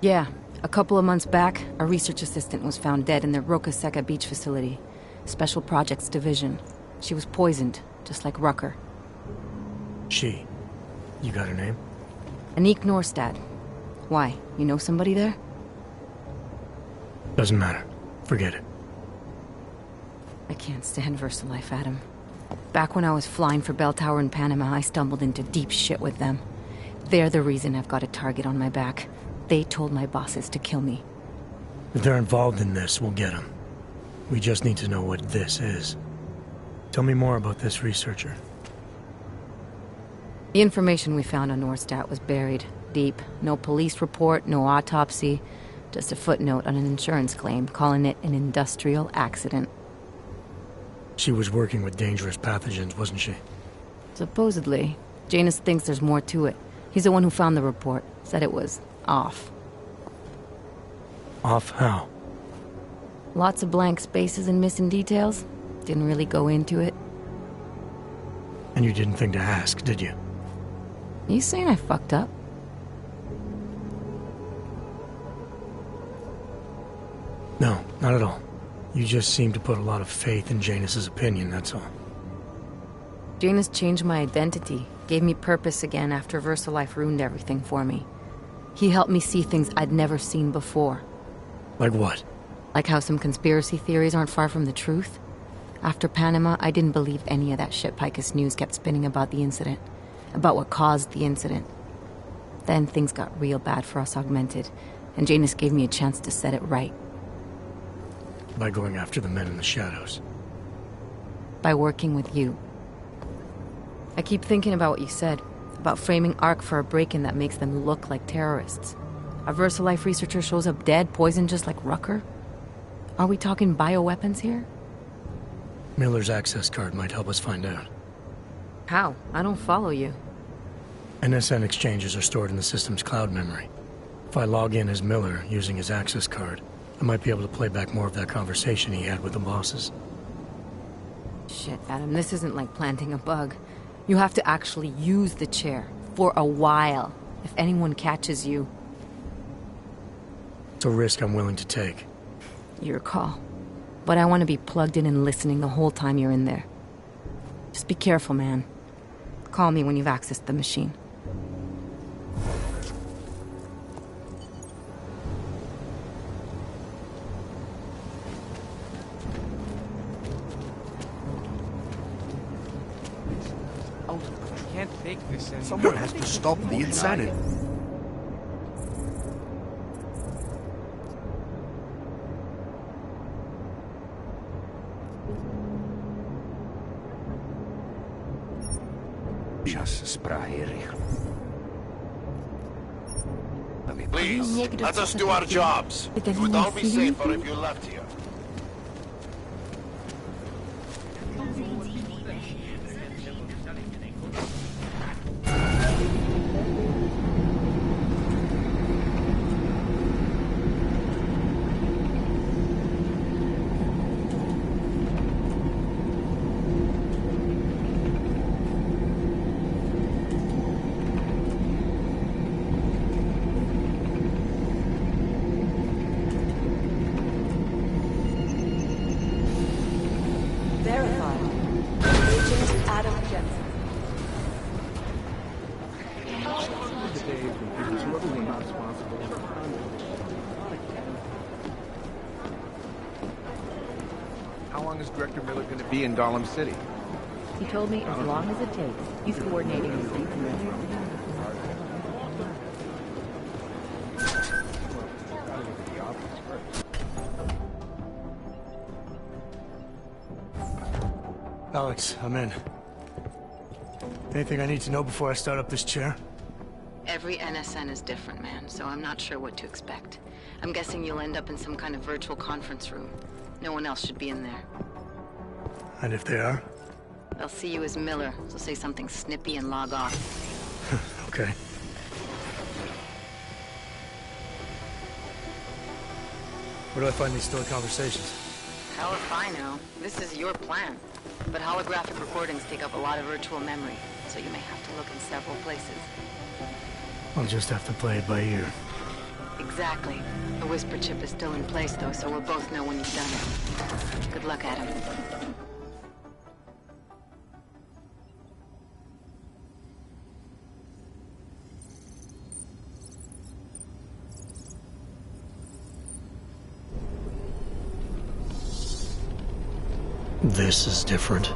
Yeah, a couple of months back, a research assistant was found dead in the Roca Seca beach facility. Special Projects Division. She was poisoned, just like Rucker. She. You got her name? Anique Norstad. Why? You know somebody there? Doesn't matter. Forget it. I can't stand VersaLife, Adam. Back when I was flying for Bell Tower in Panama, I stumbled into deep shit with them. They're the reason I've got a target on my back. They told my bosses to kill me. If they're involved in this, we'll get them. We just need to know what this is. Tell me more about this researcher. The information we found on Norstad was buried deep. No police report, no autopsy. Just a footnote on an insurance claim, calling it an industrial accident. She was working with dangerous pathogens, wasn't she? Supposedly. Janus thinks there's more to it. He's the one who found the report. Said it was off. Off how? Lots of blank spaces and missing details. Didn't really go into it. And you didn't think to ask, did you? You saying I fucked up? No, not at all. You just seem to put a lot of faith in Janus's opinion, that's all. Janus changed my identity, gave me purpose again after VersaLife ruined everything for me. He helped me see things I'd never seen before. Like what? Like how some conspiracy theories aren't far from the truth. After Panama, I didn't believe any of that shit Picus News kept spinning about the incident. About what caused the incident. Then things got real bad for us Augmented, and Janus gave me a chance to set it right. By going after the men in the shadows. By working with you. I keep thinking about what you said, about framing ARC for a break-in that makes them look like terrorists. A VersaLife researcher shows up dead, poisoned just like Rucker? Are we talking bioweapons here? Miller's access card might help us find out. How? I don't follow you. NSN exchanges are stored in the system's cloud memory. If I log in as Miller using his access card, I might be able to play back more of that conversation he had with the bosses. Shit, Adam, this isn't like planting a bug. You have to actually use the chair. For a while. If anyone catches you. It's a risk I'm willing to take. Your call. But I want to be plugged in and listening the whole time you're in there. Just be careful, man. Call me when you've accessed the machine. Can't take this anymore. Someone has to stop the insanity. Please, let us do our jobs. You would all be safer if you left here. How long is Director Miller going to be in Dahlem City? He told me as long as it takes. He's coordinating the seats and everything. Alex, I'm in. Anything I need to know before I start up this chair? Every NSN is different, man, so I'm not sure what to expect. I'm guessing you'll end up in some kind of virtual conference room. No one else should be in there. And if they are? They'll see you as Miller, so say something snippy and log off. Okay. Where do I find these stored conversations? Hell if I know. This is your plan. But holographic recordings take up a lot of virtual memory, so you may have to look in several places. I'll just have to play it by ear. Exactly. The whisper chip is still in place, though, so we'll both know when you've done it. Good luck, Adam. This is different.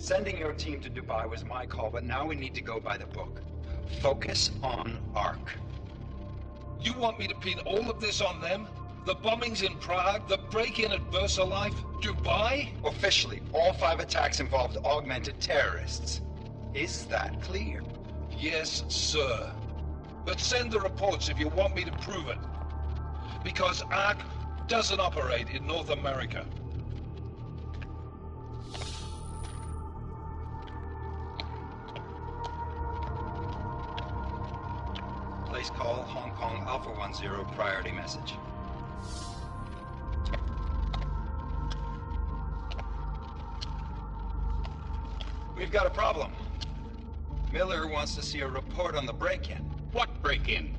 Sending your team to Dubai was my call, but now we need to go by the book. Focus on Ark. You want me to pin all of this on them? The bombings in Prague, the break-in at VersaLife, Dubai? Officially, all 5 attacks involved augmented terrorists. Is that clear? Yes, sir. But send the reports if you want me to prove it. Because Ark doesn't operate in North America. Place call, Hong Kong Alpha 10, priority message. We've got a problem. Miller wants to see a report on the break-in. What break-in?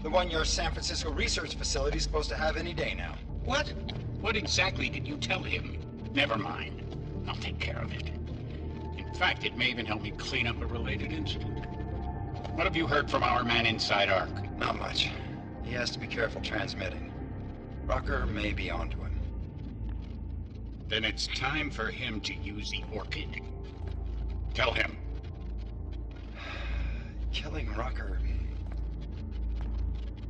The one your San Francisco research facility is supposed to have any day now. What? What exactly did you tell him? Never mind. I'll take care of it. In fact, it may even help me clean up a related incident. What have you heard from our man inside Ark? Not much. He has to be careful transmitting. Rucker may be onto him. Then it's time for him to use the Orchid. Tell him. Killing Rucker...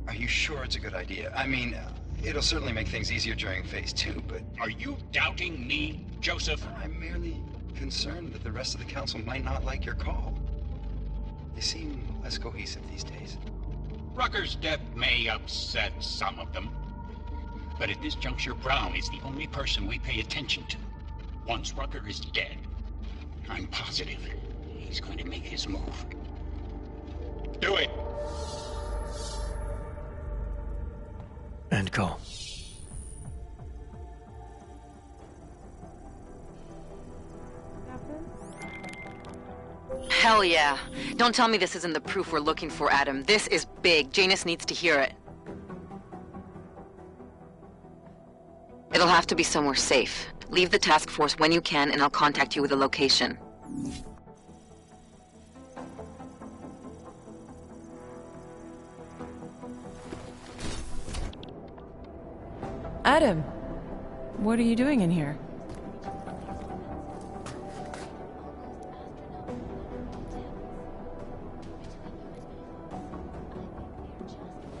Are you sure it's a good idea? I mean, it'll certainly make things easier during Phase 2, but... Are you doubting me, Joseph? I'm merely concerned that the rest of the Council might not like your call. They seem less cohesive these days. Rucker's death may upset some of them. But at this juncture, Brown is the only person we pay attention to. Once Rucker is dead, I'm positive he's going to make his move. Do it! End call. Hell yeah. Don't tell me this isn't the proof we're looking for, Adam. This is big. Janus needs to hear it. It'll have to be somewhere safe. Leave the task force when you can, and I'll contact you with a location. Adam, what are you doing in here?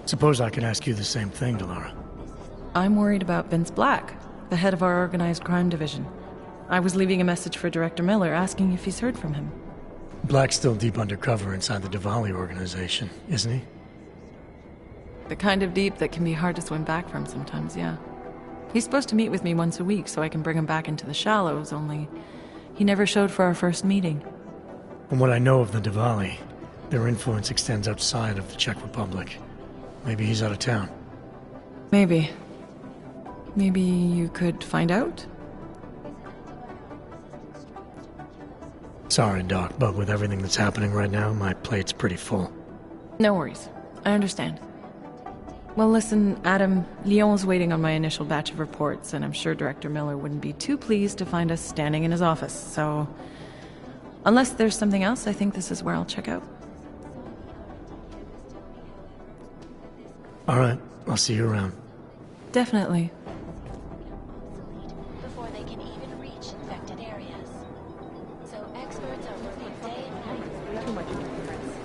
Suppose I could ask you the same thing, Delara. I'm worried about Vince Black, the head of our organized crime division. I was leaving a message for Director Miller asking if he's heard from him. Black's still deep undercover inside the Diwali organization, isn't he? The kind of deep that can be hard to swim back from sometimes, yeah. He's supposed to meet with me once a week so I can bring him back into the shallows, only he never showed for our first meeting. From what I know of the Diwali, their influence extends outside of the Czech Republic. Maybe he's out of town. Maybe. Maybe you could find out? Sorry, Doc, but with everything that's happening right now, my plate's pretty full. No worries. I understand. Well, listen, Adam, Lyon's waiting on my initial batch of reports, and I'm sure Director Miller wouldn't be too pleased to find us standing in his office, so... Unless there's something else, I think this is where I'll check out. All right, I'll see you around. Definitely. Before they can even reach infected areas. So experts are working day and night. Too much difference.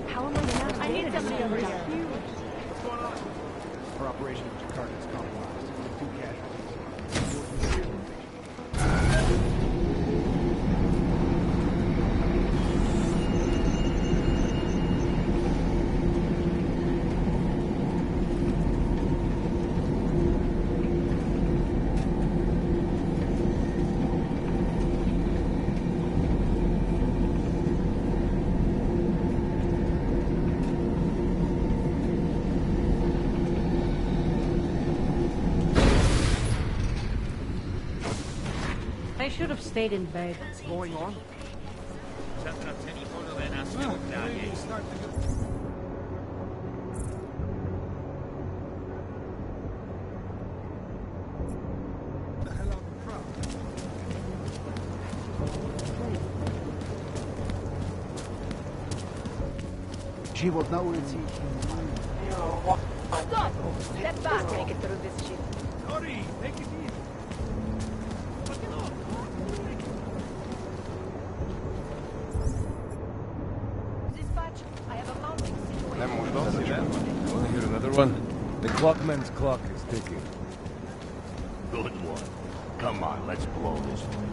How am I gonna... I need somebody over here. What's going on? Our operation in Jakarta is compromised. 2 casualties. I should have stayed in bed. What's going on? живот на улице. Stop! Step back. Make it through this shit. Sorry, take it easy. Dispatch, I have a mounting situation. Want to hear another one? The clockman's clock is ticking. Good one. Come on, let's blow this one.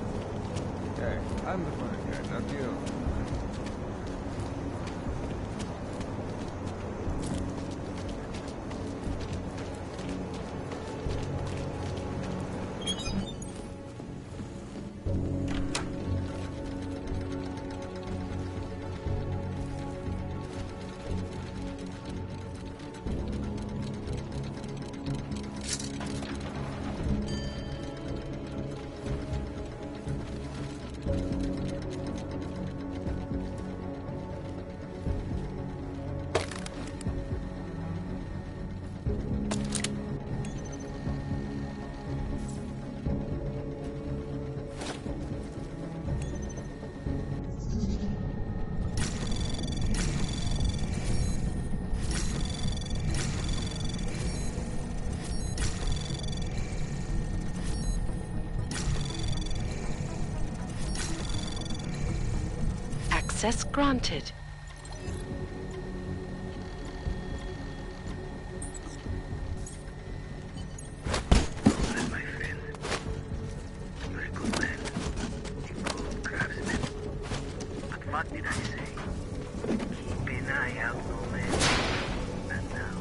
Hey, I'm the funny guy, not you. Access granted. What did I say? Keep an eye out, no man. And now,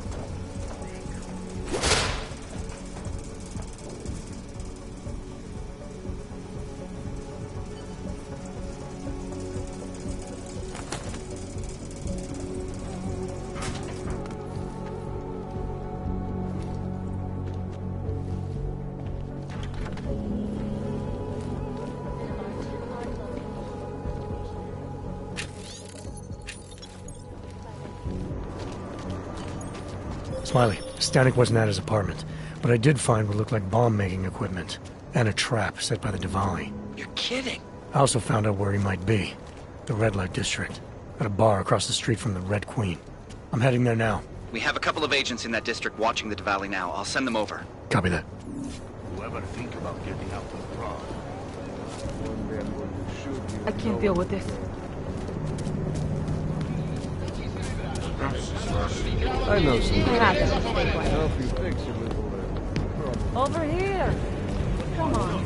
Smiley, Stanek wasn't at his apartment, but I did find what looked like bomb-making equipment, and a trap set by the Diwali. You're kidding. I also found out where he might be. The Red Light District, at a bar across the street from the Red Queen. I'm heading there now. We have a couple of agents in that district watching the Diwali now. I'll send them over. Copy that. whoever think about getting out of Prague. One day I'm going to shoot you. I can't deal with this. I know some. Hey, Help you fix your little problem. over here. Come on.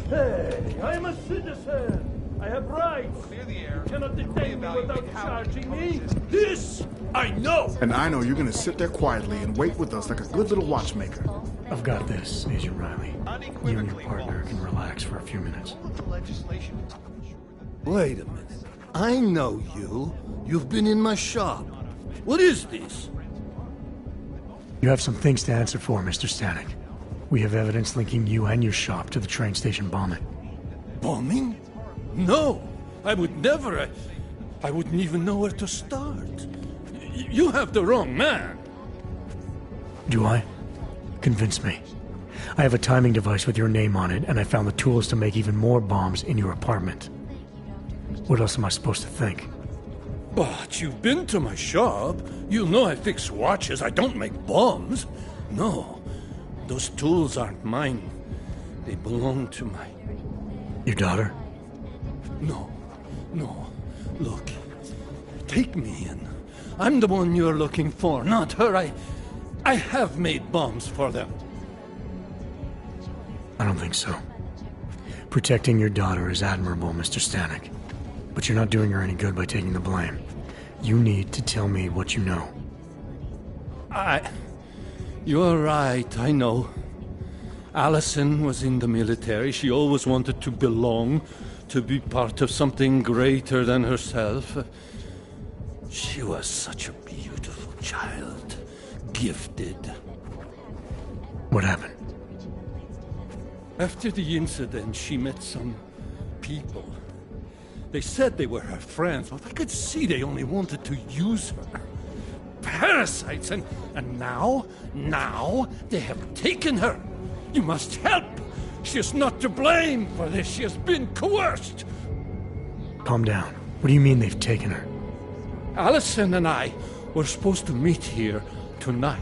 Hey, I'm a citizen. I have rights. Clear the air. You cannot detain me without charging me. This I know. And I know you're gonna sit there quietly and wait with us like a good little watchmaker. I've got this, Agent Riley. You and your partner can relax for a few minutes. Wait a minute. I know you. You've been in my shop. What is this? You have some things to answer for, Mr. Stanek. We have evidence linking you and your shop to the train station bombing. Bombing? No, I would never. I wouldn't even know where to start. You have the wrong man. Do I? Convince me. I have a timing device with your name on it, and I found the tools to make even more bombs in your apartment. What else am I supposed to think? But you've been to my shop. You know I fix watches. I don't make bombs. No, those tools aren't mine. They belong to my... Your daughter? No. Look, take me in. I'm the one you're looking for, not her. I have made bombs for them. I don't think so. Protecting your daughter is admirable, Mr. Stanek. But you're not doing her any good by taking the blame. You need to tell me what you know. You're right, I know. Allison was in the military. She always wanted to belong, to be part of something greater than herself. She was such a beautiful child. Gifted. What happened? After the incident, she met some people. They said they were her friends, but I could see they only wanted to use her. Parasites, and now they have taken her. You must help. She is not to blame for this. She has been coerced. Calm down. What do you mean they've taken her? Allison and I were supposed to meet here tonight.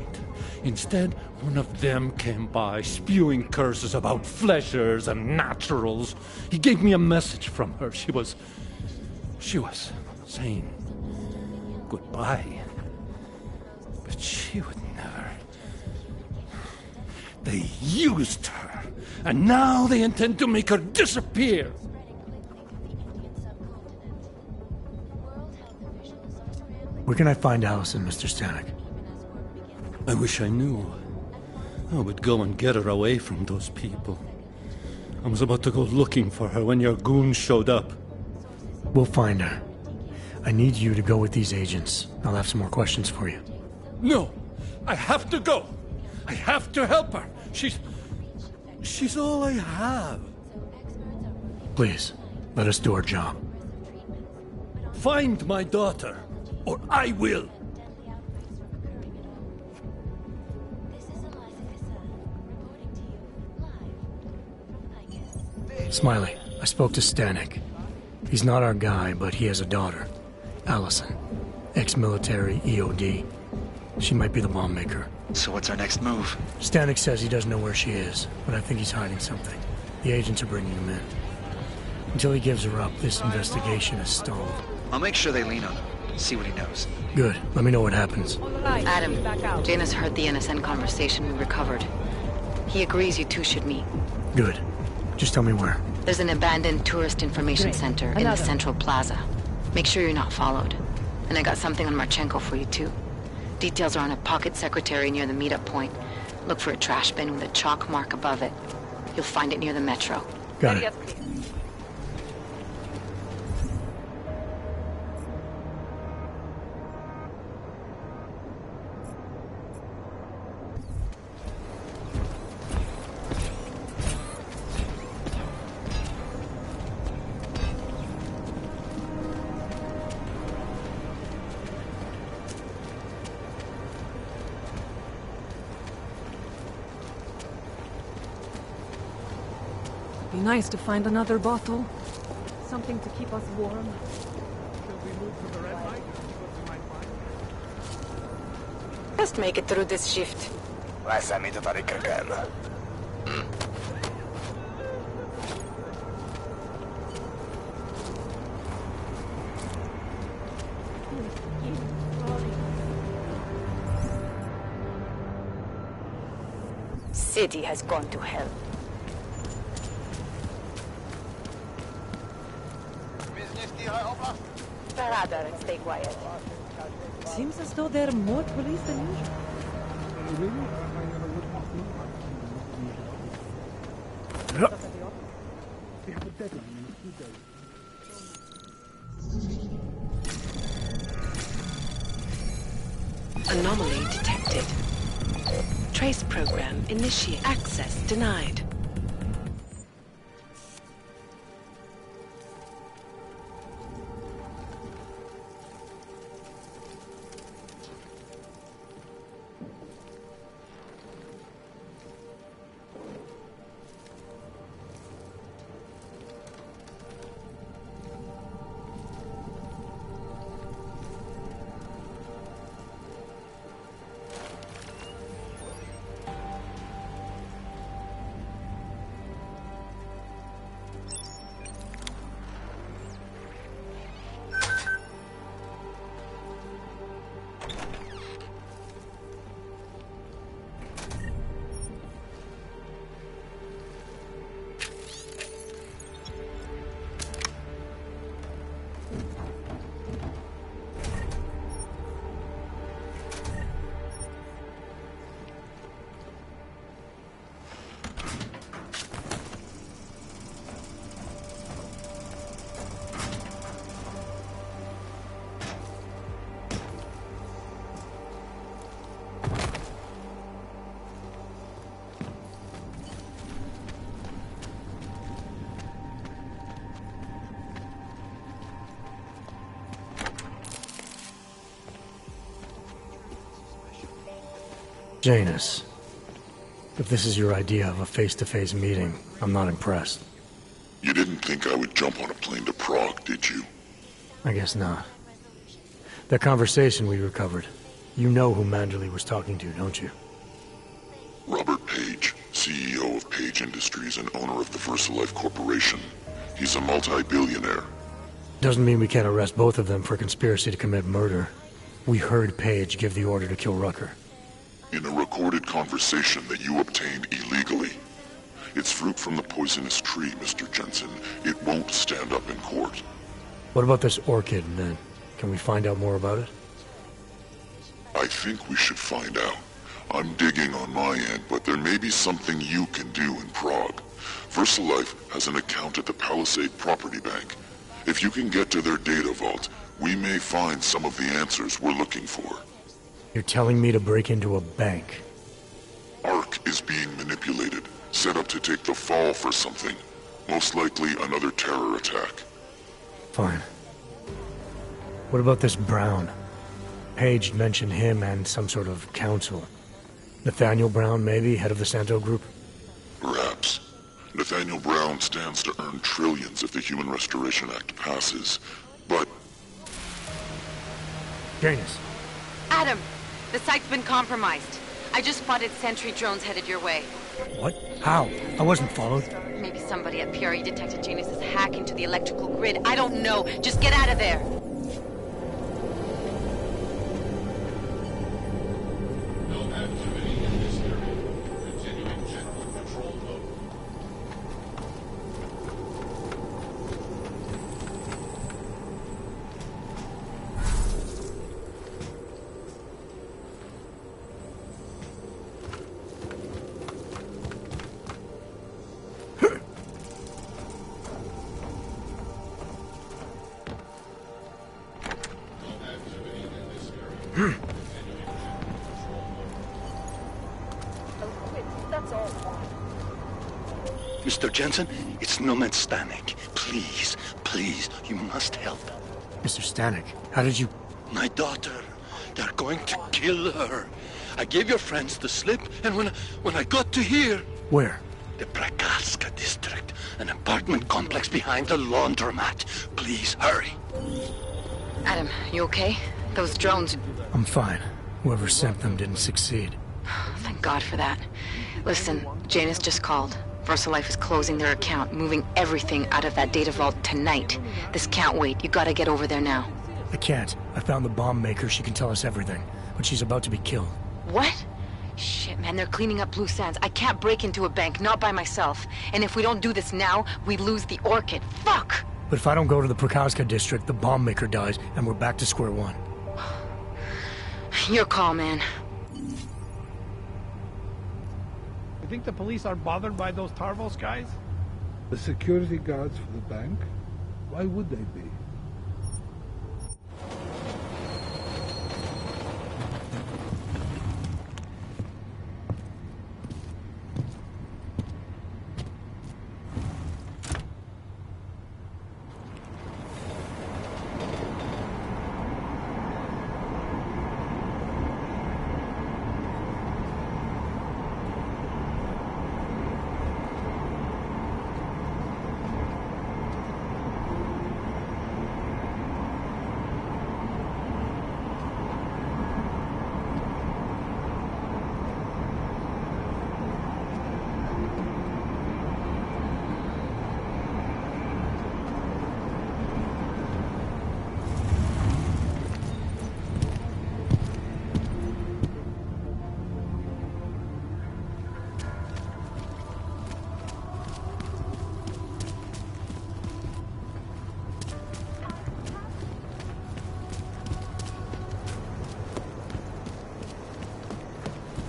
Instead, one of them came by, spewing curses about fleshers and naturals. He gave me a message from her. She was saying goodbye. But she would never. They used her, and now they intend to make her disappear. Where can I find Allison, Mr. Stanek? I wish I knew. I would go and get her away from those people. I was about to go looking for her when your goons showed up. We'll find her. I need you to go with these agents. I'll have some more questions for you. No! I have to go! I have to help her! She's all I have. Please, let us do our job. Find my daughter, or I will! Smiley, I spoke to Stanek. He's not our guy, but he has a daughter, Allison. Ex-military, EOD. She might be the bomb maker. So what's our next move? Stanek says he doesn't know where she is, but I think he's hiding something. The agents are bringing him in. Until he gives her up, this investigation is stalled. I'll make sure they lean on him. See what he knows. Good. Let me know what happens. Adam, Janus heard the NSN conversation we recovered. He agrees you two should meet. Good. Just tell me where. There's an abandoned tourist information center in the central plaza. Make sure you're not followed. And I got something on Marchenko for you too. Details are on a pocket secretary near the meetup point. Look for a trash bin with a chalk mark above it. You'll find it near the metro. Got it. Be nice to find another bottle. Something to keep us warm. Just make it through this shift. City has gone to hell. Rather, and stay quiet. Seems as though there are more police than usual. Anomaly detected. Trace program initiate. Access denied. Janus, if this is your idea of a face-to-face meeting, I'm not impressed. You didn't think I would jump on a plane to Prague, did you? I guess not. That conversation we recovered. You know who Manderley was talking to, don't you? Robert Page, CEO of Page Industries and owner of the VersaLife Corporation. He's a multi-billionaire. Doesn't mean we can't arrest both of them for conspiracy to commit murder. We heard Page give the order to kill Rucker. In a recorded conversation that you obtained illegally. It's fruit from the poisonous tree, Mr. Jensen. It won't stand up in court. What about this orchid, then? Can we find out more about it? I think we should find out. I'm digging on my end, but there may be something you can do in Prague. VersaLife has an account at the Palisade Property Bank. If you can get to their data vault, we may find some of the answers we're looking for. You're telling me to break into a bank? Ark is being manipulated, set up to take the fall for something. Most likely another terror attack. Fine. What about this Brown? Page mentioned him and some sort of council. Nathaniel Brown, maybe, head of the Santo Group? Perhaps. Nathaniel Brown stands to earn trillions if the Human Restoration Act passes, but... Janus. Adam, the site's been compromised. I just spotted sentry drones headed your way. What? How? I wasn't followed. Maybe somebody at PRE detected Janus's hack into the electrical grid. I don't know. Just get out of there. Mr. Jensen, it's Nomad Stanek. Please, please, you must help. Mr. Stanek, how did you... My daughter. They're going to kill her. I gave your friends the slip, and when I got to here... Where? The Prakaska district. An apartment complex behind the laundromat. Please, hurry. Adam, you okay? Those drones... I'm fine. Whoever sent them didn't succeed. Thank God for that. Listen, Janus just called. VersaLife is closing their account, moving everything out of that data vault tonight. This can't wait. You gotta get over there now. I can't. I found the bomb maker. She can tell us everything. But she's about to be killed. What? Shit, man, they're cleaning up loose ends. I can't break into a bank, not by myself. And if we don't do this now, we lose the orchid. Fuck! But if I don't go to the Prakaska district, the bomb maker dies, and we're back to square one. Your call, man. You think the police are bothered by those Tarvos guys? The security guards for the bank? Why would they be?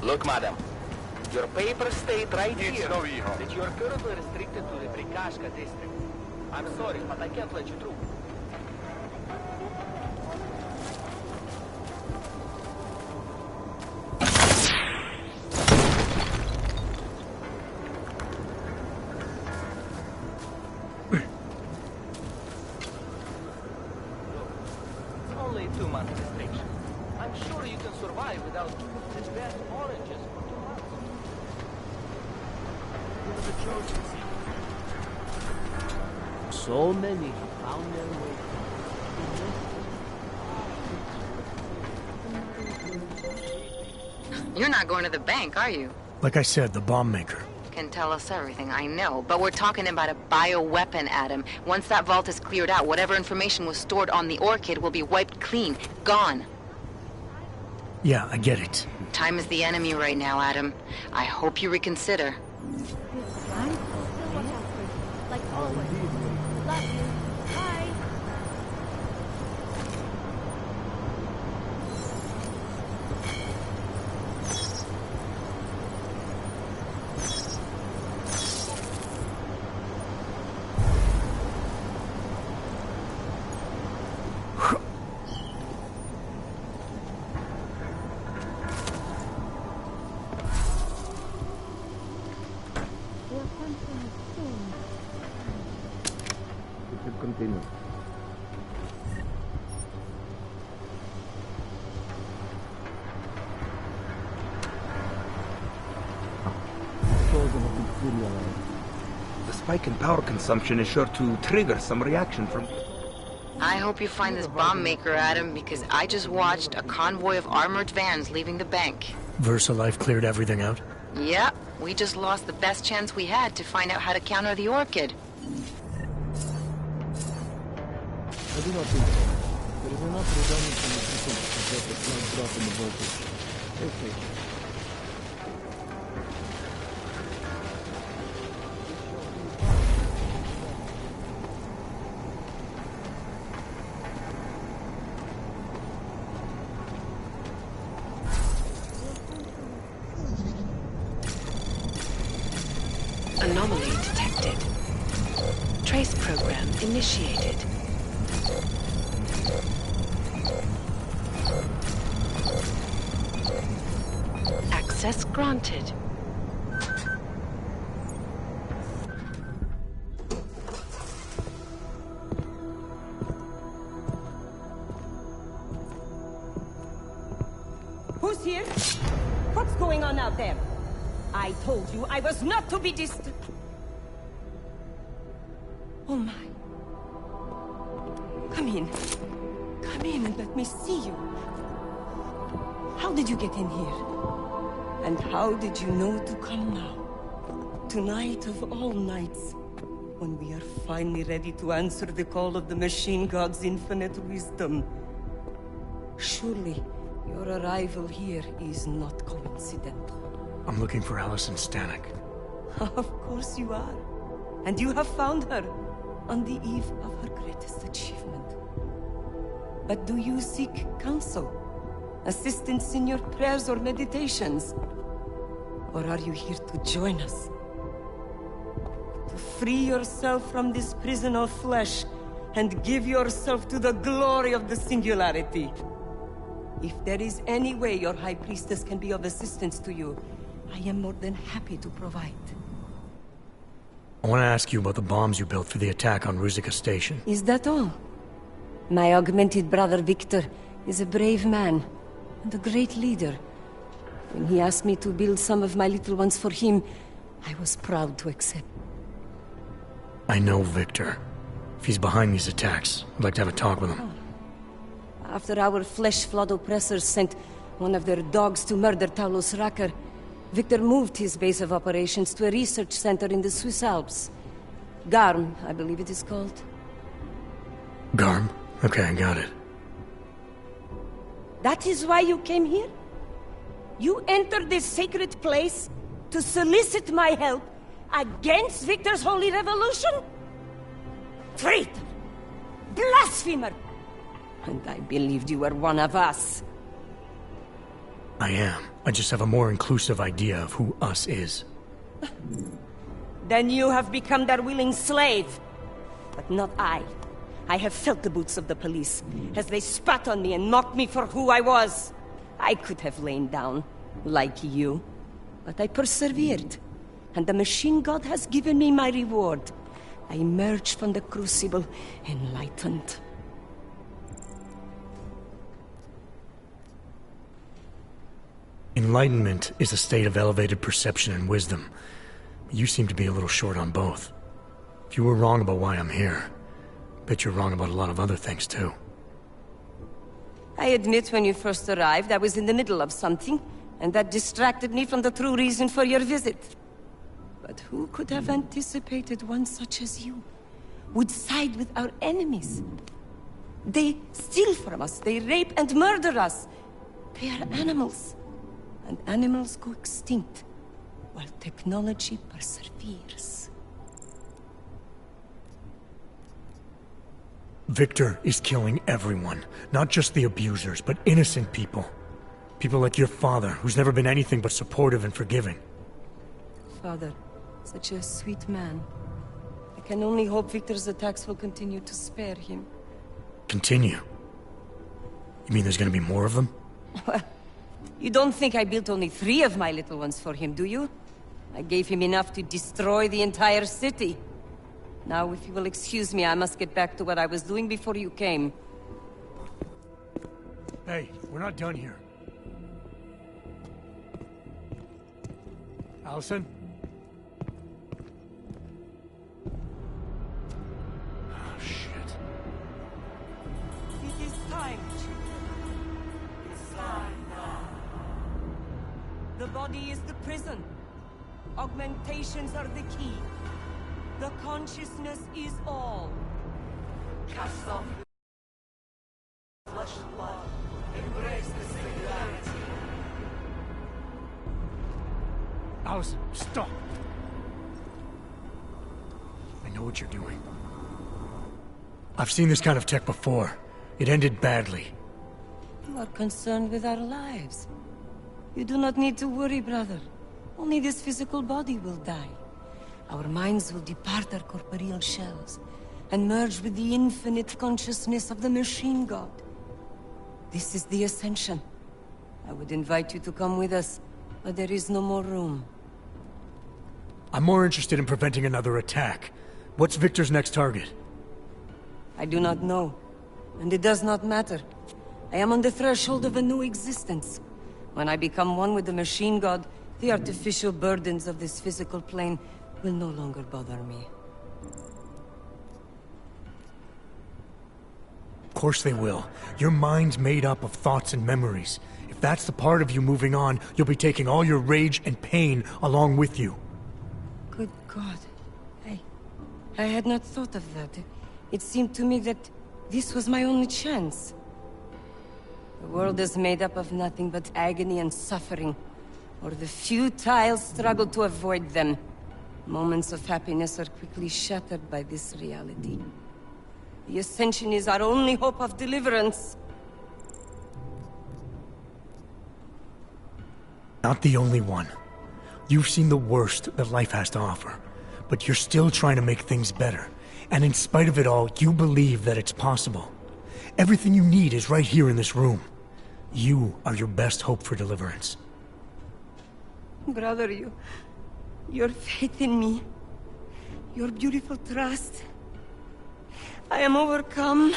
Look, madam, your papers state right here that you are currently restricted to the Prikashka district. I'm sorry, but I can't let you through. Only a 2-month restriction. I'm sure you can survive without these bad oranges for 2 months. You're the chosen seed. So many have found their way. You're not going to the bank, are you? Like I said, the bomb maker. Can tell us everything, I know. But we're talking about a bioweapon, Adam. Once that vault is cleared out, whatever information was stored on the Orchid will be wiped clean. Gone. Yeah, I get it. Time is the enemy right now, Adam. I hope you reconsider. Like always. Love you. Bye. Continue. The spike in power consumption is sure to trigger some reaction from... I hope you find this bomb maker, Adam, because I just watched a convoy of armored vans leaving the bank. VersaLife cleared everything out? Yep, we just lost the best chance we had to find out how to counter the Orchid. I do not think so. There is enough redundancy in the system to suggest a slight drop in the voltage. Take patience. Anomaly detected. Trace program initiated. Access granted. Who's here? What's going on out there? I told you I was not to be distant. Oh my. Come in. Come in and let me see you. How did you get in here? And how did you know to come now? Tonight of all nights, when we are finally ready to answer the call of the Machine God's infinite wisdom. Surely, your arrival here is not coincidental. I'm looking for Allison Stanek. Of course you are. And you have found her on the eve of her greatest achievement. But do you seek counsel? Assistance in your prayers or meditations? Or are you here to join us? To free yourself from this prison of flesh and give yourself to the glory of the singularity. If there is any way your High Priestess can be of assistance to you, I am more than happy to provide. I want to ask you about the bombs you built for the attack on Ruzicka Station. Is that all? My augmented brother Victor is a brave man and a great leader. When he asked me to build some of my little ones for him, I was proud to accept. I know Victor. If he's behind these attacks, I'd like to have a talk with him. After our flesh-flood oppressors sent one of their dogs to murder Talos Racker, Victor moved his base of operations to a research center in the Swiss Alps. Garm, I believe it is called. Garm? Okay, I got it. That is why you came here? You entered this sacred place to solicit my help against Victor's holy revolution? Traitor! Blasphemer! And I believed you were one of us. I am. I just have a more inclusive idea of who us is. Then you have become their willing slave. But not I. I have felt the boots of the police as they spat on me and mocked me for who I was. I could have lain down, like you. But I persevered. And the Machine God has given me my reward. I emerged from the crucible enlightened. Enlightenment is a state of elevated perception and wisdom. You seem to be a little short on both. If you were wrong about why I'm here, bet you're wrong about a lot of other things too. I admit when you first arrived, I was in the middle of something, and that distracted me from the true reason for your visit. But who could have anticipated one such as you would side with our enemies? They steal from us, they rape and murder us. They are animals, and animals go extinct, while technology perseveres. Victor is killing everyone, not just the abusers, but innocent people. People like your father, who's never been anything but supportive and forgiving. Father, such a sweet man. I can only hope Victor's attacks will continue to spare him. Continue? You mean there's gonna be more of them? Well, you don't think I built only 3 of my little ones for him, do you? I gave him enough to destroy the entire city. Now, if you will excuse me, I must get back to what I was doing before you came. Hey, we're not done here. Allison? Oh, shit. It is time, children. It's time now. The body is the prison. Augmentations are the key. The consciousness is all. Cast off your flesh and blood. Embrace the singularity. Allison, stop! I know what you're doing. I've seen this kind of tech before. It ended badly. You are concerned with our lives. You do not need to worry, brother. Only this physical body will die. Our minds will depart our corporeal shells and merge with the infinite consciousness of the machine god. This is the ascension. I would invite you to come with us, but there is no more room. I'm more interested in preventing another attack. What's Victor's next target? I do not know, and it does not matter. I am on the threshold of a new existence. When I become one with the machine god, the artificial burdens of this physical plane will no longer bother me. Of course they will. Your mind's made up of thoughts and memories. If that's the part of you moving on, you'll be taking all your rage and pain along with you. Good God. I had not thought of that. It seemed to me that this was my only chance. The world is made up of nothing but agony and suffering, or the futile struggle to avoid them. Moments of happiness are quickly shattered by this reality. The Ascension is our only hope of deliverance. Not the only one. You've seen the worst that life has to offer, but you're still trying to make things better. And in spite of it all, you believe that it's possible. Everything you need is right here in this room. You are your best hope for deliverance. Brother, your faith in me, your beautiful trust. I am overcome.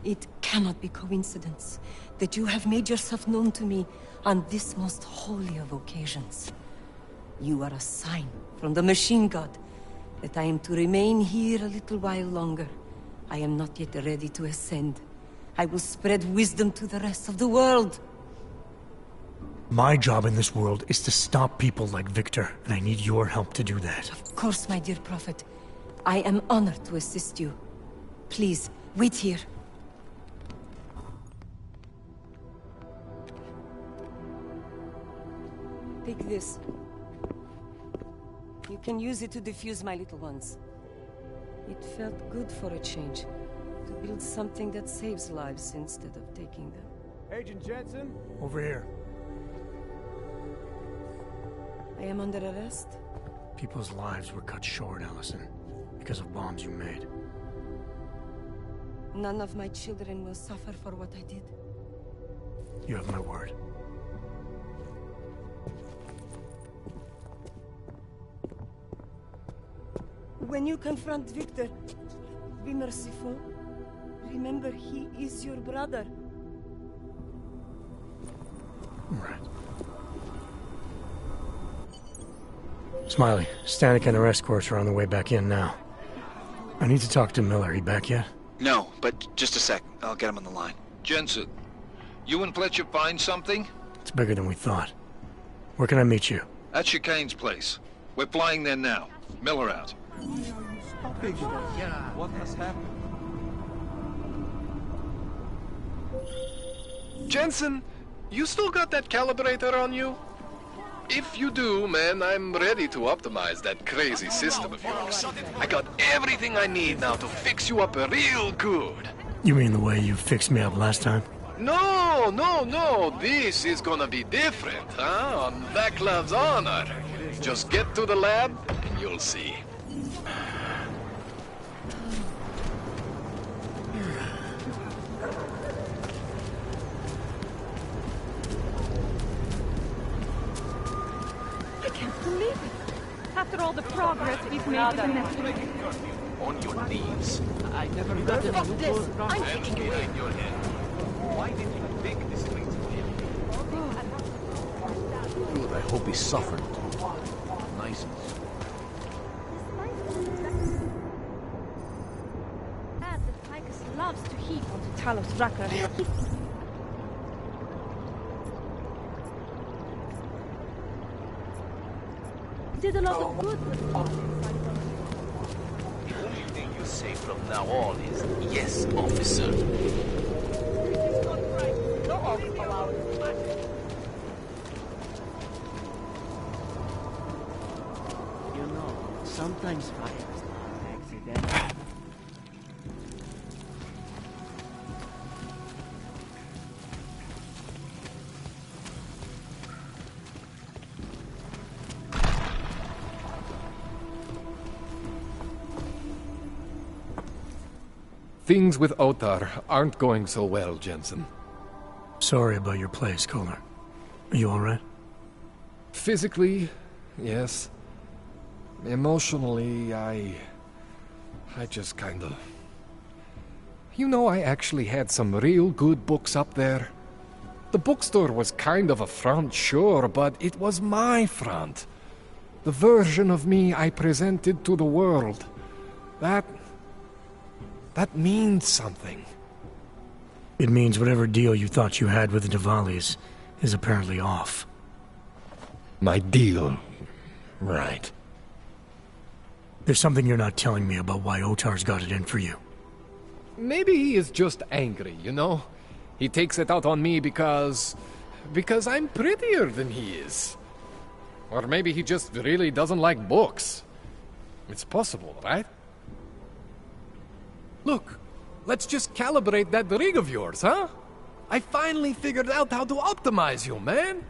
It cannot be coincidence that you have made yourself known to me on this most holy of occasions. You are a sign from the machine god that I am to remain here a little while longer. I am not yet ready to ascend. I will spread wisdom to the rest of the world. My job in this world is to stop people like Victor, and I need your help to do that. Of course, my dear prophet. I am honored to assist you. Please, wait here. Take this. You can use it to defuse my little ones. It felt good for a change, to build something that saves lives instead of taking them. Agent Jensen? Over here. I am under arrest? People's lives were cut short, Allison, because of bombs you made. None of my children will suffer for what I did. You have my word. When you confront Victor, be merciful. Remember, he is your brother. Right. Smiley, Stanek and her escorts are on the way back in now. I need to talk to Miller. He back yet? No, but just a sec. I'll get him on the line. Jensen, you and Fletcher find something? It's bigger than we thought. Where can I meet you? At Chicane's place. We're flying there now. Miller out. What has happened? Jensen, you still got that calibrator on you? If you do, man, I'm ready to optimize that crazy system of yours. I got everything I need now to fix you up real good. You mean the way you fixed me up last time? No, no, no. This is gonna be different, huh? On Vaklav's honor. Just get to the lab, and you'll see. I can't believe it. After all the progress we've made with the network. On your knees. I never got any Stop this! I'm Hands taking you behind your head. Why did you pick the streets of here? Good, I hope he suffered. Nice. As the Ficus loves to heap onto Talos Racker. Did a lot of good with The only thing you say from now on is, yes, officer. You know, sometimes fires are accidental. Things with Otar aren't going so well, Jensen. Sorry about your place, Kohler. Are you alright? Physically, yes. Emotionally, I just kinda... You know, I actually had some real good books up there. The bookstore was kind of a front, sure, but it was my front. The version of me I presented to the world. That means something. It means whatever deal you thought you had with the Diwalis is apparently off. My deal? Right. There's something you're not telling me about why Otar's got it in for you. Maybe he is just angry, you know? He takes it out on me because I'm prettier than he is. Or maybe he just really doesn't like books. It's possible, right? Look, let's just calibrate that rig of yours, huh? I finally figured out how to optimize you, man.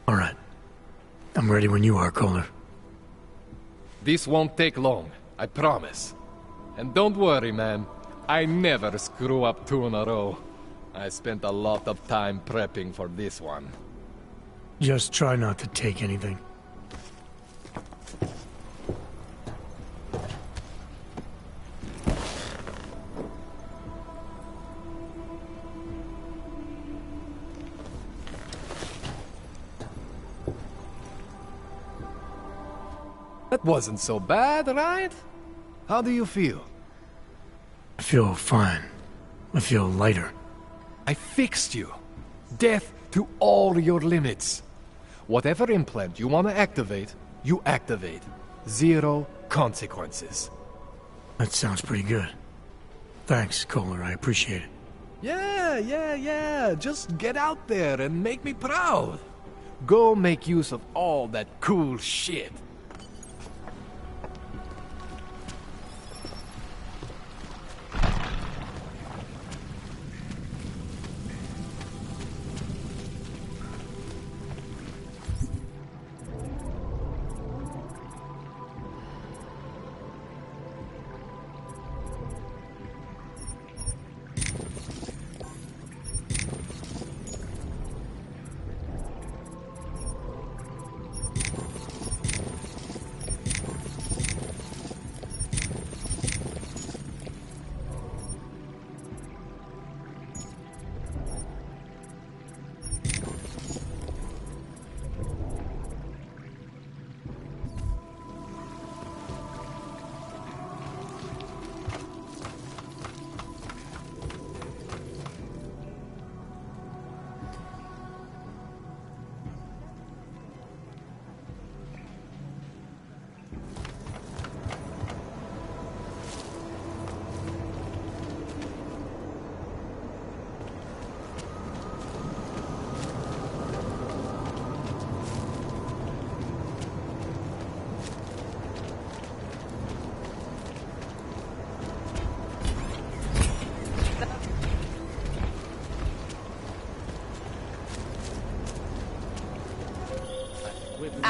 Alright. I'm ready when you are, Kohler. This won't take long, I promise. And don't worry, man. I never screw up 2 in a row. I spent a lot of time prepping for this one. Just try not to take anything. That wasn't so bad, right? How do you feel? I feel fine. I feel lighter. I fixed you. Death to all your limits. Whatever implant you want to activate, you activate. 0 consequences. That sounds pretty good. Thanks, Kohler. I appreciate it. Yeah. Just get out there and make me proud. Go make use of all that cool shit.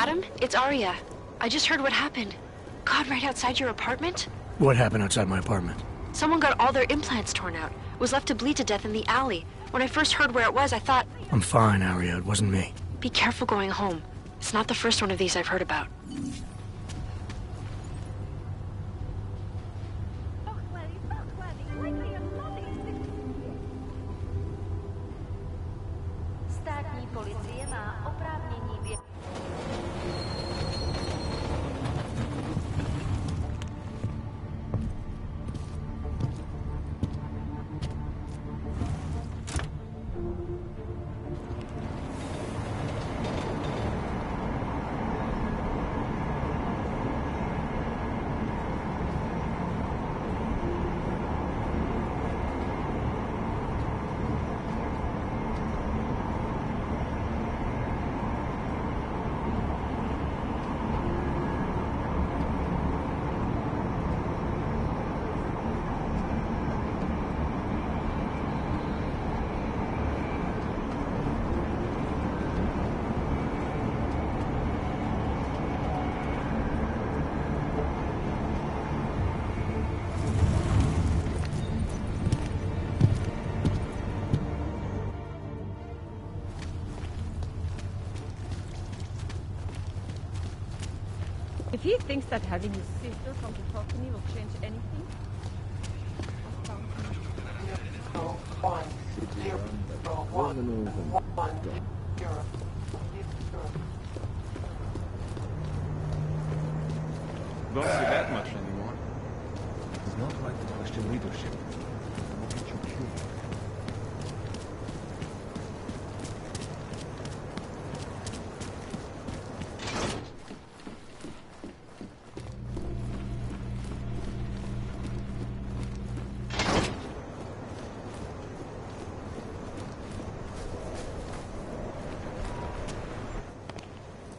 Adam, it's Arya. I just heard what happened. God, right outside your apartment? What happened outside my apartment? Someone got all their implants torn out. Was left to bleed to death in the alley. When I first heard where it was, I thought... I'm fine, Arya. It wasn't me. Be careful going home. It's not the first one of these I've heard about. Státní policie má oprávnění vědět. If he thinks that having his sister come to talk to me will change anything... Don't see that much anymore. It's not right to question leadership. We'll get you killed.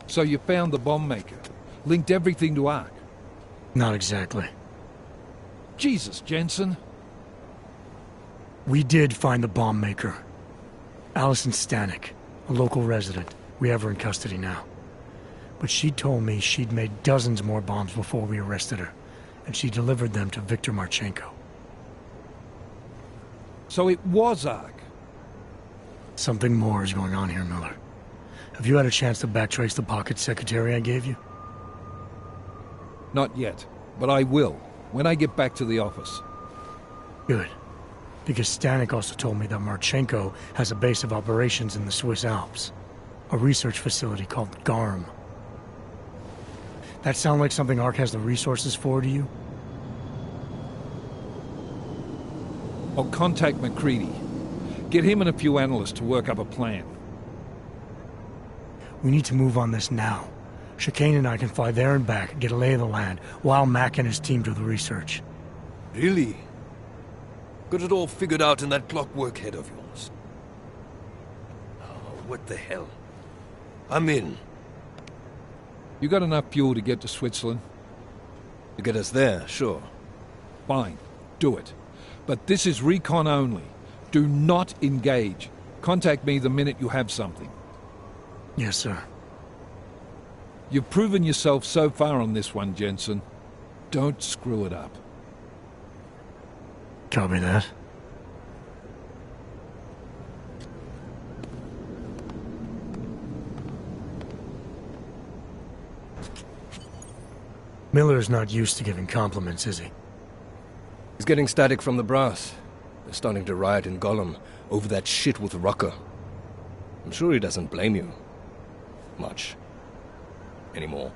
So you found the bomb maker. Linked everything to Ark. Not exactly. Jesus, Jensen. We did find the bomb maker. Allison Stanek, a local resident. We have her in custody now. But she told me she'd made dozens more bombs before we arrested her, and she delivered them to Viktor Marchenko. So it was Ark. Something more is going on here, Miller. Have you had a chance to backtrace the pocket secretary I gave you? Not yet, but I will, when I get back to the office. Good. Because Stanek also told me that Marchenko has a base of operations in the Swiss Alps. A research facility called GARM. That sound like something Ark has the resources for to you? I'll contact McCready. Get him and a few analysts to work up a plan. We need to move on this now. Chicane and I can fly there and back, get a lay of the land, while Mac and his team do the research. Really? Got it all figured out in that clockwork head of yours. Oh, what the hell? I'm in. You got enough fuel to get to Switzerland? To get us there, sure. Fine. Do it. But this is recon only. Do not engage. Contact me the minute you have something. Yes, sir. You've proven yourself so far on this one, Jensen. Don't screw it up. Copy that. Miller's not used to giving compliments, is he? He's getting static from the brass. They're starting to riot in Gollum over that shit with Rucker. I'm sure he doesn't blame you. Much. Anymore.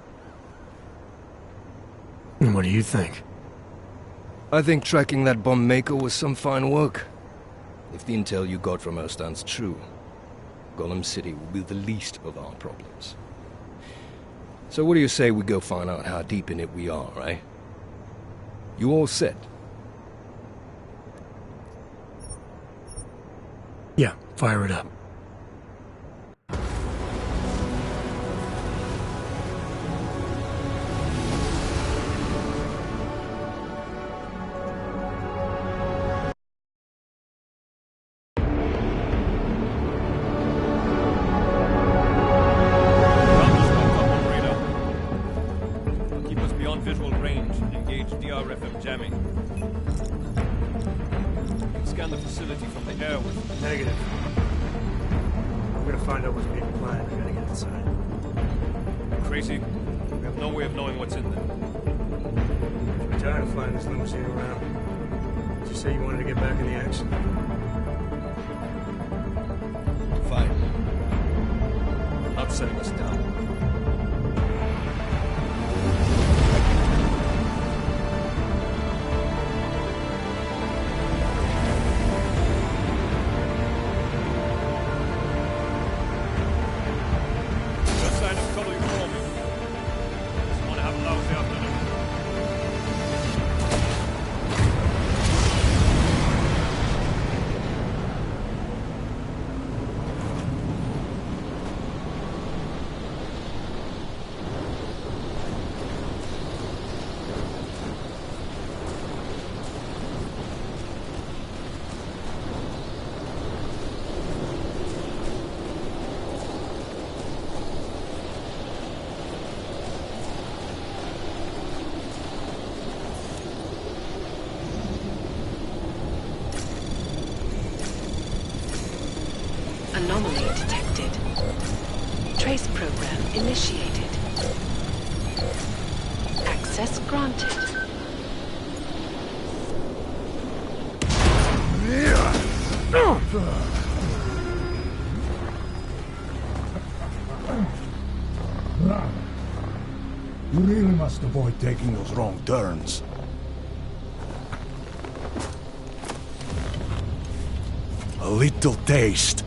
And what do you think? I think tracking that bomb maker was some fine work. If the intel you got from her stands true, Gollum City will be the least of our problems. So what do you say we go find out how deep in it we are, right? You all set? Yeah, fire it up. scan the facility from the air with. Negative. I'm gonna find out what's being planned. I gotta get inside. Crazy? We have no way of knowing what's in there. I'm tired of flying this limousine around. Did you say you wanted to get back in the action? Fine. I'm not setting us down. Anomaly detected. Trace program initiated. Access granted. You really must avoid taking those wrong turns. A little taste.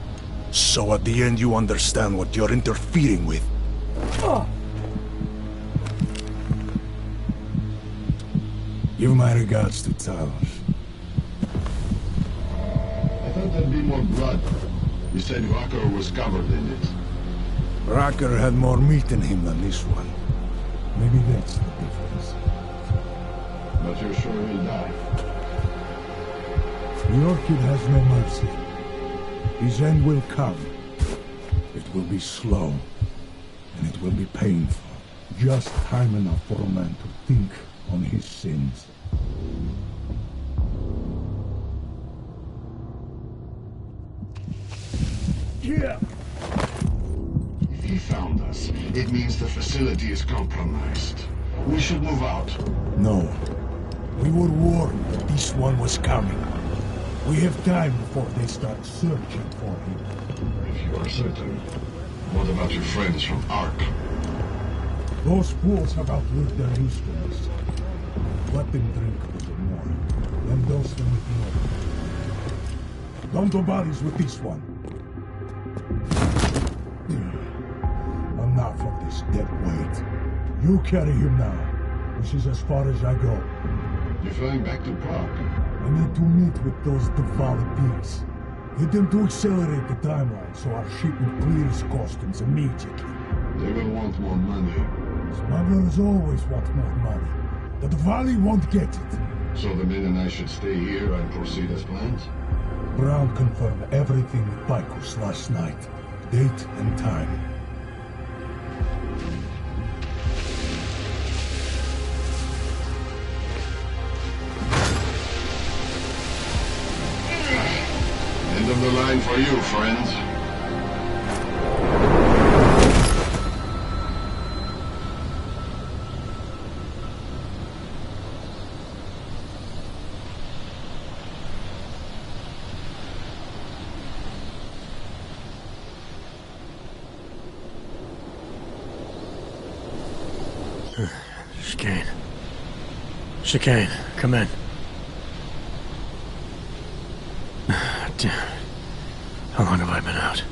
So at the end you understand what you're interfering with. Give my regards to Talos. I thought there'd be more blood. You said Rucker was covered in it. Rucker had more meat in him than this one. Maybe that's the difference. But you're sure he'll die? The Orchid has no mercy. His end will come. It will be slow, and it will be painful. Just time enough for a man to think on his sins. Yeah. If he found us, it means the facility is compromised. We should move out. No. We were warned that this one was coming. We have time before they start searching for him. If you are certain, what about your friends from Ark? Those fools have outlived their usefulness. Let them drink a little more, then dose them with more. Don't do bodies with this one. Enough of this dead weight. You carry him now. This is as far as I go. You're flying back to Prague? I need to meet with those Diwali pigs. Get them to accelerate the timeline so our shipment clears customs immediately. They will want more money. Smugglers always want more money. The Diwali won't get it. So the men and I should stay here and proceed as planned? Brown confirmed everything with Picos last night. Date and time. End of the line for you, friends. Chicane. Chicane, come in. Damn. How long have I been out?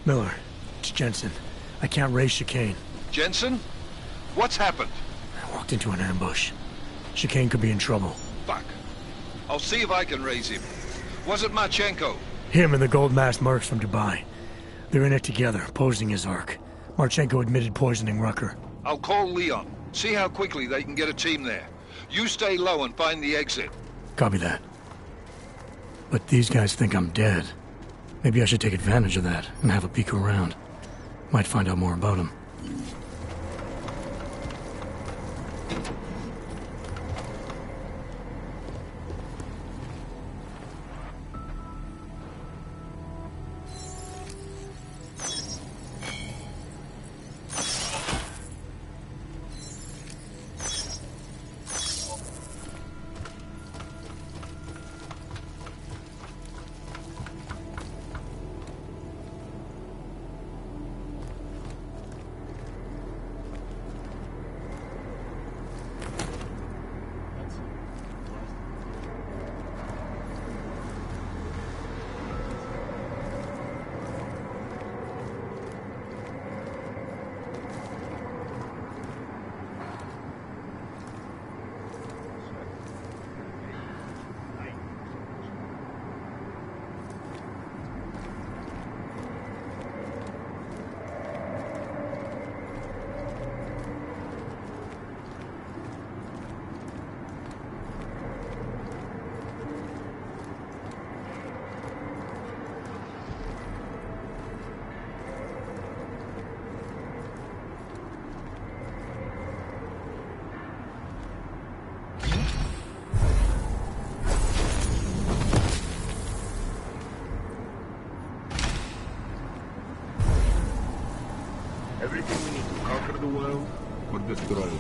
Miller, it's Jensen. I can't raise Chicane. Jensen? What's happened? I walked into an ambush. Chicane could be in trouble. Fuck. I'll see if I can raise him. Was it Marchenko? Him and the gold-masked mercs from Dubai. They're in it together, posing as Ark. Marchenko admitted poisoning Rucker. I'll call Leon. See how quickly they can get a team there. You stay low and find the exit. Copy that. But these guys think I'm dead. Maybe I should take advantage of that and have a peek around. Might find out more about them. Everything we need to conquer the world or destroy it.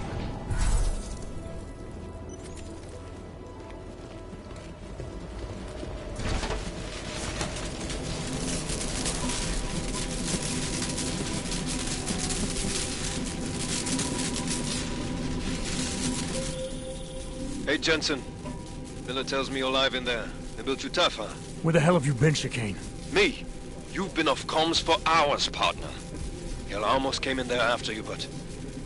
Hey, Jensen. Miller tells me you're alive in there. They built you tough, huh? Where the hell have you been, Chicane? Me? You've been off comms for hours, partner. Hell, I almost came in there after you, but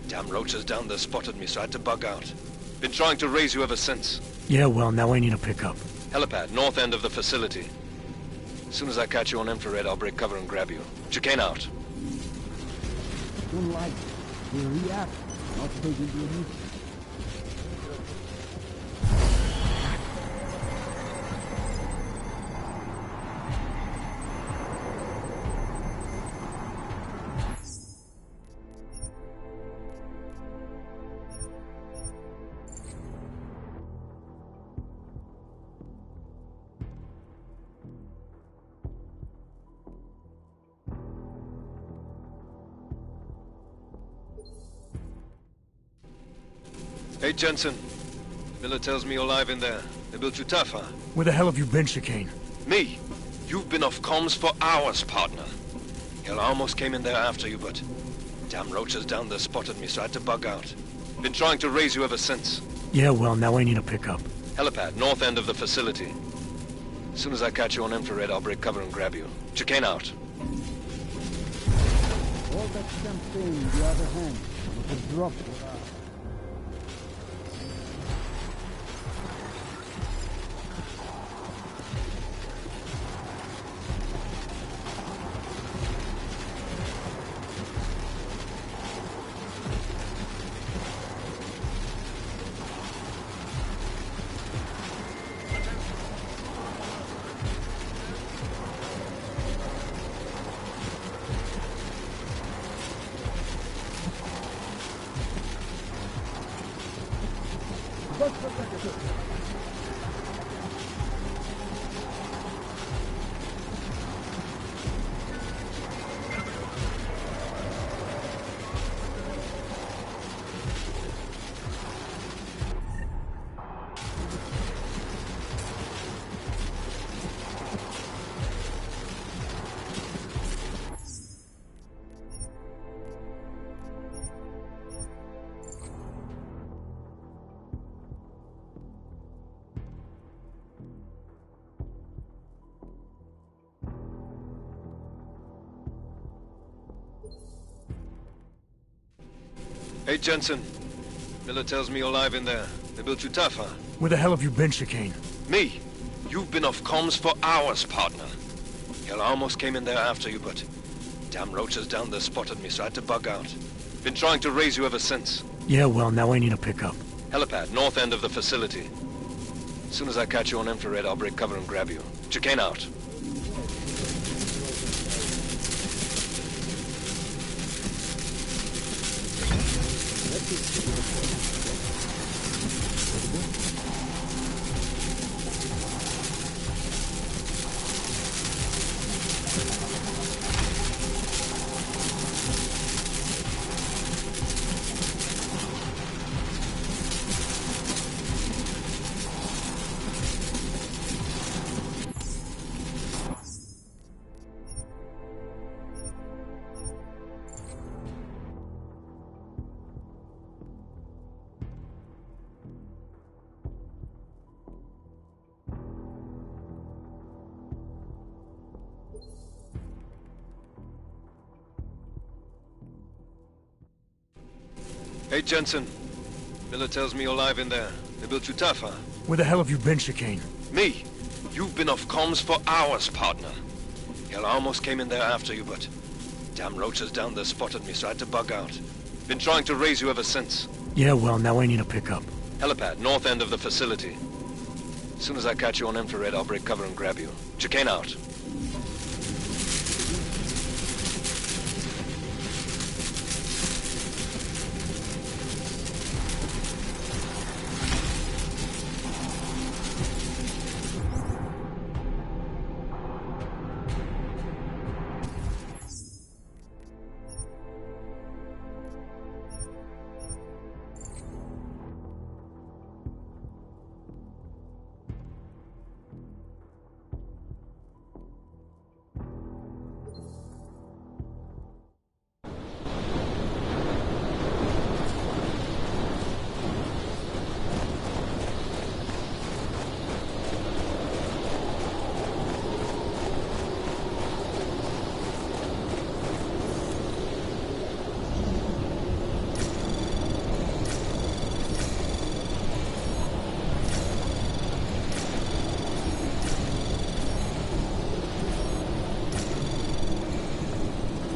damn roaches down there spotted me, so I had to bug out. Been trying to raise you ever since. Yeah, well, now I need a pickup. Helipad, north end of the facility. As soon as I catch you on infrared, I'll break cover and grab you. Chicane out. Don't like it. They react, not take into a meeting. Hey, Jensen. Miller tells me you're alive in there. They built you tough, huh? Where the hell have you been, Chicane? Me? You've been off comms for hours, partner. Hell, I almost came in there after you, but damn roaches down there spotted me, so I had to bug out. Been trying to raise you ever since. Yeah, well, now I need a pickup. Helipad, north end of the facility. As soon as I catch you on infrared, I'll break cover and grab you. Chicane out. All that champagne in the other hand, with a drop for us. Hey, Jensen. Miller tells me you're alive in there. They built you tough, huh? Where the hell have you been, Chicane? Me? You've been off comms for hours, partner. Hell, I almost came in there after you, but damn roaches down there spotted me, so I had to bug out. Been trying to raise you ever since. Yeah, well, now I need a pickup. Helipad, north end of the facility. As soon as I catch you on infrared, I'll break cover and grab you. Chicane out. Hey, Jensen. Miller tells me you're alive in there. They built you tough, huh? Where the hell have you been, Chicane? Me? You've been off comms for hours, partner. Hell, I almost came in there after you, but damn roaches down there spotted me, so I had to bug out. Been trying to raise you ever since. Yeah, well, now I need a pickup. Helipad, north end of the facility. As soon as I catch you on infrared, I'll break cover and grab you. Chicane out.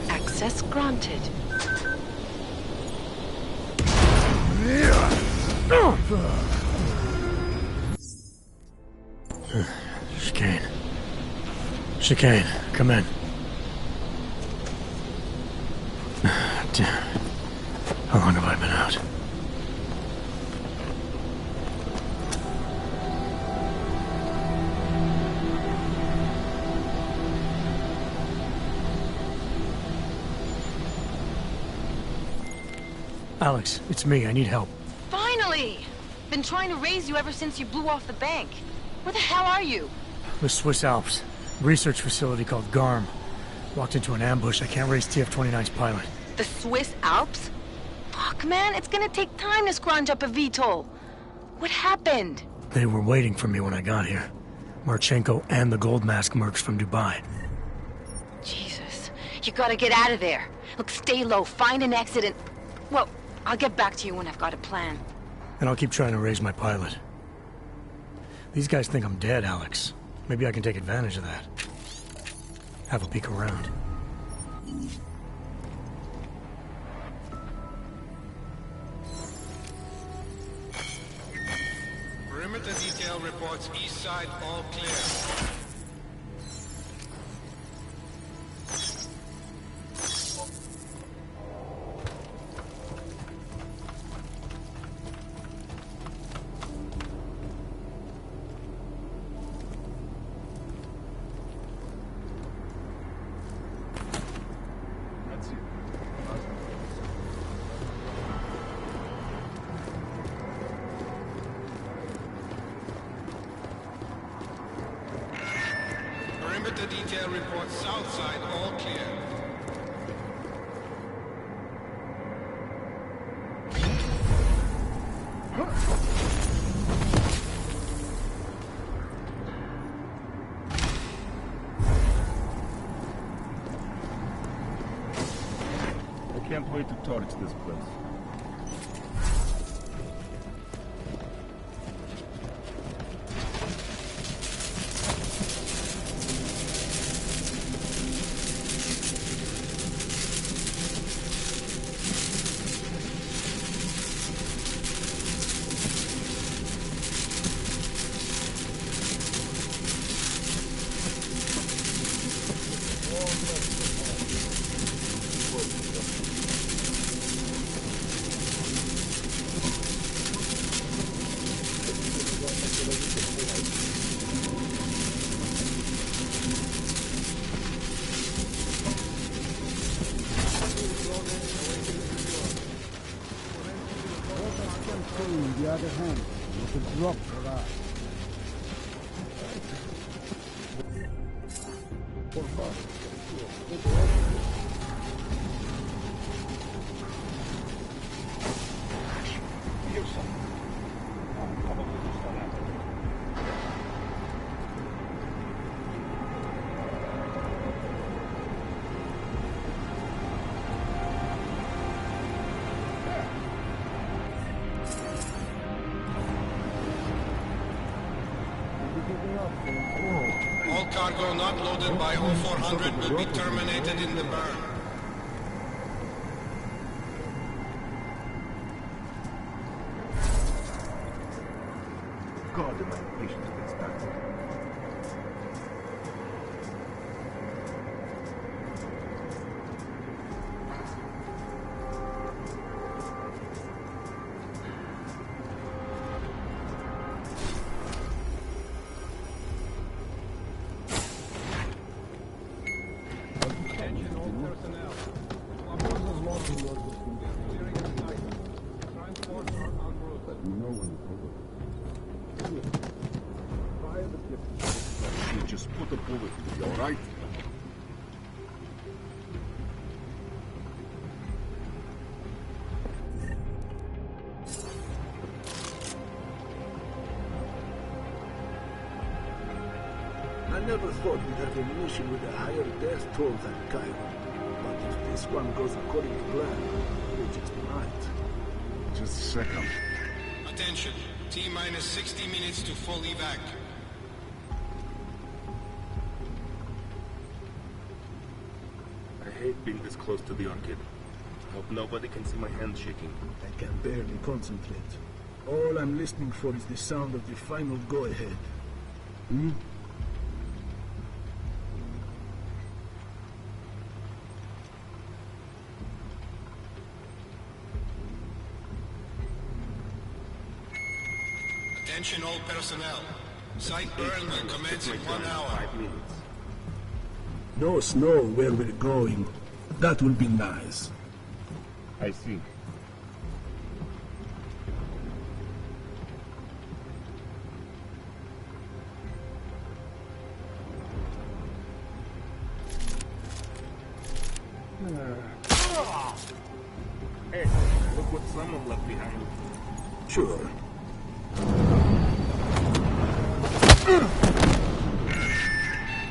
Access granted. Chicane. Chicane, come in. Damn. How long have I been out? Alex, it's me. I need help. Finally! Been trying to raise you ever since you blew off the bank. Where the hell are you? The Swiss Alps. Research facility called GARM. Walked into an ambush. I can't raise TF-29's pilot. The Swiss Alps? Fuck, man, it's gonna take time to scrounge up a VTOL. What happened? They were waiting for me when I got here. Marchenko and the Gold Mask mercs from Dubai. Jesus. You gotta get out of there. Look, stay low, find an exit and... Well, I'll get back to you when I've got a plan. And I'll keep trying to raise my pilot. These guys think I'm dead, Alex. Maybe I can take advantage of that. Have a peek around. Perimeter detail reports east side all clear. Perimeter detail reports south side all clear. I can't wait to torch this place. drop for that. Por favor. All cargo not loaded by 0400 will be terminated in the burn. God, am I impatient to get started. Just put a bullet in you, alright? I never thought we'd have a mission with a higher death toll than Cairo. But if this one goes according to plan, we just might. Just a second. Attention. T-minus 60 minutes to full evac. I hate being this close to the Orchid. I hope nobody can see my hands shaking. I can barely concentrate. All I'm listening for is the sound of the final go-ahead. Attention all personnel. Site burn will commence in 1 hour. 5 minutes. No snow where we're going. That will be nice. I see. Hey, look what someone left behind. Sure.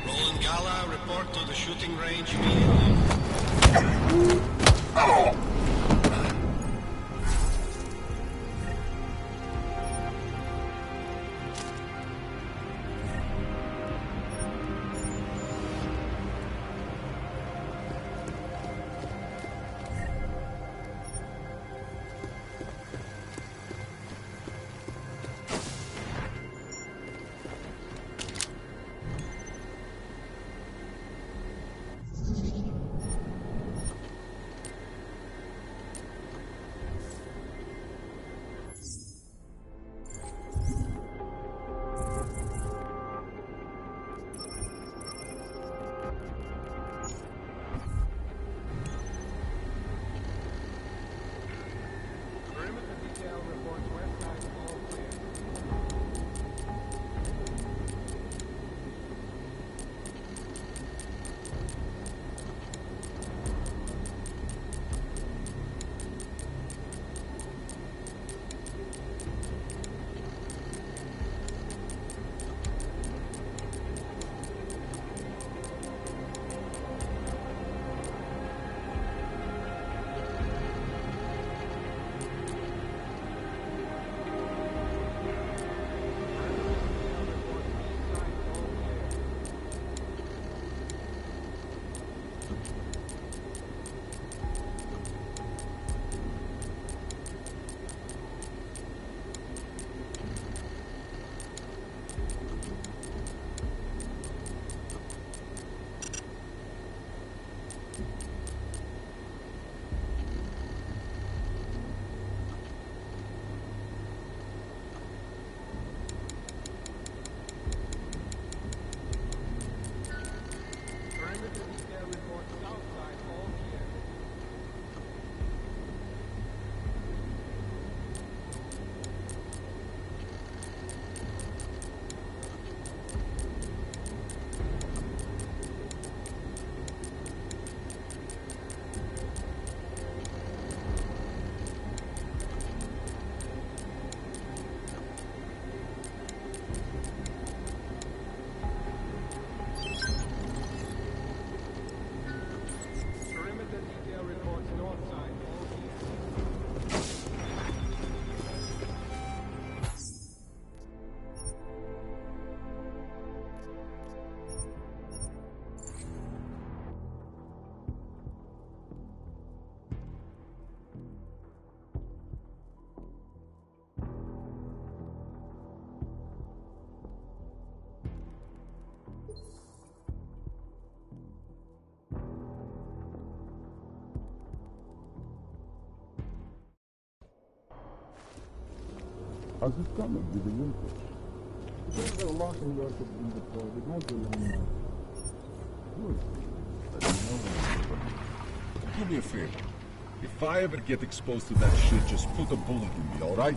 Roland Gala, report to the shooting range immediately. How's it coming with the winter? If there's a locking work at being deployed, it won't be long now. Good. Let me know. Do me a favor. If I ever get exposed to that shit, just put a bullet in me, alright?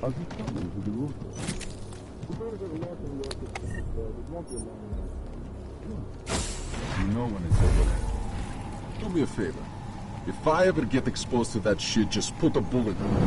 How's it coming with the roof? You better get a locking work at being deployed. It won't be long now. You know when it's over. Do me a favor. If I ever get exposed to that shit, just put a bullet in me.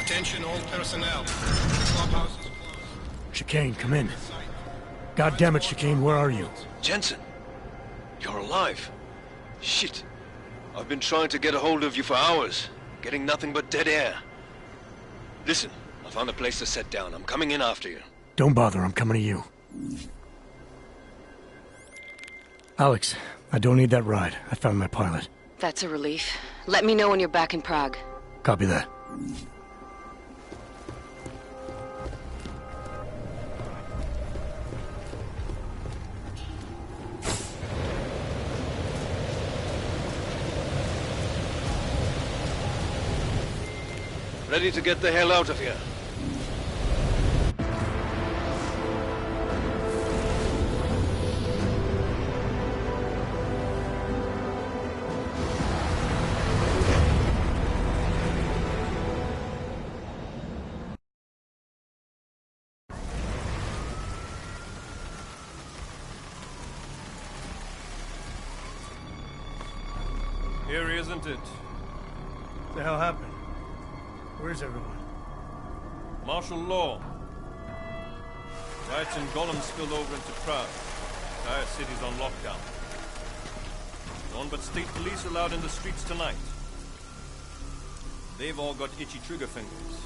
Attention all personnel. Clubhouse is closed. Chicane, come in. God damn it, Chicane, where are you? Jensen, you're alive. Shit. I've been trying to get a hold of you for hours, getting nothing but dead air. Listen, I found a place to set down. I'm coming in after you. Don't bother, I'm coming to you. Alex, I don't need that ride. I found my pilot. That's a relief. Let me know when you're back in Prague. Copy that. Ready to get the hell out of here. Here, isn't it? What the hell happened? Where's everyone? Martial law. Riots in Golem spilled over into Prague. The entire city's on lockdown. No one but state police allowed in the streets tonight. They've all got itchy trigger fingers.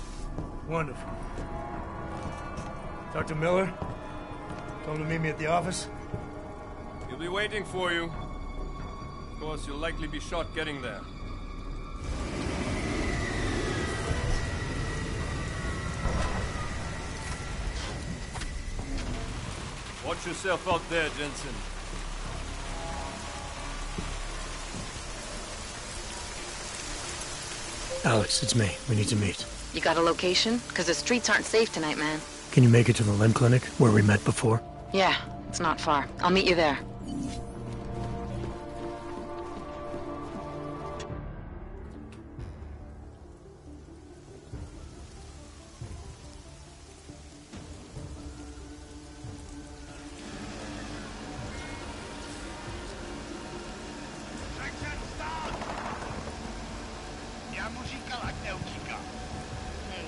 Wonderful. Talk to Miller? Tell him to meet me at the office? He'll be waiting for you. Of course, you'll likely be shot getting there. Watch yourself out there, Jensen. Alex, it's me. We need to meet. You got a location? Because the streets aren't safe tonight, man. Can you make it to the limb clinic, where we met before? Yeah, it's not far. I'll meet you there.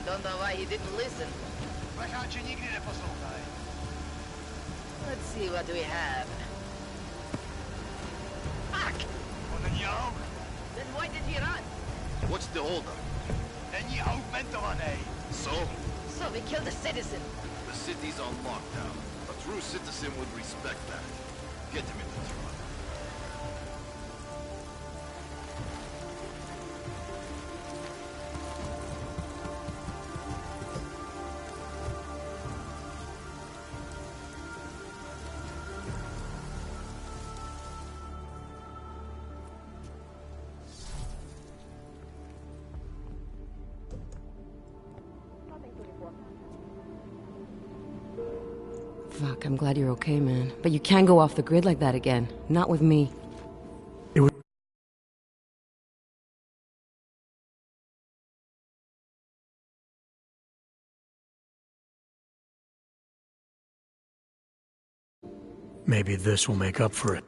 Don't know why he didn't listen. Let's see what we have. Fuck! Then why did he run? What's the holdup? So? So we killed a citizen. The city's on lockdown. A true citizen would respect that. Get him in the truck. Fuck, I'm glad you're okay, man. But you can't go off the grid like that again. Not with me. Maybe this will make up for it.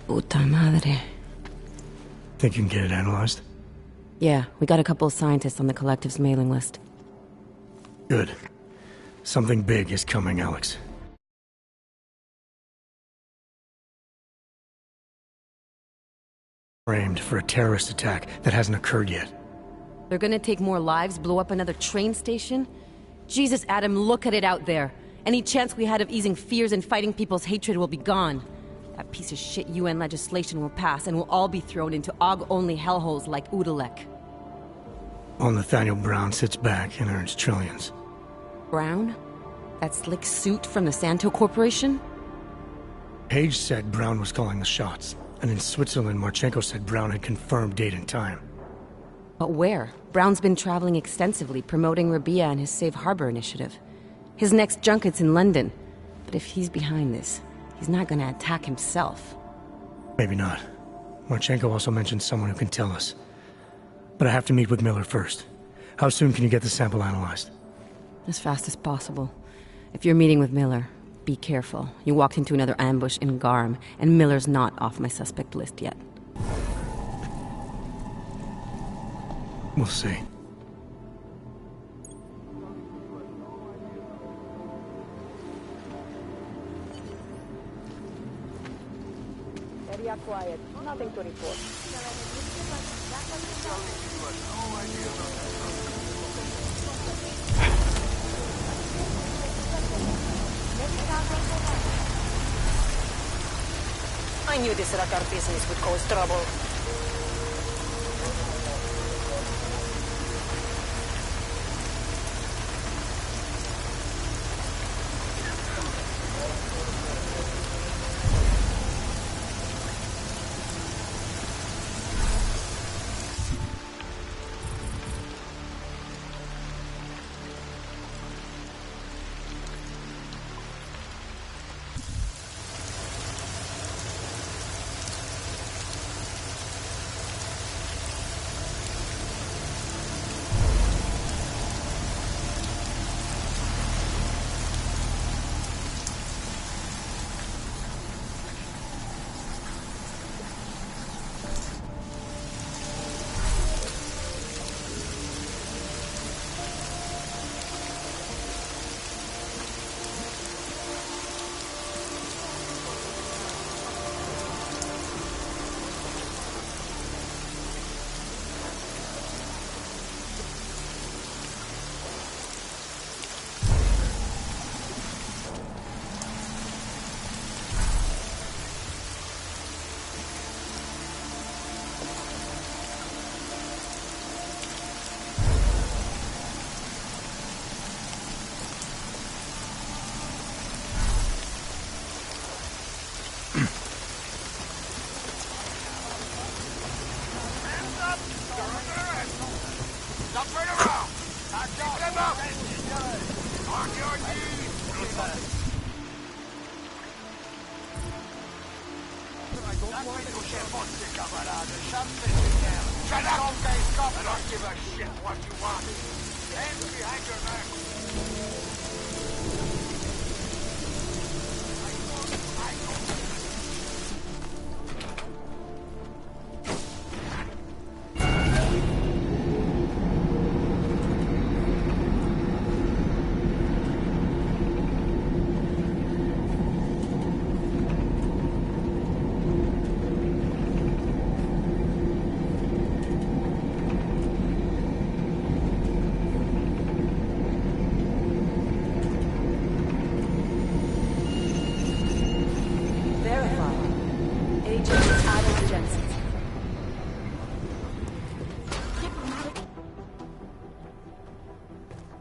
Puta madre. Think you can get it analyzed? Yeah, we got a couple of scientists on the Collective's mailing list. Good. Something big is coming, Alex. Framed for a terrorist attack that hasn't occurred yet. They're gonna take more lives, blow up another train station? Jesus, Adam, look at it out there. Any chance we had of easing fears and fighting people's hatred will be gone. That piece of shit UN legislation will pass, and we'll all be thrown into AUG-only hellholes like Udalek. While Nathaniel Brown sits back and earns trillions. Brown? That slick suit from the Santo Corporation? Page said Brown was calling the shots, and in Switzerland, Marchenko said Brown had confirmed date and time. But where? Brown's been traveling extensively, promoting Rabia and his Safe Harbor initiative. His next junket's in London. But if he's behind this, he's not gonna attack himself. Maybe not. Marchenko also mentioned someone who can tell us. But I have to meet with Miller first. How soon can you get the sample analyzed? As fast as possible. If you're meeting with Miller, be careful. You walked into another ambush in Garm, and Miller's not off my suspect list yet. We'll see. Area quiet. Nothing to report. I knew this Rakar business would cause trouble.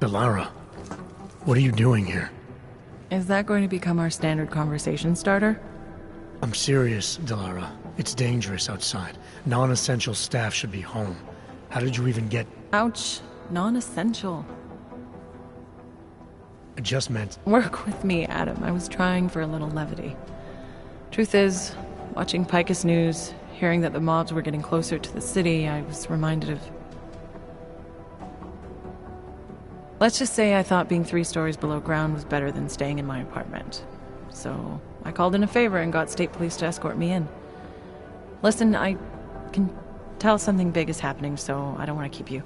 Delara, what are you doing here? Is that going to become our standard conversation starter? I'm serious, Delara. It's dangerous outside. Non-essential staff should be home. How did you even get... Ouch. Non-essential. I just meant... Work with me, Adam. I was trying for a little levity. Truth is, watching Picus News, hearing that the mobs were getting closer to the city, I was reminded of... Let's just say I thought being 3 stories below ground was better than staying in my apartment. So, I called in a favor and got state police to escort me in. Listen, I can tell something big is happening, so I don't want to keep you.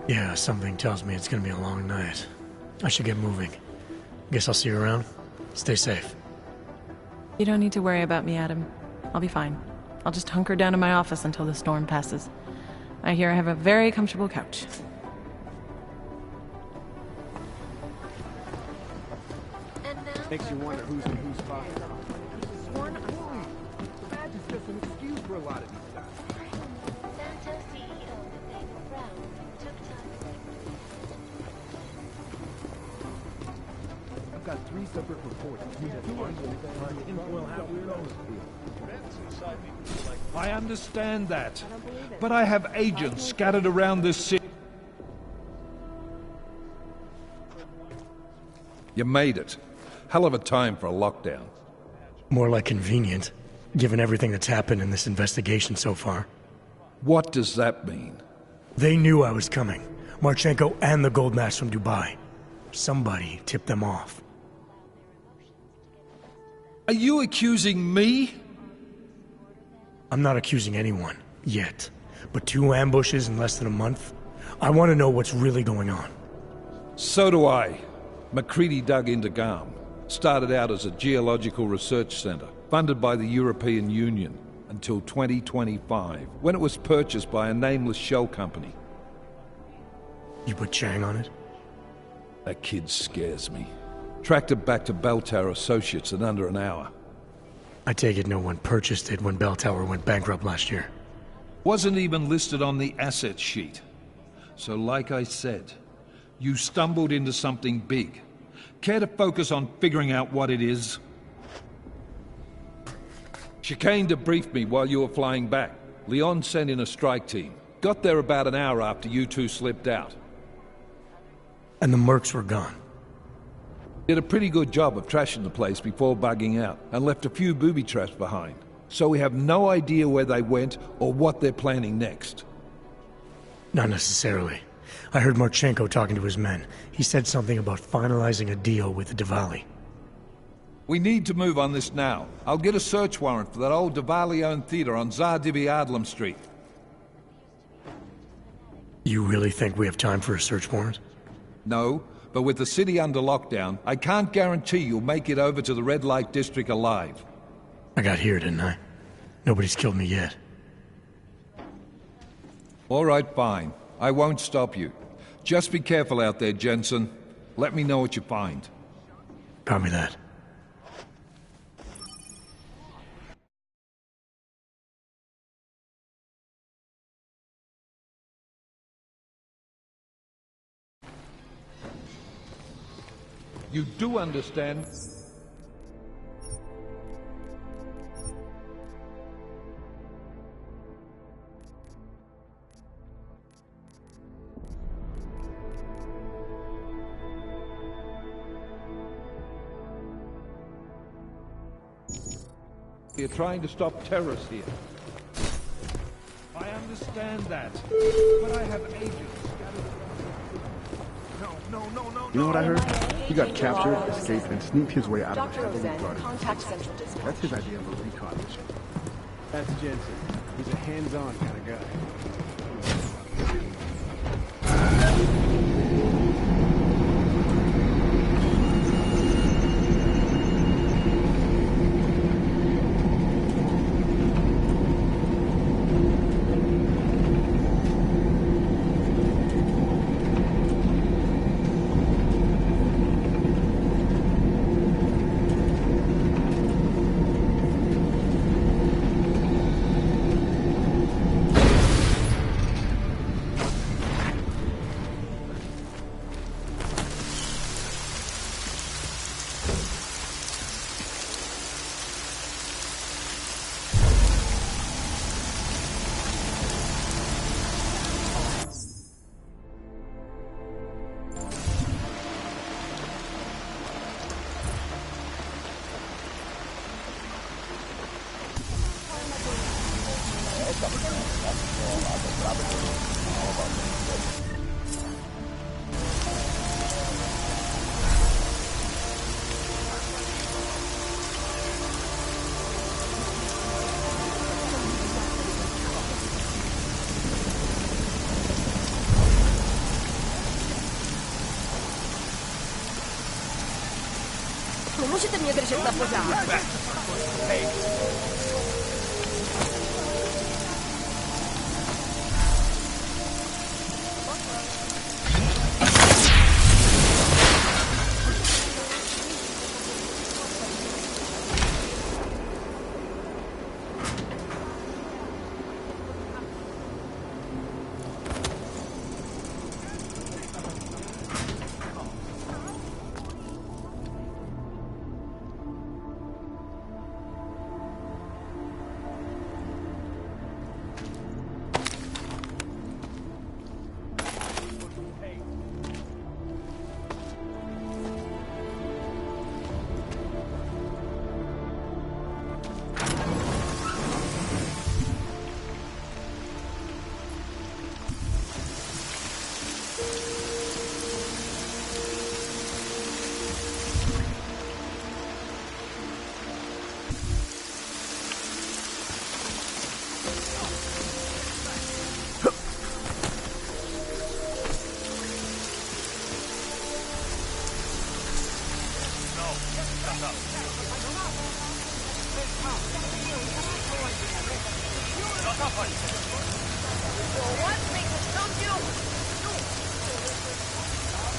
Yeah, something tells me it's gonna be a long night. I should get moving. Guess I'll see you around. Stay safe. You don't need to worry about me, Adam. I'll be fine. I'll just hunker down in my office until the storm passes. I hear I have a very comfortable couch. Makes you wonder who's in whose spot. Sworn badge is just an excuse for a lot of these guys. Santo CEO Nathaniel Brown took time. I've got 3 separate reports. I understand that, but I have agents scattered around this city. You made it. Hell of a time for a lockdown. More like convenient, given everything that's happened in this investigation so far. What does that mean? They knew I was coming. Marchenko and the gold mask from Dubai. Somebody tipped them off. Are you accusing me? I'm not accusing anyone, yet. But 2 ambushes in less than a month? I want to know what's really going on. So do I. McCready dug into Garm. Started out as a geological research center, funded by the European Union, until 2025, when it was purchased by a nameless shell company. You put Chang on it? That kid scares me. Tracked it back to Bell Tower Associates in under an hour. I take it no one purchased it when Bell Tower went bankrupt last year. Wasn't even listed on the asset sheet. So like I said, you stumbled into something big. Care to focus on figuring out what it is? Chicane debriefed me while you were flying back. Leon sent in a strike team. Got there about an hour after you 2 slipped out. And the mercs were gone. Did a pretty good job of trashing the place before bugging out, and left a few booby traps behind. So we have no idea where they went or what they're planning next. Not necessarily. I heard Marchenko talking to his men. He said something about finalizing a deal with the Diwali. We need to move on this now. I'll get a search warrant for that old Diwali-owned theater on Tsar Dibi Adlam Street. You really think we have time for a search warrant? No, but with the city under lockdown, I can't guarantee you'll make it over to the red light district alive. I got here, didn't I? Nobody's killed me yet. All right, fine. I won't stop you. Just be careful out there, Jensen. Let me know what you find. Copy that. You do understand? You're trying to stop terrorists here. I understand that, but I have agents scattered around. No. You know what I heard? He got captured, escaped, and sneaked his way out of the Rosen, contact Central District. That's his idea of a recon mission. That's Jensen. He's a hands-on kind of guy. No můžete mě držet na pořád.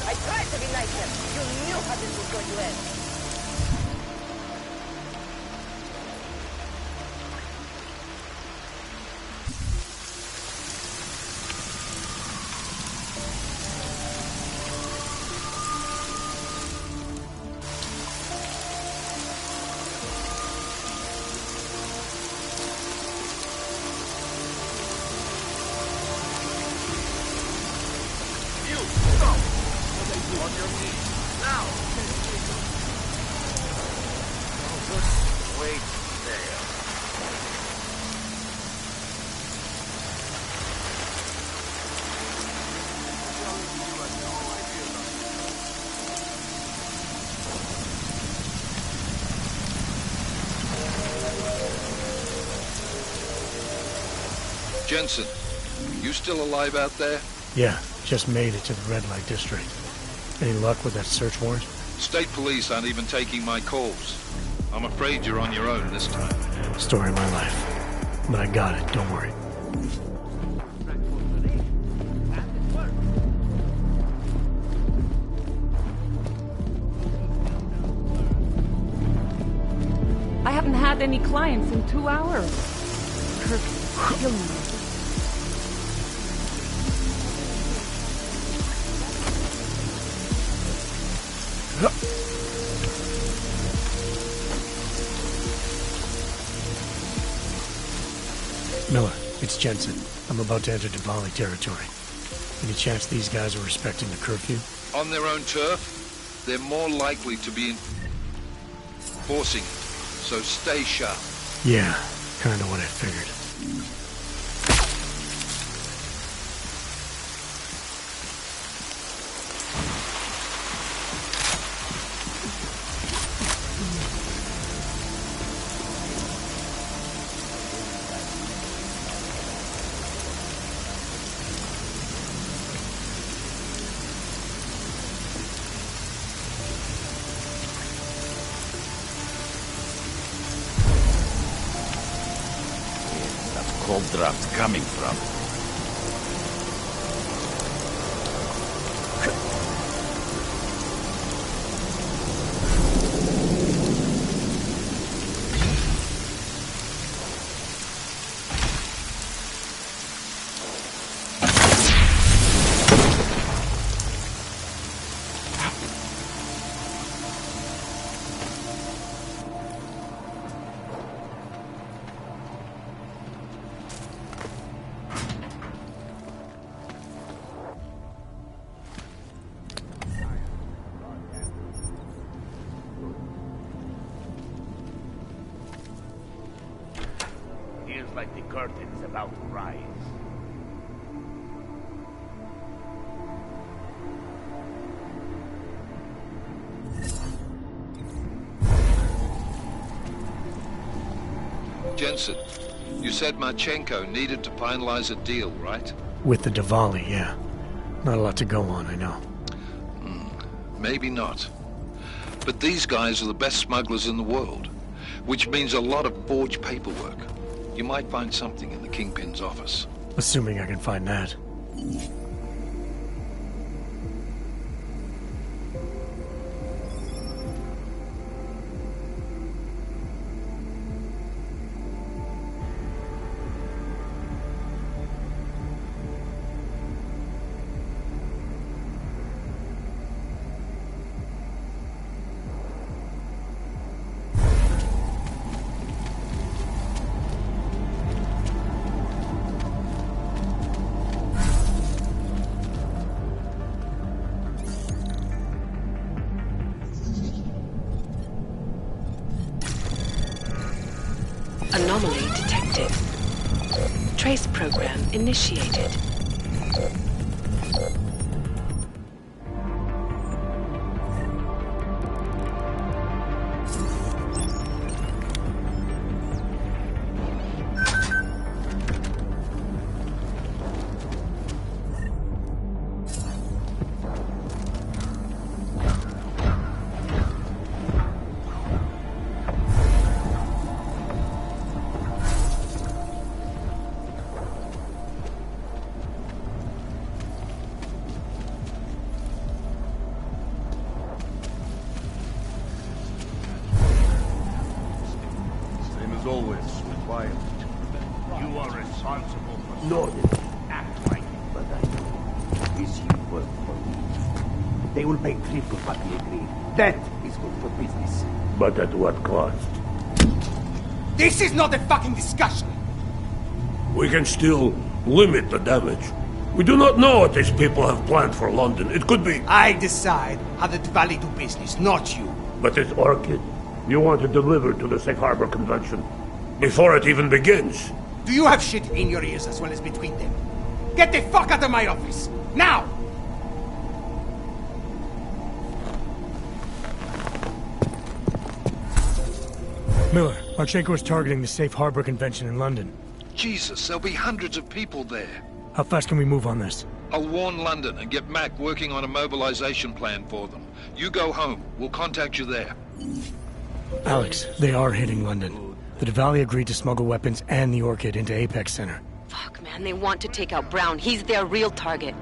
I tried to be nicer. You knew how this was going to end. On your knees, now! Just wait there. Jensen, you still alive out there? Yeah, just made it to the red light district. Any luck with that search warrant? State police aren't even taking my calls. I'm afraid you're on your own this time. Story of my life. But I got it, don't worry. I haven't had any clients in 2 hours. Kirk, kill me. Miller, it's Jensen. I'm about to enter Diwali territory. Any chance these guys are respecting the curfew? On their own turf, they're more likely to be enforcing it. So stay sharp. Yeah, kinda what I figured. Cold draft coming from? like the curtain is about to rise. Jensen, you said Marchenko needed to finalize a deal, right? With the Diwali, yeah. Not a lot to go on, I know. Maybe not. But these guys are the best smugglers in the world, which means a lot of forged paperwork. You might find something in the Kingpin's office. Assuming I can find that. Anomaly detected. Trace program initiated. As always, with Wyatt. You are responsible for... No, act like it. but I know. This you work for me. They will pay triple what we agreed. That is good for business. But at what cost? This is not a fucking discussion! We can still limit the damage. We do not know what these people have planned for London. It could be... I decide how the Diwali do business, not you. But this orchid, you want to deliver to the Safe Harbor Convention before it even begins. Do you have shit in your ears as well as between them? Get the fuck out of my office! Now! Miller, Marchenko is targeting the Safe Harbor Convention in London. Jesus, there'll be hundreds of people there. How fast can we move on this? I'll warn London and get Mac working on a mobilization plan for them. You go home. We'll contact you there. Alex, they are hitting London. The Diwali agreed to smuggle weapons and the Orchid into Apex Center. Fuck, man, they want to take out Brown. He's their real target.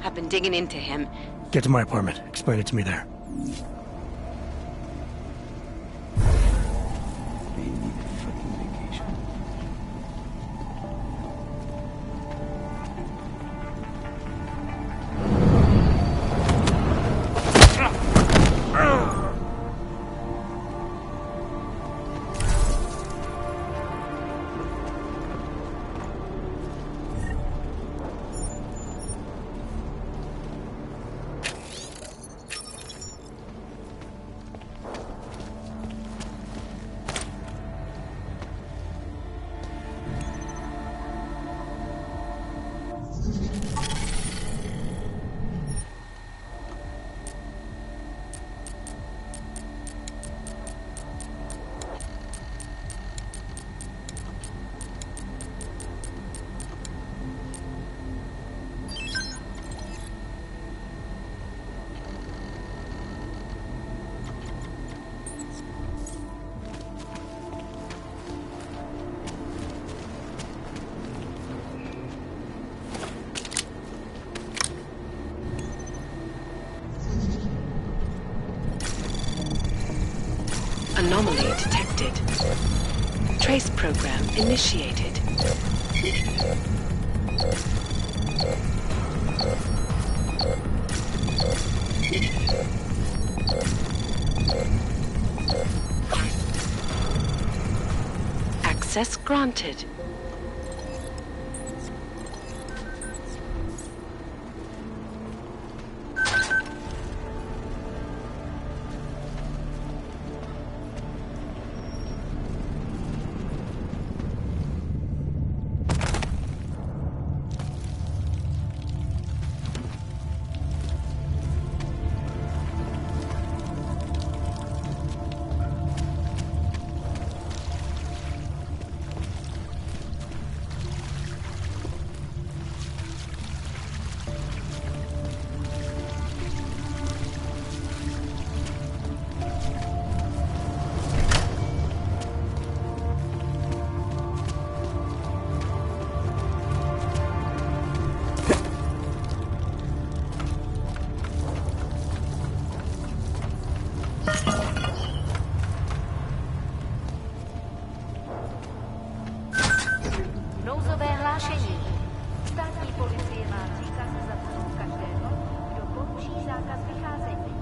I've been digging into him. Get to my apartment. Explain it to me there. Anomaly detected. Trace program initiated. Access granted. Hlášení. Státní policie má příkaz zatknout každého, kdo poruší zákaz vycházení.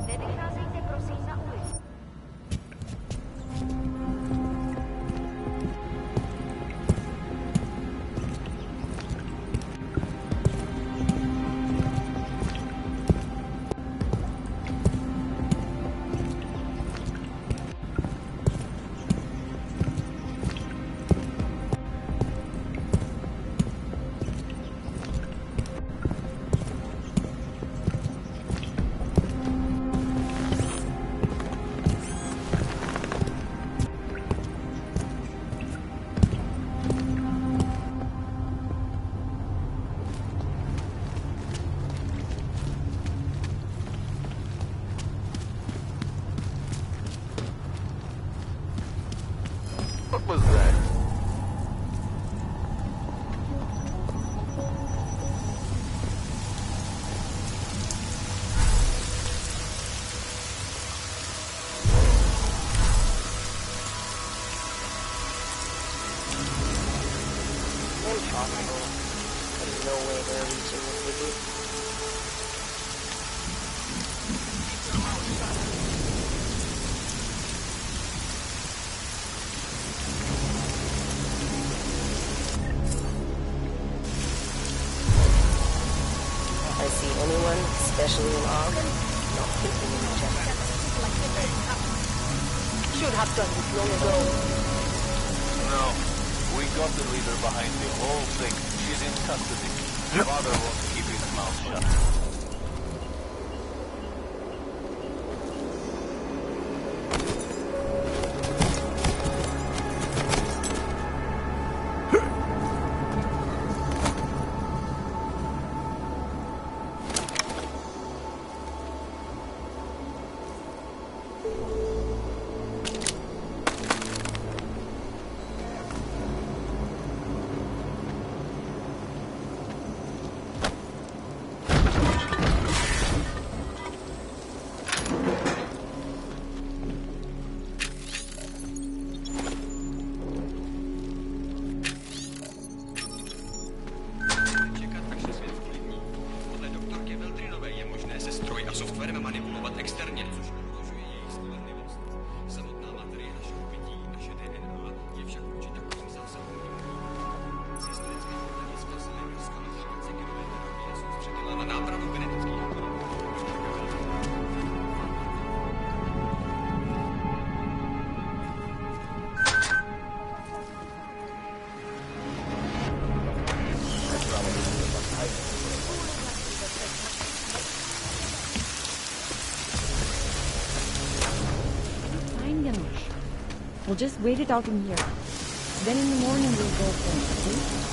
Nevycházejte prosím na ulici. What was that? Impossible. There's no way they're reaching the city. I see anyone, especially an organ, not thinking in the chest. Should have done this long ago. No. We got the leader behind the whole thing. She's in custody. Father wants to keep his mouth shut. We'll just wait it out in here. Then in the morning we'll go for it,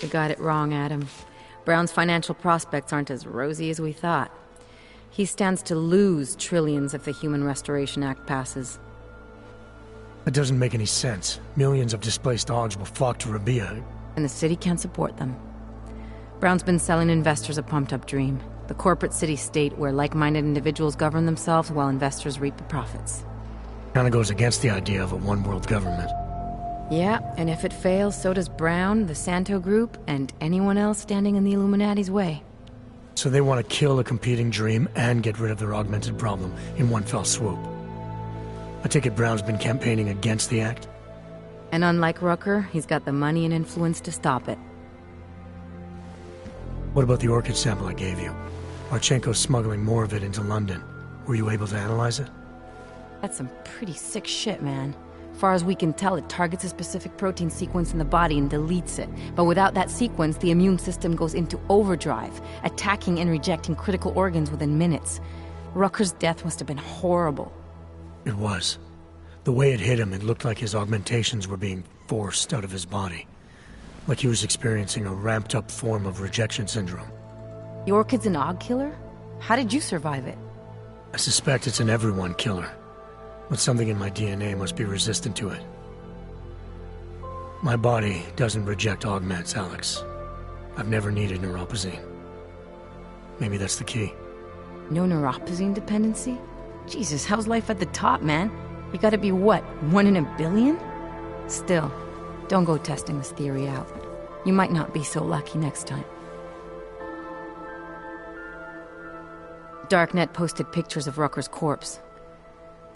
You got it wrong, Adam. Brown's financial prospects aren't as rosy as we thought. He stands to lose trillions if the Human Restoration Act passes. That doesn't make any sense. Millions of displaced Augs will flock to Rabia. And the city can't support them. Brown's been selling investors a pumped-up dream. The corporate city-state where like-minded individuals govern themselves while investors reap the profits. Kinda goes against the idea of a one-world government. Yeah, and if it fails, so does Brown, the Santo Group, and anyone else standing in the Illuminati's way. So they want to kill a competing dream and get rid of their augmented problem in one fell swoop. I take it Brown's been campaigning against the act? And unlike Rucker, he's got the money and influence to stop it. What about the orchid sample I gave you? Marchenko's smuggling more of it into London. Were you able to analyze it? That's some pretty sick shit, man. Far as we can tell, it targets a specific protein sequence in the body and deletes it. But without that sequence, the immune system goes into overdrive, attacking and rejecting critical organs within minutes. Rucker's death must have been horrible. It was. The way it hit him, it looked like his augmentations were being forced out of his body. Like he was experiencing a ramped-up form of rejection syndrome. The orchid's an og killer? How did you survive it? I suspect it's an everyone killer, but something in my DNA must be resistant to it. My body doesn't reject augments, Alex. I've never needed neuropazine. Maybe that's the key. No neuropazine dependency? Jesus, how's life at the top, man? You gotta be what, 1 in a billion? Still, don't go testing this theory out. You might not be so lucky next time. Darknet posted pictures of Rucker's corpse.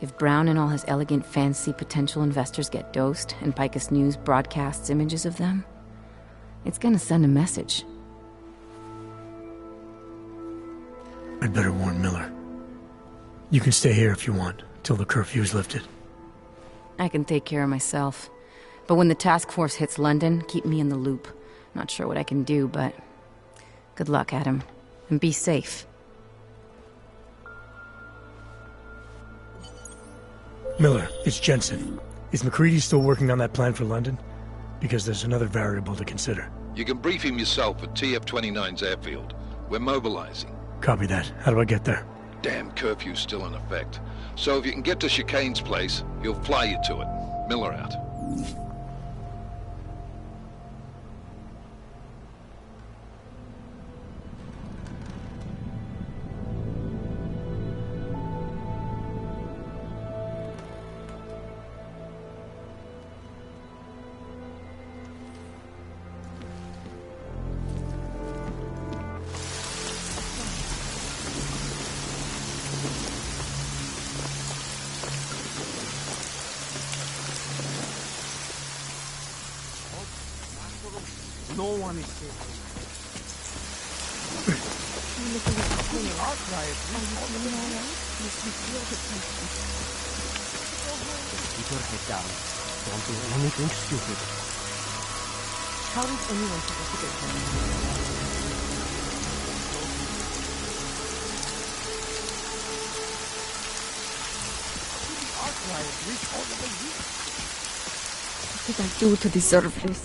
If Brown and all his elegant fancy potential investors get dosed, and Picus News broadcasts images of them, it's gonna send a message. I'd better warn Miller. You can stay here if you want, till the curfew's lifted. I can take care of myself. But when the task force hits London, keep me in the loop. Not sure what I can do, but... good luck, Adam. And be safe. Miller, it's Jensen. Is McCready still working on that plan for London? Because there's another variable to consider. You can brief him yourself at TF-29's airfield. We're mobilizing. Copy that. How do I get there? Damn curfew's still in effect. So if you can get to Chicane's place, he'll fly you to it. Miller out. No one is safe. Keep your head down. Don't do anything stupid. How is anyone supposed to get home? What did I do to deserve this?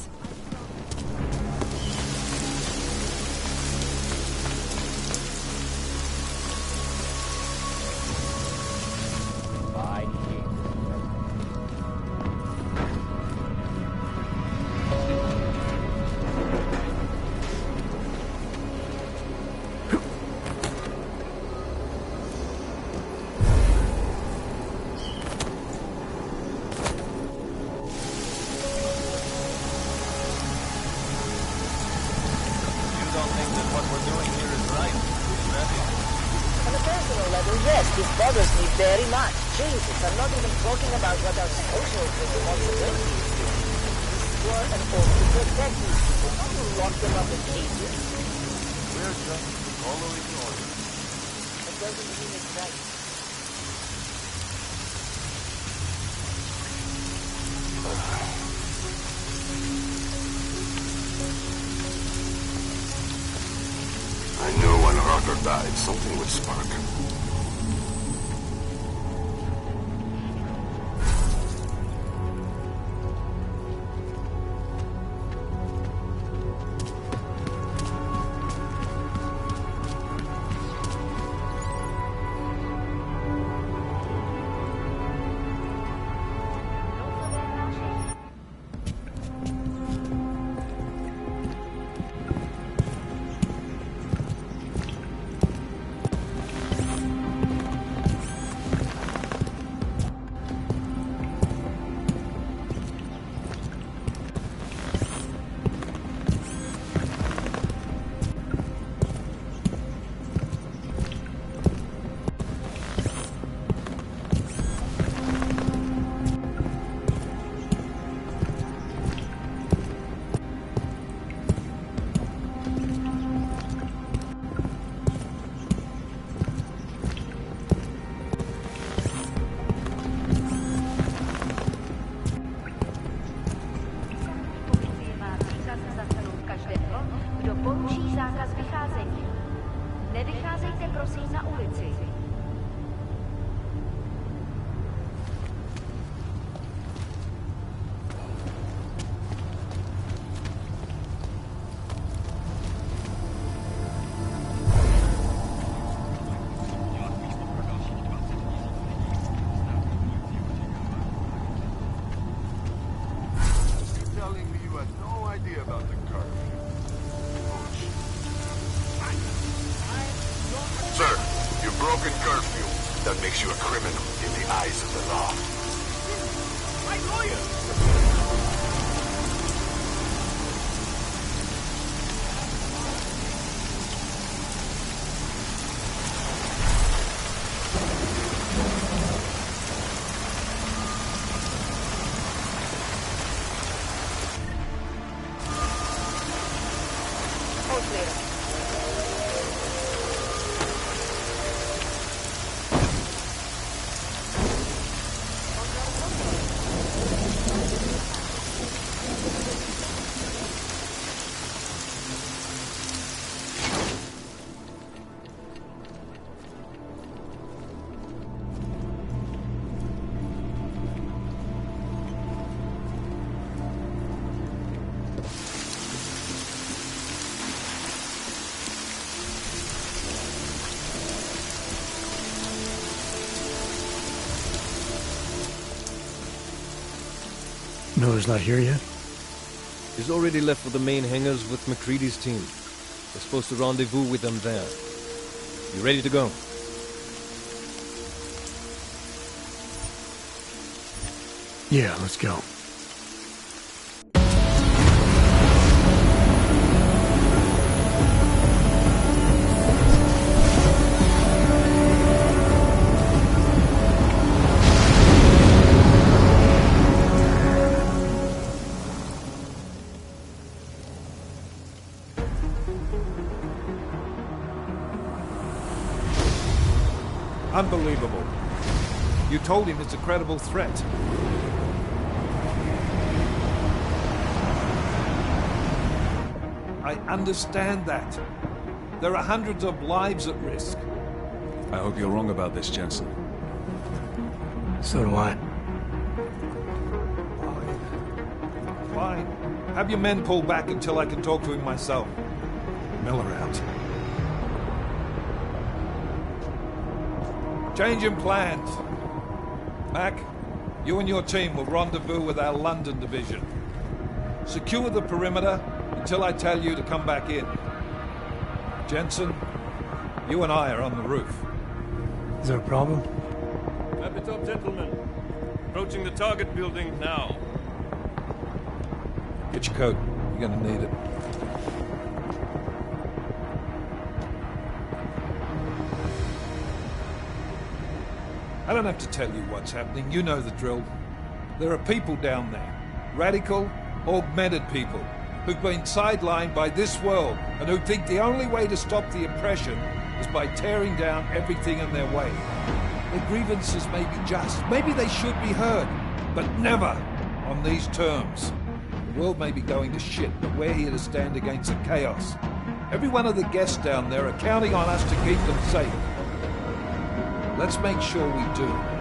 This bothers me very much. Jesus, I'm not even talking about what our social responsibility is doing. We swore an oath to protect these people, not to lock them up in cages. We're just following orders. That doesn't mean it's right. I knew when Rucker died, something would spark. Nevycházejte prosím na ulici. idea about the curfew. Sir, you've broken curfew. That makes you a criminal in the eyes of the law. My lawyer! Miller's not here yet? He's already left for the main hangars with McCready's team. We're supposed to rendezvous with them there. You ready to go? Yeah, let's go. Unbelievable. You told him it's a credible threat. I understand that. There are hundreds of lives at risk. I hope you're wrong about this, Jensen. So do I. Fine. Have your men pull back until I can talk to him myself. Miller out. Change in plans. Mac, you and your team will rendezvous with our London division. Secure the perimeter until I tell you to come back in. Jensen, you and I are on the roof. Is there a problem? At the top, gentlemen. Approaching the target building now. Get your coat. You're gonna need it. I don't have to tell you what's happening. You know the drill. There are people down there. Radical, augmented people who've been sidelined by this world and who think the only way to stop the oppression is by tearing down everything in their way. Their grievances may be just. Maybe they should be heard. But never on these terms. The world may be going to shit, but we're here to stand against the chaos. Every one of the guests down there are counting on us to keep them safe. Let's make sure we do.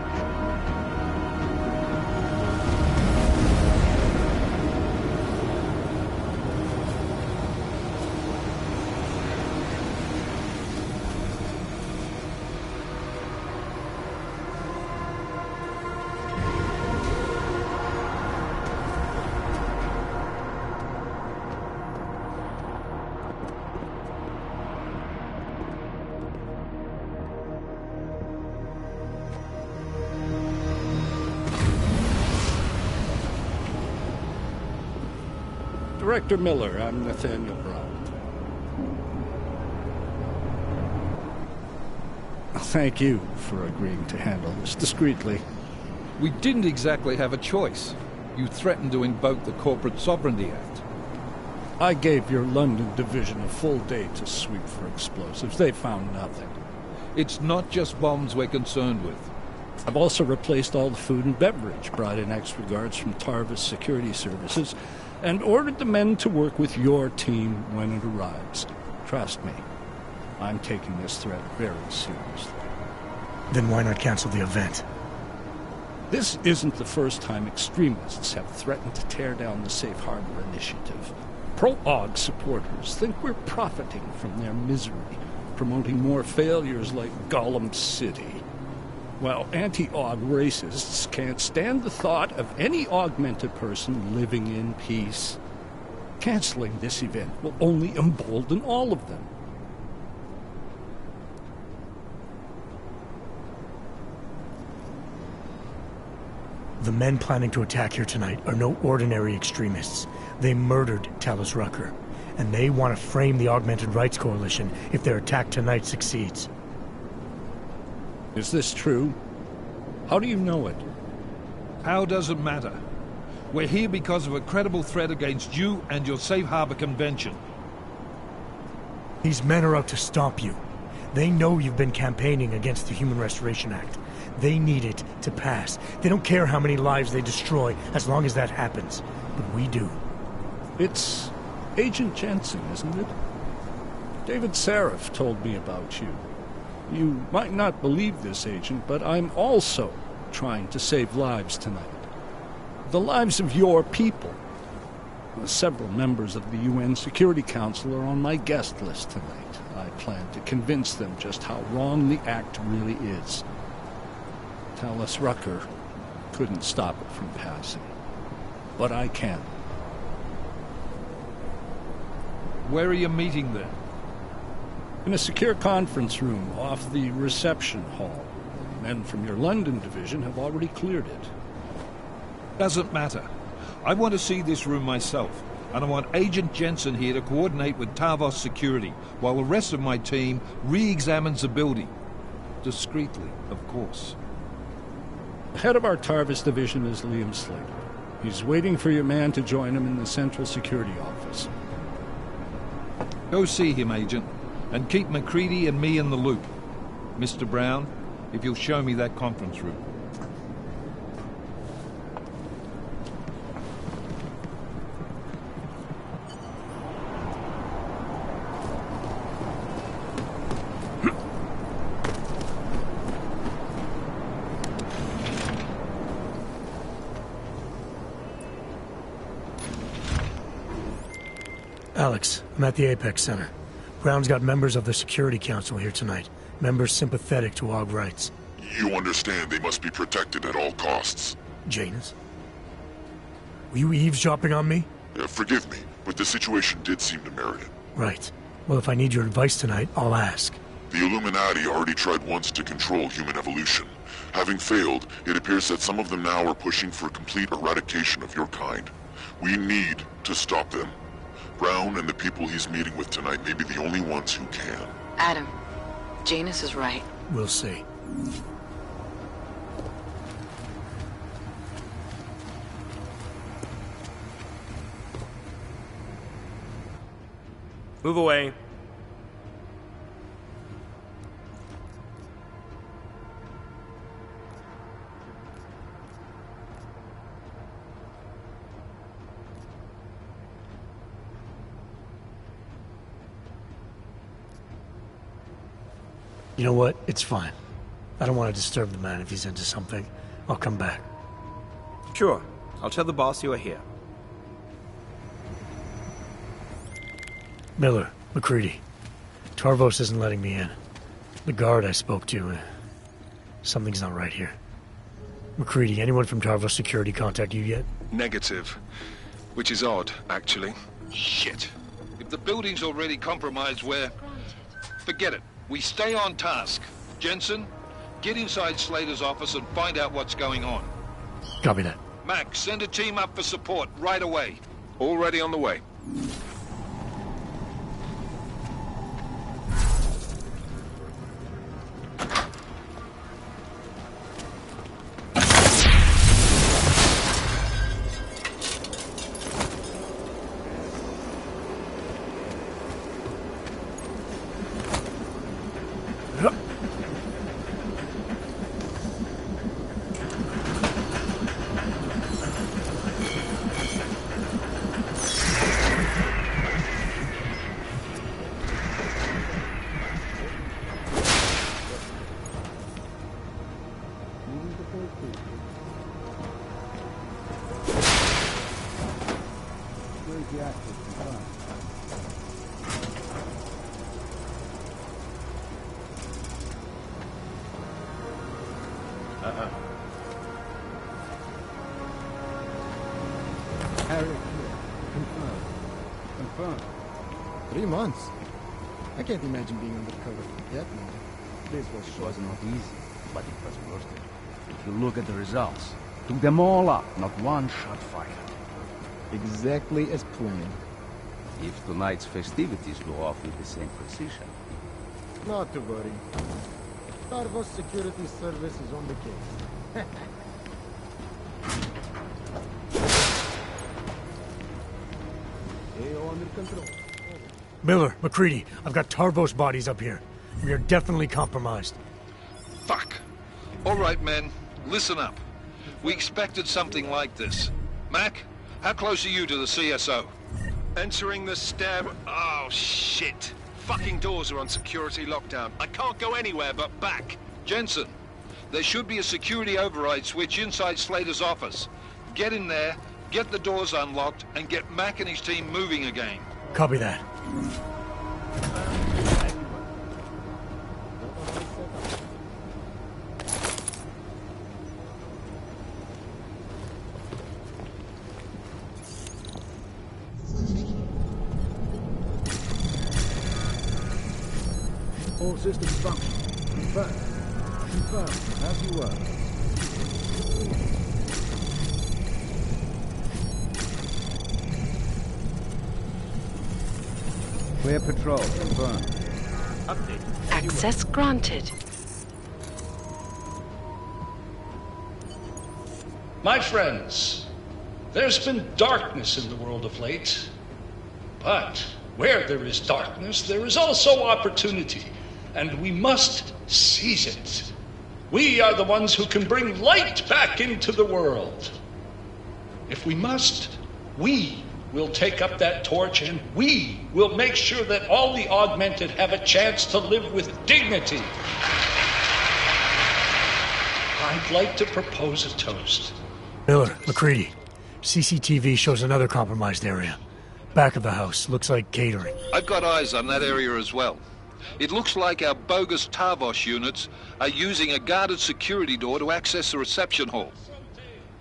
Director Miller, I'm Nathaniel Brown. Thank you for agreeing to handle this discreetly. We didn't exactly have a choice. You threatened to invoke the Corporate Sovereignty Act. I gave your London division a full day to sweep for explosives. They found nothing. It's not just bombs we're concerned with. I've also replaced all the food and beverage, brought in extra guards from Tarvis Security Services, and ordered the men to work with your team when it arrives. Trust me, I'm taking this threat very seriously. Then why not cancel the event? This isn't the first time extremists have threatened to tear down the Safe Harbor Initiative. Pro-AUG supporters think we're profiting from their misery, promoting more failures like Gollum City. While anti-AUG racists can't stand the thought of any augmented person living in peace. Canceling this event will only embolden all of them. The men planning to attack here tonight are no ordinary extremists. They murdered Talos Rucker, and they want to frame the Augmented Rights Coalition if their attack tonight succeeds. Is this true? How do you know it? How doesn't matter. We're here because of a credible threat against you and your Safe Harbor Convention. These men are out to stop you. They know you've been campaigning against the Human Restoration Act. They need it to pass. They don't care how many lives they destroy, as long as that happens. But we do. It's Agent Jensen, isn't it? David Seraph told me about you. You might not believe this, Agent, but I'm also trying to save lives tonight. The lives of your people. Several members of the UN Security Council are on my guest list tonight. I plan to convince them just how wrong the act really is. Talos Rucker couldn't stop it from passing. But I can. Where are you meeting then? In a secure conference room off the reception hall. Men from your London division have already cleared it. Doesn't matter. I want to see this room myself, and I want Agent Jensen here to coordinate with Tarvos Security, while the rest of my team re-examines the building. Discreetly, of course. The head of our Tarvis division is Liam Slater. He's waiting for your man to join him in the Central Security Office. Go see him, Agent, and keep McCready and me in the loop. Mr. Brown, if you'll show me that conference room. Alex, I'm at the Apex Center. Brown's got members of the Security Council here tonight. Members sympathetic to AUG rights. You understand they must be protected at all costs. Janus? Were you eavesdropping on me? Forgive me, but the situation did seem to merit it. Right. Well, if I need your advice tonight, I'll ask. The Illuminati already tried once to control human evolution. Having failed, it appears that some of them now are pushing for complete eradication of your kind. We need to stop them. Brown and the people he's meeting with tonight may be the only ones who can. Adam, Janus is right. We'll see. Move away. You know what? It's fine. I don't want to disturb the man if he's into something. I'll come back. Sure. I'll tell the boss you are here. Miller, McCready. Tarvos isn't letting me in. The guard I spoke to, something's not right here. McCready, anyone from Tarvos Security contact you yet? Negative. Which is odd, actually. Shit. If the building's already compromised, forget it. We stay on task. Jensen, get inside Slater's office and find out what's going on. Copy that. Max, send a team up for support right away. Already on the way. Confirmed. 3 months? I can't imagine being undercover for that long. This was not easy, but it was worth it. If you look at the results, took them all up, not one shot fired. exactly as planned. If tonight's festivities go off with the same precision. Not to worry. Tarvos Security Service is on the case. AO under control. Miller, McCready, I've got Tarvos bodies up here. We are definitely compromised. Fuck. All right, men. Listen up. We expected something like this. Mac, how close are you to the CSO? Entering the stair... Oh, shit. Fucking doors are on security lockdown. I can't go anywhere but back. Jensen, there should be a security override switch inside Slater's office. Get in there, get the doors unlocked, and get Mac and his team moving again. Copy that. All systems function. Confirmed. Confirmed. As you were. Clear patrol. Confirmed. Update. Access granted. My friends, there's been darkness in the world of late. But where there is darkness, there is also opportunity. And we must seize it. We are the ones who can bring light back into the world. If we must, we will take up that torch and we will make sure that all the augmented have a chance to live with dignity. I'd like to propose a toast. Miller, McCready, CCTV shows another compromised area. Back of the house, looks like catering. I've got eyes on that area as well. It looks like our bogus Tarvos units are using a guarded security door to access the reception hall.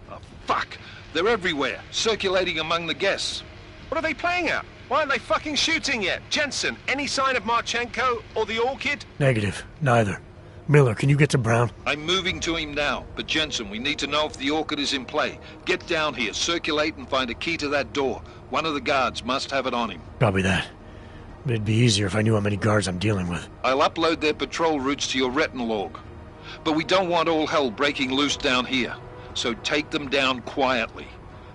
Oh, fuck! They're everywhere, circulating among the guests. What are they playing at? Why aren't they fucking shooting yet? Jensen, any sign of Marchenko or the Orchid? Negative. Neither. Miller, can you get to Brown? I'm moving to him now, but Jensen, we need to know if the Orchid is in play. Get down here, circulate and find a key to that door. One of the guards must have it on him. Copy that. It'd be easier if I knew how many guards I'm dealing with. I'll upload their patrol routes to your retinal log. But we don't want all hell breaking loose down here. So take them down quietly.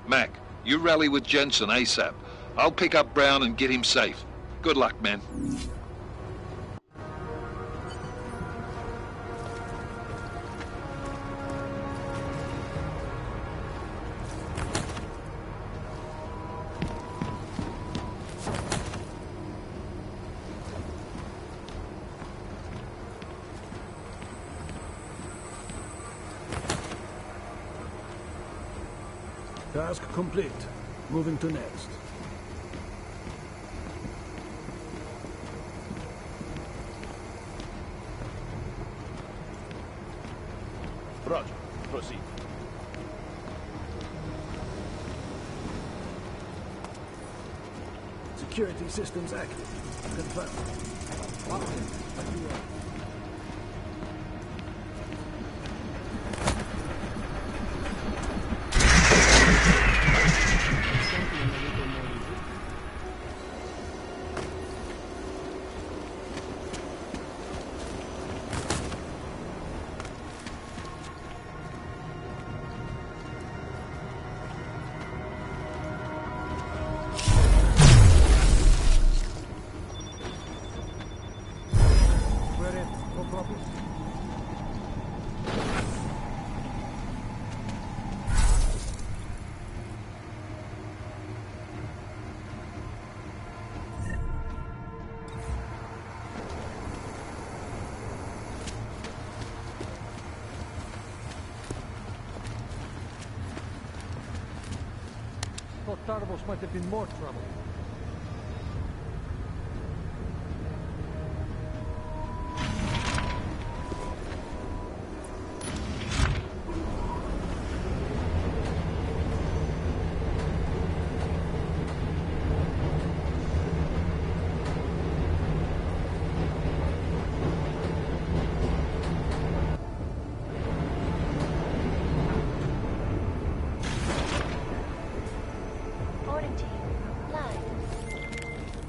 Mac, you rally with Jensen ASAP. I'll pick up Brown and get him safe. Good luck, man. Task complete. Moving to next. Roger. Proceed. Security systems active. Confirmed. Locked in. As you were. Thought Tarvos might have been more trouble.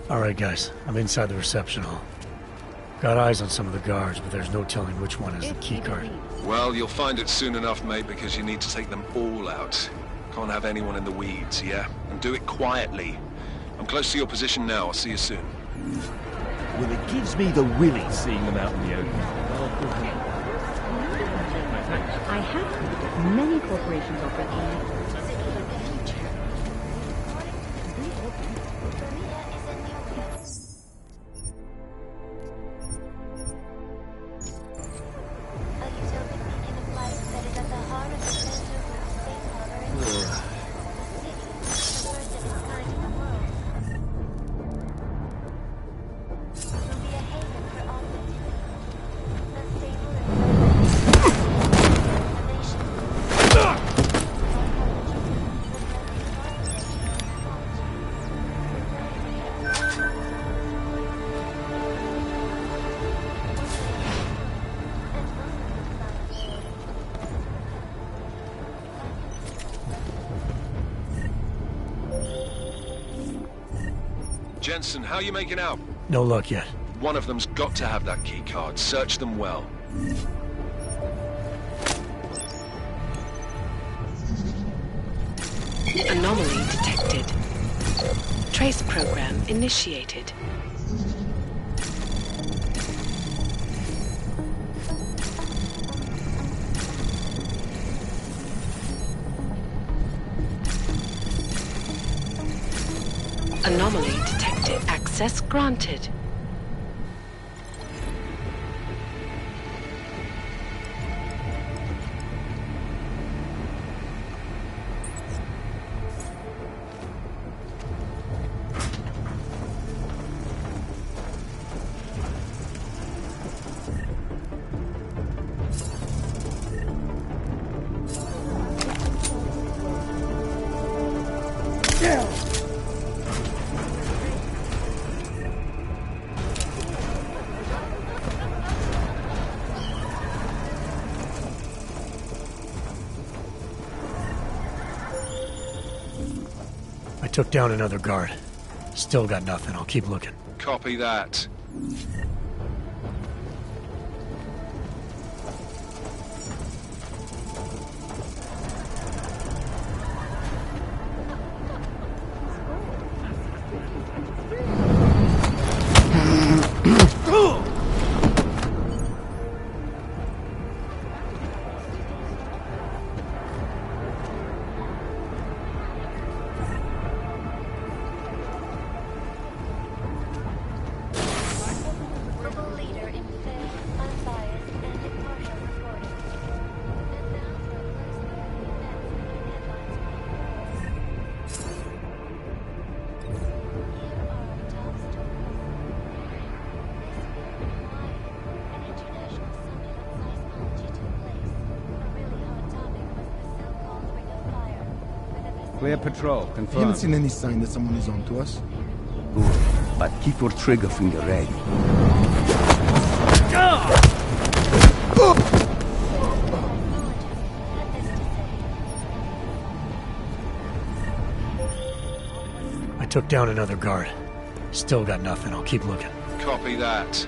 Alright guys, I'm inside the reception hall. Got eyes on some of the guards, but there's no telling which one is the keycard. Well, you'll find it soon enough, mate, because you need to take them all out. Can't have anyone in the weeds, yeah? And do it quietly. I'm close to your position now. I'll see you soon. Well, it gives me the willies seeing them out in the open. I have heard that many corporations operate on Jensen, how you making out? No luck yet. One of them's got to have that key card. Search them well. Anomaly detected. Trace program initiated. Anomaly detected. Access granted. I took down another guard. Still got nothing. I'll keep looking. Copy that. Clear patrol, confirmed. You haven't seen any sign that someone is on to us? Good, but keep your trigger finger ready. I took down another guard. Still got nothing. I'll keep looking. Copy that.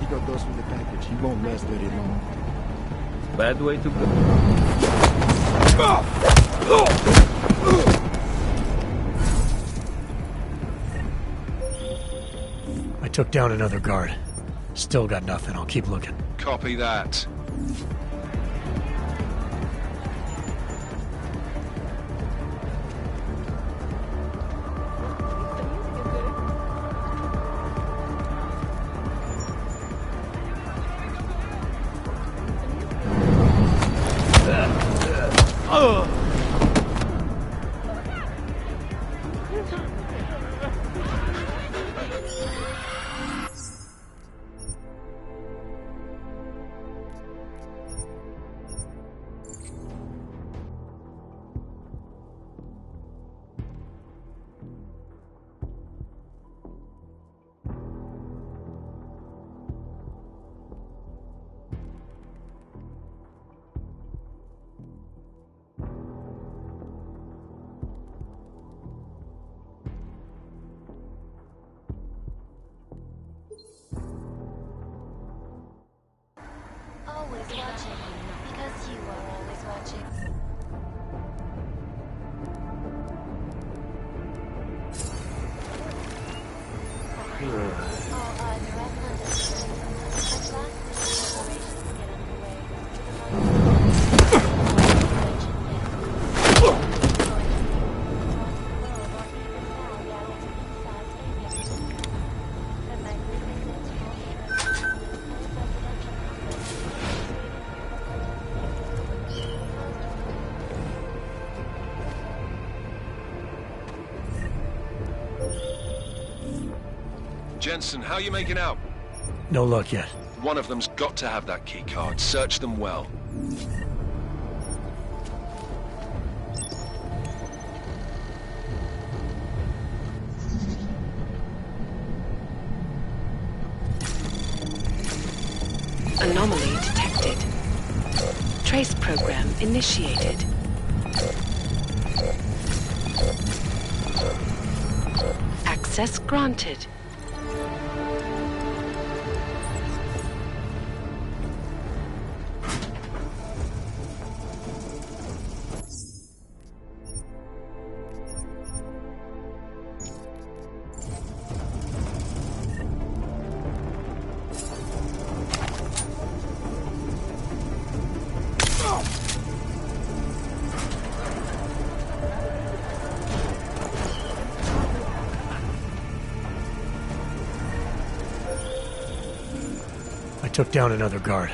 He got those with the package. He won't last very long. Bad way to go. I took down another guard. Still got nothing. I'll keep looking. Copy that. Jensen, how you making out? No luck yet. One of them's got to have that key card. Search them well. Anomaly detected. Trace program initiated. Access granted. I took down another guard.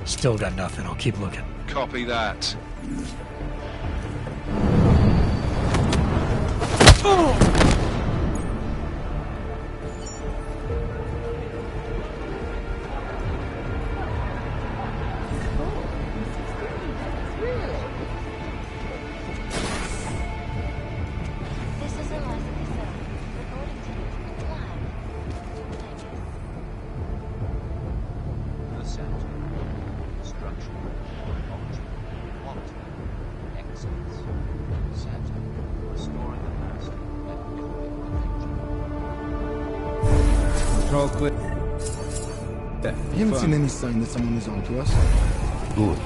Still got nothing. I'll keep looking. Copy that. Control clear. We haven't seen any sign that someone is onto us. Good.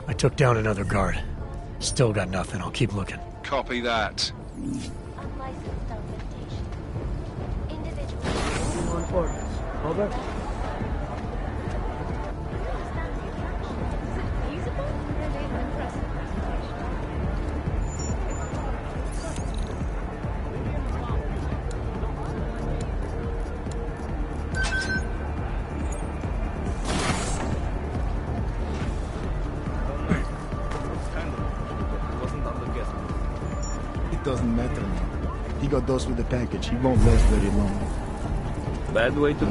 I took down another guard. Still got nothing. I'll keep looking. Copy that. On orders. Over. Doesn't matter now. He got those with the package. He won't last very long. Bad way to...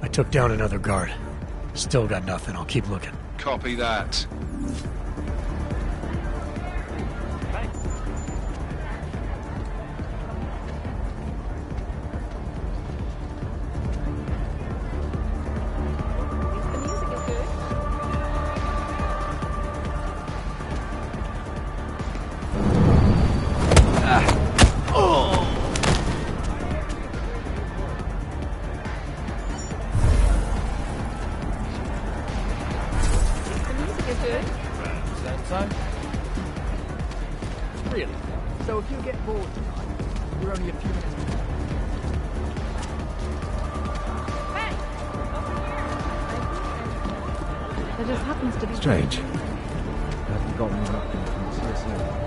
I took down another guard. Still got nothing. I'll keep looking. Copy that. Really? So if you get bored tonight, you're only a few minutes behind. There just happens to be... Strange. I haven't gotten anything from the CSA.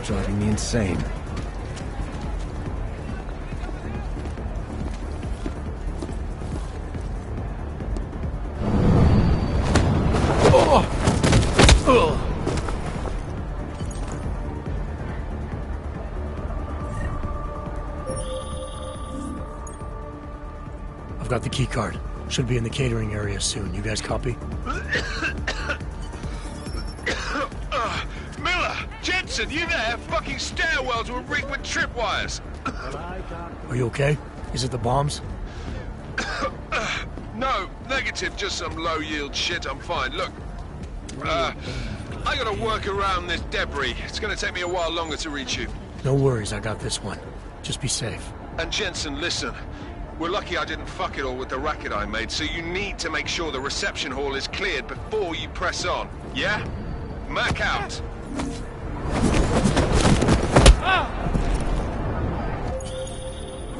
Driving me insane. got the key card. Should be in the catering area soon. You guys copy? Miller! Jensen, you there? Fucking stairwells were rigged with tripwires! Are you okay? Is it the bombs? No, negative, just some low-yield shit, I'm fine. Look, I gotta work around this debris. It's gonna take me a while longer to reach you. No worries, I got this one. Just be safe. And Jensen, listen. We're lucky I didn't fuck it all with the racket I made, so you need to make sure the reception hall is cleared before you press on, yeah? Mac out!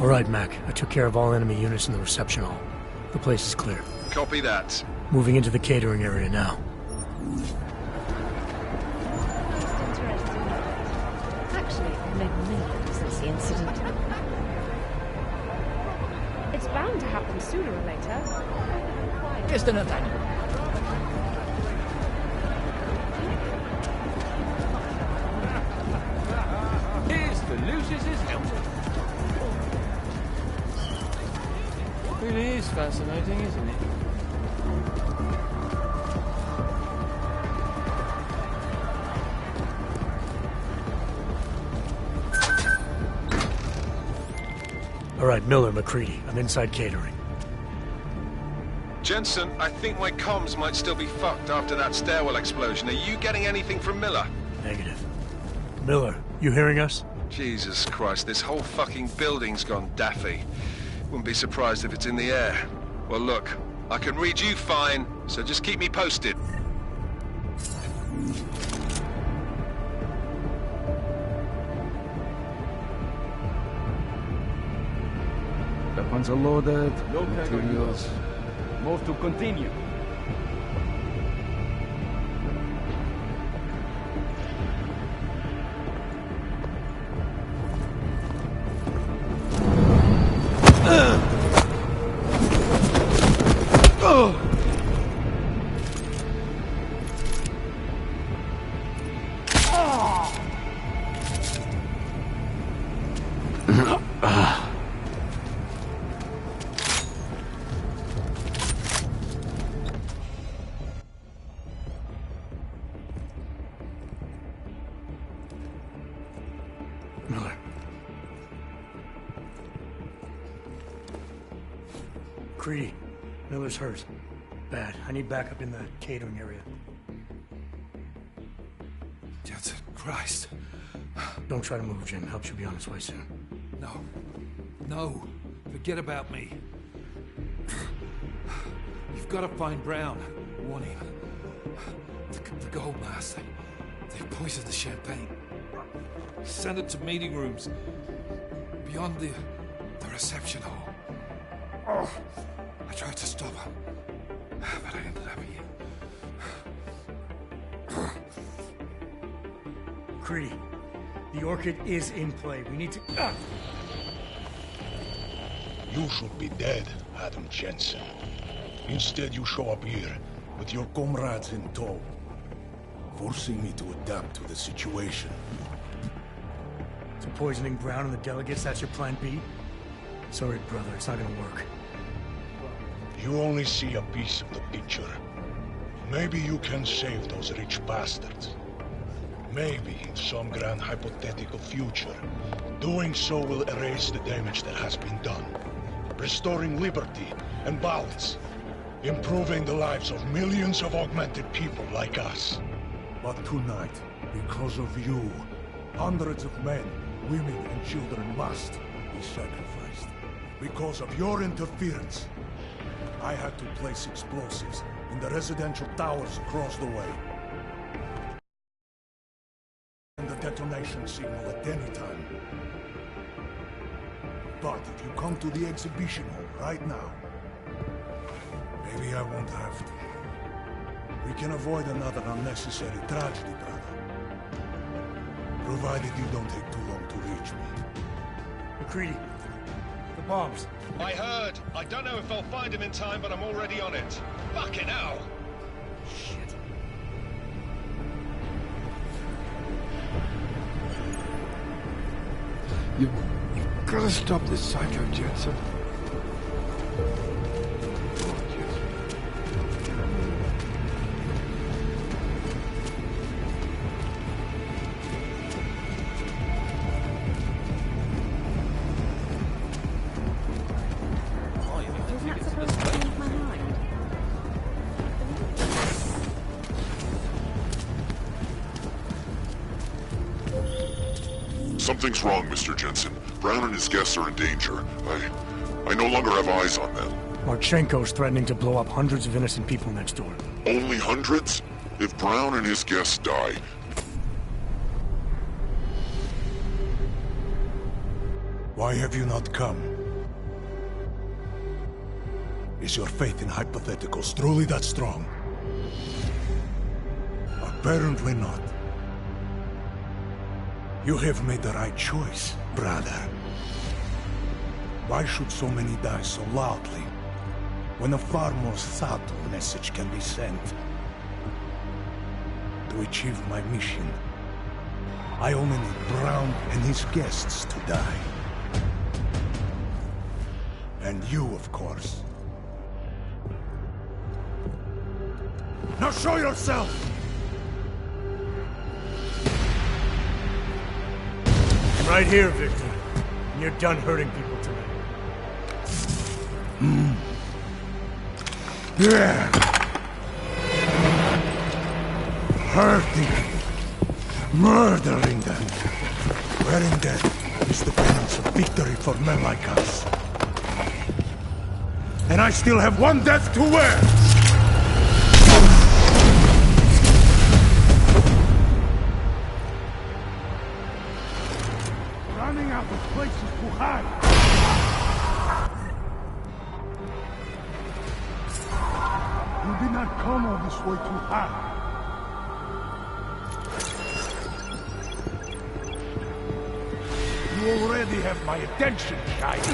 All right, Mac. I took care of all enemy units in the reception hall. The place is clear. Copy that. Moving into the catering area now. Actually, I made millions since the incident. It's bound to happen sooner or later. Este Nathaniel. Mr. Lucius is helping. Really is fascinating, isn't it? All right, Miller, McCready. I'm inside catering. Jensen, I think my comms might still be fucked after that stairwell explosion. Are you getting anything from Miller? Negative. Miller, you hearing us? Jesus Christ, this whole fucking building's gone daffy. Wouldn't be surprised if it's in the air. Well, look, I can read you fine, so just keep me posted. Weapons are loaded. No Materials. Move to continue. Miller. Creedy. Miller's hurt. Bad. I need backup in the catering area. Jensen, Christ. Don't try to move, Jim. Help should be on its way soon. No. No. Forget about me. You've got to find Brown. Warn him. The gold mask. They poisoned the champagne. Send it to meeting rooms. Beyond the reception hall. Oh, I tried to stop him. But I ended up here. Creedy. The Orchid is in play. We need to... You should be dead, Adam Jensen. Instead, you show up here with your comrades in tow, forcing me to adapt to the situation. So poisoning Brown and the delegates, that's your plan B? Sorry, brother, it's not gonna work. You only see a piece of the picture. Maybe you can save those rich bastards. Maybe in some grand hypothetical future, doing so will erase the damage that has been done, restoring liberty and balance, improving the lives of millions of augmented people like us. But tonight, because of you, hundreds of men, women and children must be sacrificed. Because of your interference, I had to place explosives in the residential towers across the way. And the detonation signal at any time. But if you come to the exhibition hall right now, maybe I won't have to. We can avoid another unnecessary tragedy, brother. Provided you don't take too long to reach me. McCready, the bombs. I heard. I don't know if I'll find him in time, but I'm already on it. Fucking hell! Shit. You gotta stop this psycho, Jensen. Something's wrong, Mr. Jensen. Brown and his guests are in danger. I no longer have eyes on them. Marchenko's threatening to blow up hundreds of innocent people next door. Only hundreds? If Brown and his guests die... Why have you not come? Is your faith in hypotheticals truly that strong? Apparently not. You have made the right choice, brother. Why should so many die so loudly, when a far more subtle message can be sent? To achieve my mission, I only need Brown and his guests to die. And you, of course. Now show yourself! I'm right here, Victor. And you're done hurting people tonight. Yeah. Hurting. Murdering them. Wearing death is the penance of victory for men like us. And I still have one death to wear! Running out of places to hide! You did not come all this way to hide. You already have my attention, guys.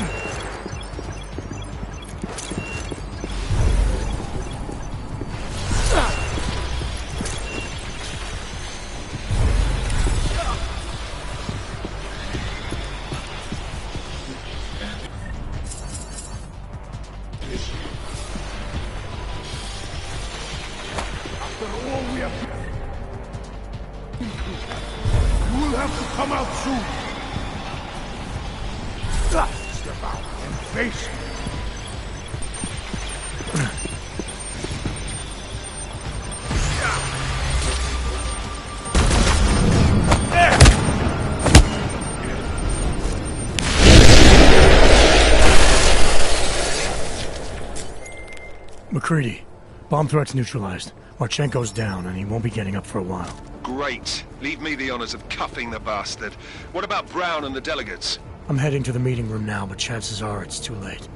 McCready, bomb threat's neutralized. Marchenko's down, and he won't be getting up for a while. Great. Leave me the honors of cuffing the bastard. What about Brown and the delegates? I'm heading to the meeting room now, but chances are it's too late.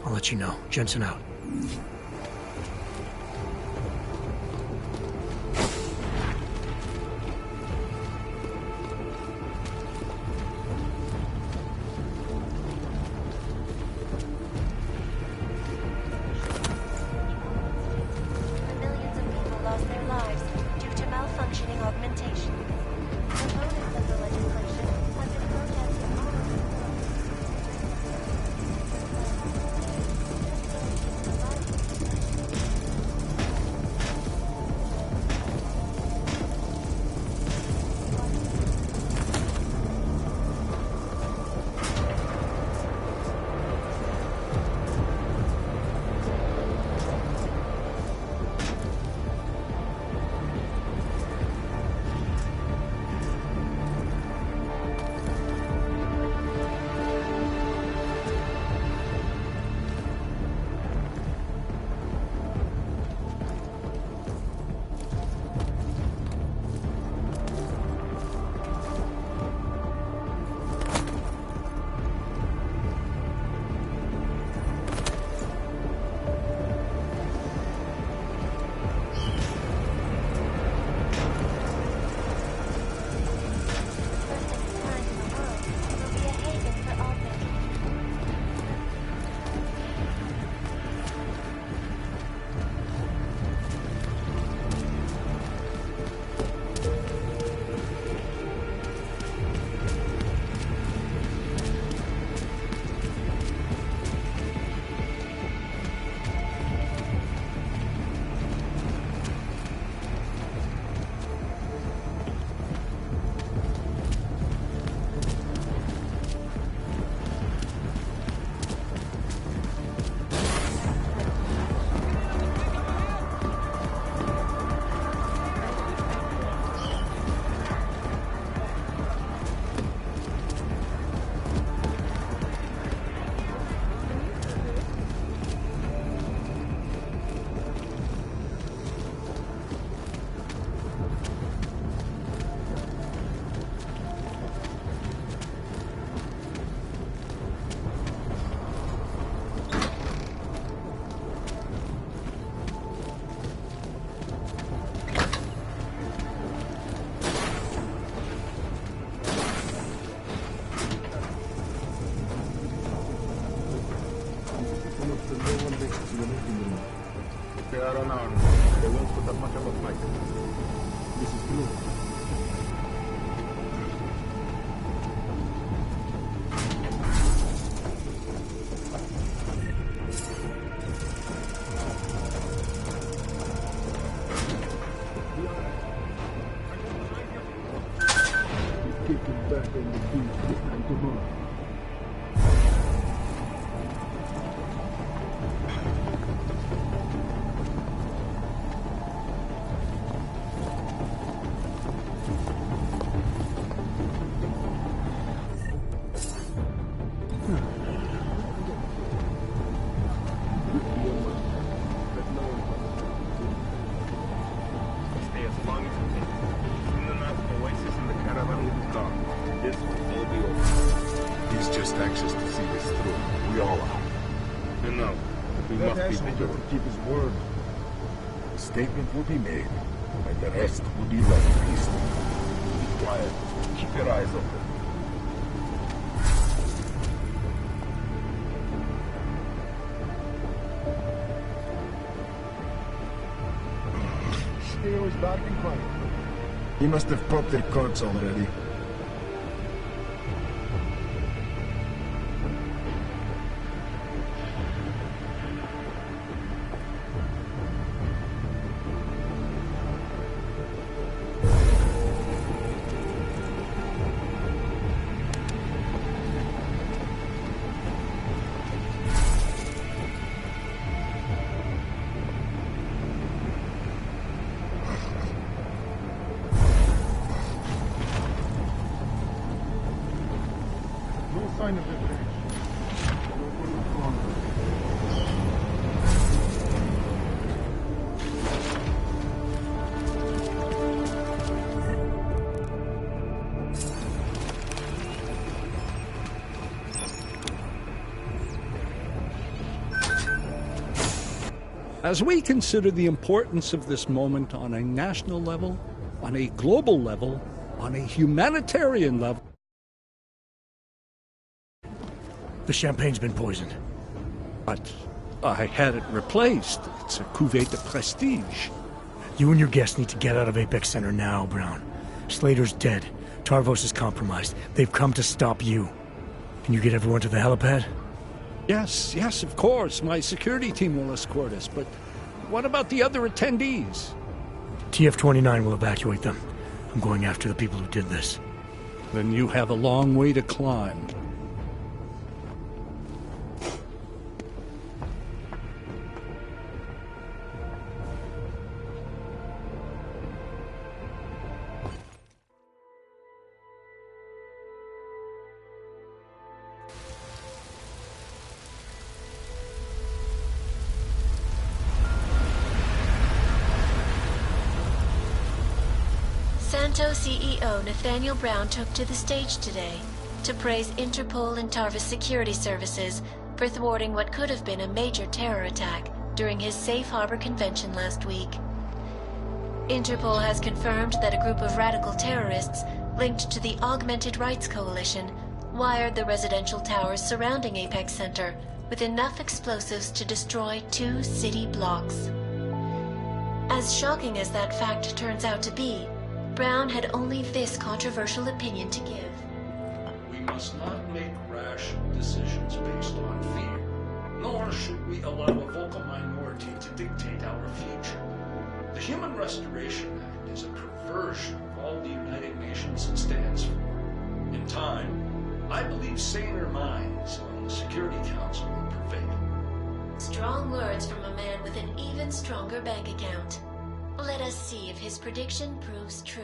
I'll let you know. Jensen out. If they are unarmed, they won't put up much of a fight. This is true. Statement will be made, and the rest will be left peaceful. Be quiet. Keep your eyes open. Stay always dark and quiet. He must have popped their cords already. As we consider the importance of this moment on a national level, on a global level, on a humanitarian level... The champagne's been poisoned. But I had it replaced. It's a cuvée de prestige. You and your guests need to get out of Apex Center now, Brown. Slater's dead. Tarvos is compromised. They've come to stop you. Can you get everyone to the helipad? Yes, of course. My security team will escort us, but what about the other attendees? TF-29 will evacuate them. I'm going after the people who did this. Then you have a long way to climb. Santo CEO Nathaniel Brown took to the stage today to praise Interpol and Tarvis security services for thwarting what could have been a major terror attack during his Safe Harbor convention last week. Interpol has confirmed that a group of radical terrorists linked to the Augmented Rights Coalition wired the residential towers surrounding Apex Center with enough explosives to destroy 2 city blocks. As shocking as that fact turns out to be, Brown had only this controversial opinion to give. We must not make rash decisions based on fear, nor should we allow a vocal minority to dictate our future. The Human Restoration Act is a perversion of all the United Nations stands for. In time, I believe saner minds on the Security Council will prevail. Strong words from a man with an even stronger bank account. Let us see if his prediction proves true.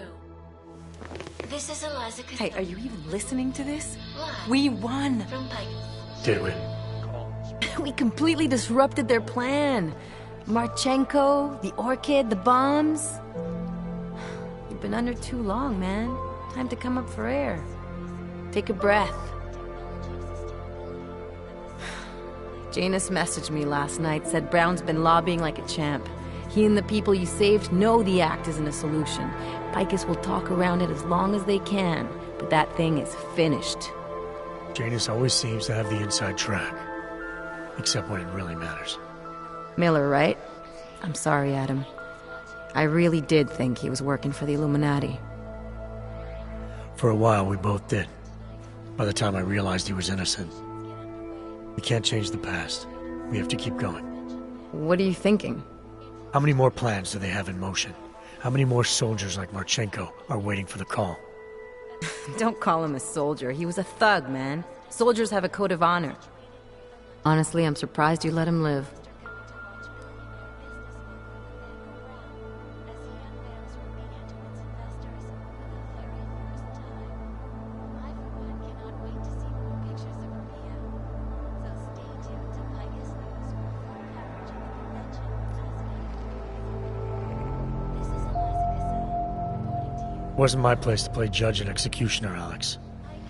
This is Eliza Costello. Hey, are you even listening to this? Live We won! from Pike. Did we? We completely disrupted their plan. Marchenko, the Orchid, the bombs. You've been under too long, man. Time to come up for air. Take a breath. Janus messaged me last night, said Brown's been lobbying like a champ. He and the people you saved know the act isn't a solution. Picus will talk around it as long as they can, but that thing is finished. Janus always seems to have the inside track. Except when it really matters. Miller, right? I'm sorry, Adam. I really did think he was working for the Illuminati. For a while, we both did. By the time I realized he was innocent. We can't change the past. We have to keep going. What are you thinking? How many more plans do they have in motion? How many more soldiers like Marchenko are waiting for the call? Don't call him a soldier. He was a thug, man. Soldiers have a code of honor. Honestly, I'm surprised you let him live. It wasn't my place to play judge and executioner, Alex.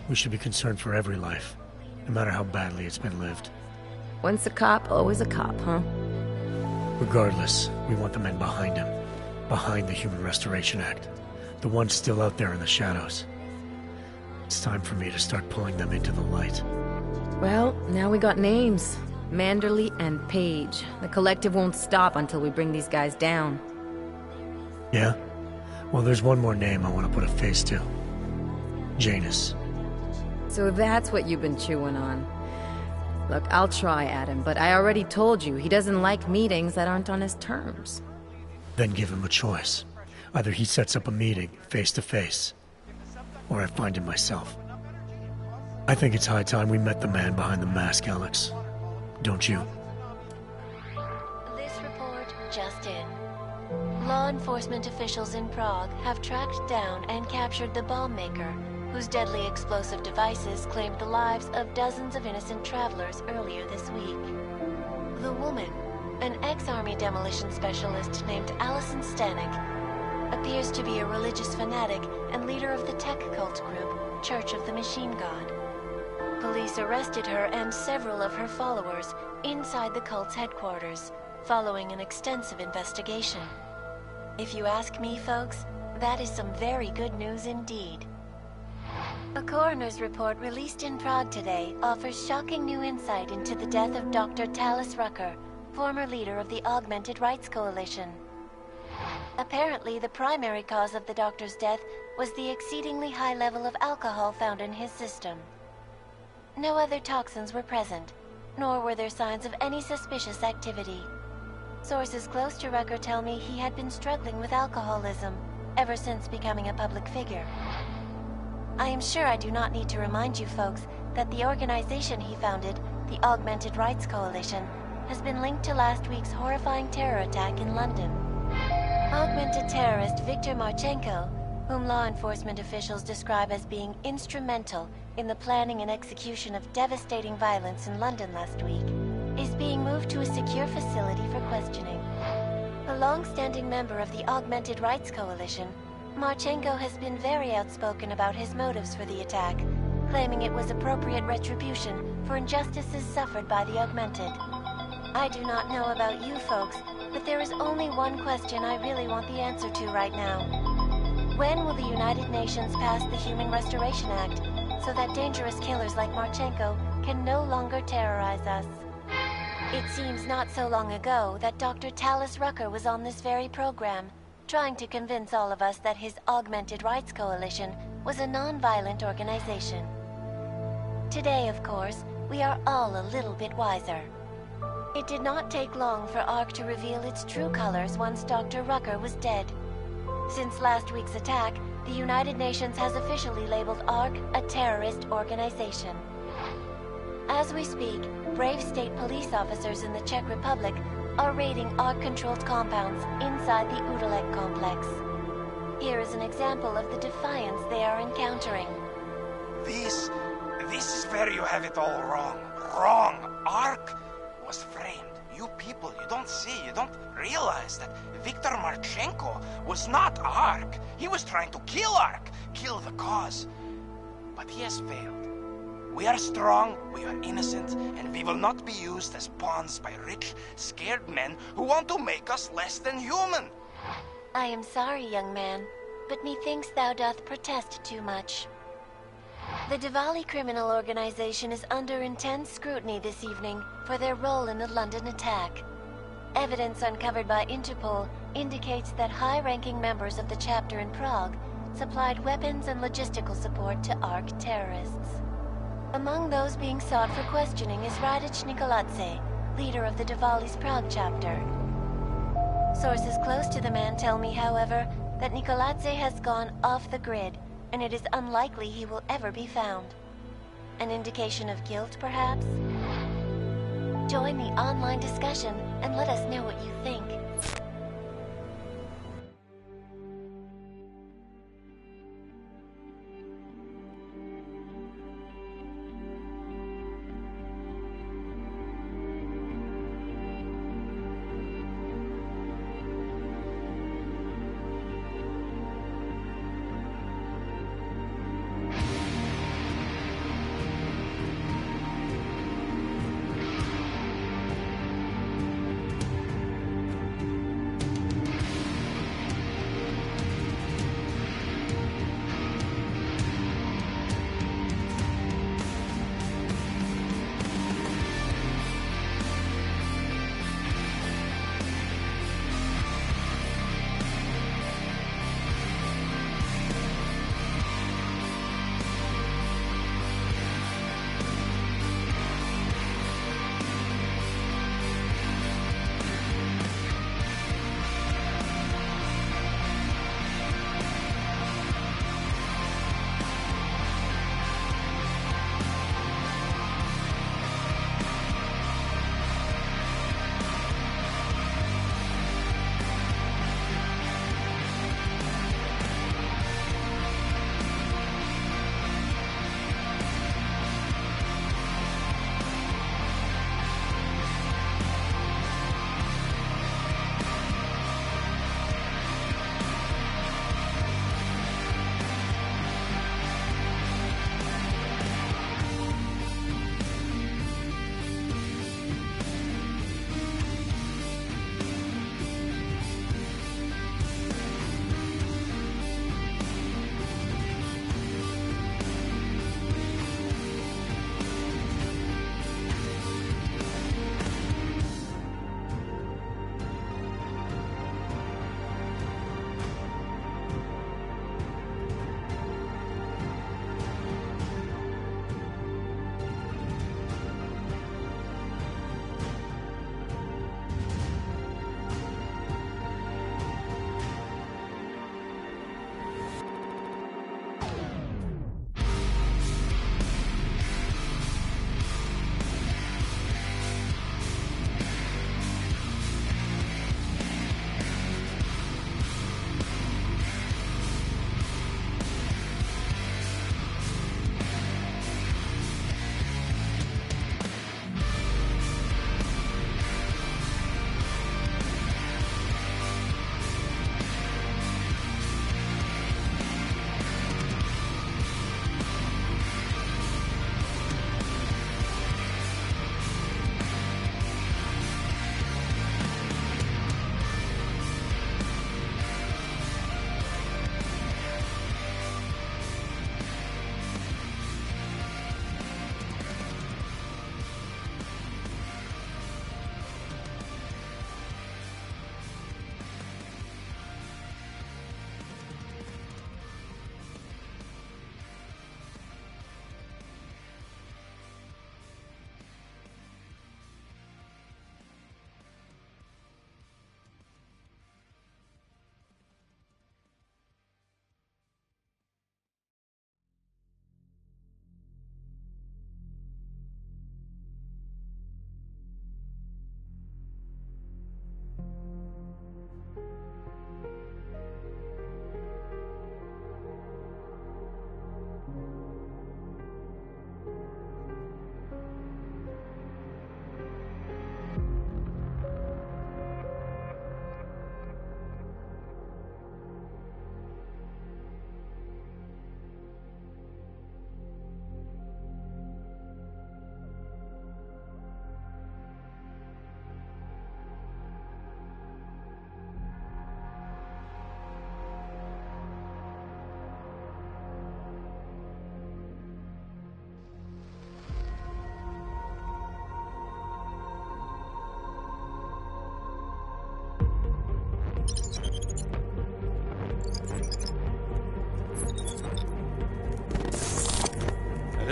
We should be concerned for every life, no matter how badly it's been lived. Once a cop, always a cop, huh? Regardless, we want the men behind him. Behind the Human Restoration Act. The ones still out there in the shadows. It's time for me to start pulling them into the light. Well, now we got names. Manderley and Page. The collective won't stop until we bring these guys down. Yeah? Well, there's one more name I want to put a face to. Janus. So that's what you've been chewing on. Look, I'll try, Adam, but I already told you he doesn't like meetings that aren't on his terms. Then give him a choice. Either he sets up a meeting, face to face, or I find him myself. I think it's high time we met the man behind the mask, Alex. Don't you? This report just in. Law enforcement officials in Prague have tracked down and captured the bomb maker, whose deadly explosive devices claimed the lives of dozens of innocent travelers earlier this week. The woman, an ex-army demolition specialist named Allison Stanek, appears to be a religious fanatic and leader of the tech cult group, Church of the Machine God. Police arrested her and several of her followers inside the cult's headquarters, following an extensive investigation. If you ask me, folks, that is some very good news indeed. A coroner's report released in Prague today offers shocking new insight into the death of Dr. Talis Rucker, former leader of the Augmented Rights Coalition. Apparently, the primary cause of the doctor's death was the exceedingly high level of alcohol found in his system. No other toxins were present, nor were there signs of any suspicious activity. Sources close to Rucker tell me he had been struggling with alcoholism ever since becoming a public figure. I am sure I do not need to remind you folks that the organization he founded, the Augmented Rights Coalition, has been linked to last week's horrifying terror attack in London. Augmented terrorist Viktor Marchenko, whom law enforcement officials describe as being instrumental in the planning and execution of devastating violence in London last week, is being moved to a secure facility for questioning. A long-standing member of the Augmented Rights Coalition, Marchenko has been very outspoken about his motives for the attack, claiming it was appropriate retribution for injustices suffered by the Augmented. I do not know about you folks, but there is only one question I really want the answer to right now. When will the United Nations pass the Human Restoration Act so that dangerous killers like Marchenko can no longer terrorize us? It seems not so long ago that Dr. Talis Rucker was on this very program, trying to convince all of us that his Augmented Rights Coalition was a non-violent organization. Today, of course, we are all a little bit wiser. It did not take long for ARC to reveal its true colors once Dr. Rucker was dead. Since last week's attack, the United Nations has officially labeled ARC a terrorist organization. As we speak, brave state police officers in the Czech Republic are raiding ARC-controlled compounds inside the Udalek complex. Here is an example of the defiance they are encountering. This is where you have it all wrong. Wrong! ARC was framed. You people, you don't see, you don't realize that Viktor Marchenko was not ARC. He was trying to kill ARC, kill the cause. But he has failed. We are strong, we are innocent, and we will not be used as pawns by rich, scared men who want to make us less than human. I am sorry, young man, but methinks thou doth protest too much. The Diwali criminal organization is under intense scrutiny this evening for their role in the London attack. Evidence uncovered by Interpol indicates that high-ranking members of the chapter in Prague supplied weapons and logistical support to ARC terrorists. Among those being sought for questioning is Radic Nikoladze, leader of the Diwali's Prague chapter. Sources close to the man tell me, however, that Nikoladze has gone off the grid, and it is unlikely he will ever be found. An indication of guilt, perhaps? Join the online discussion and let us know what you think.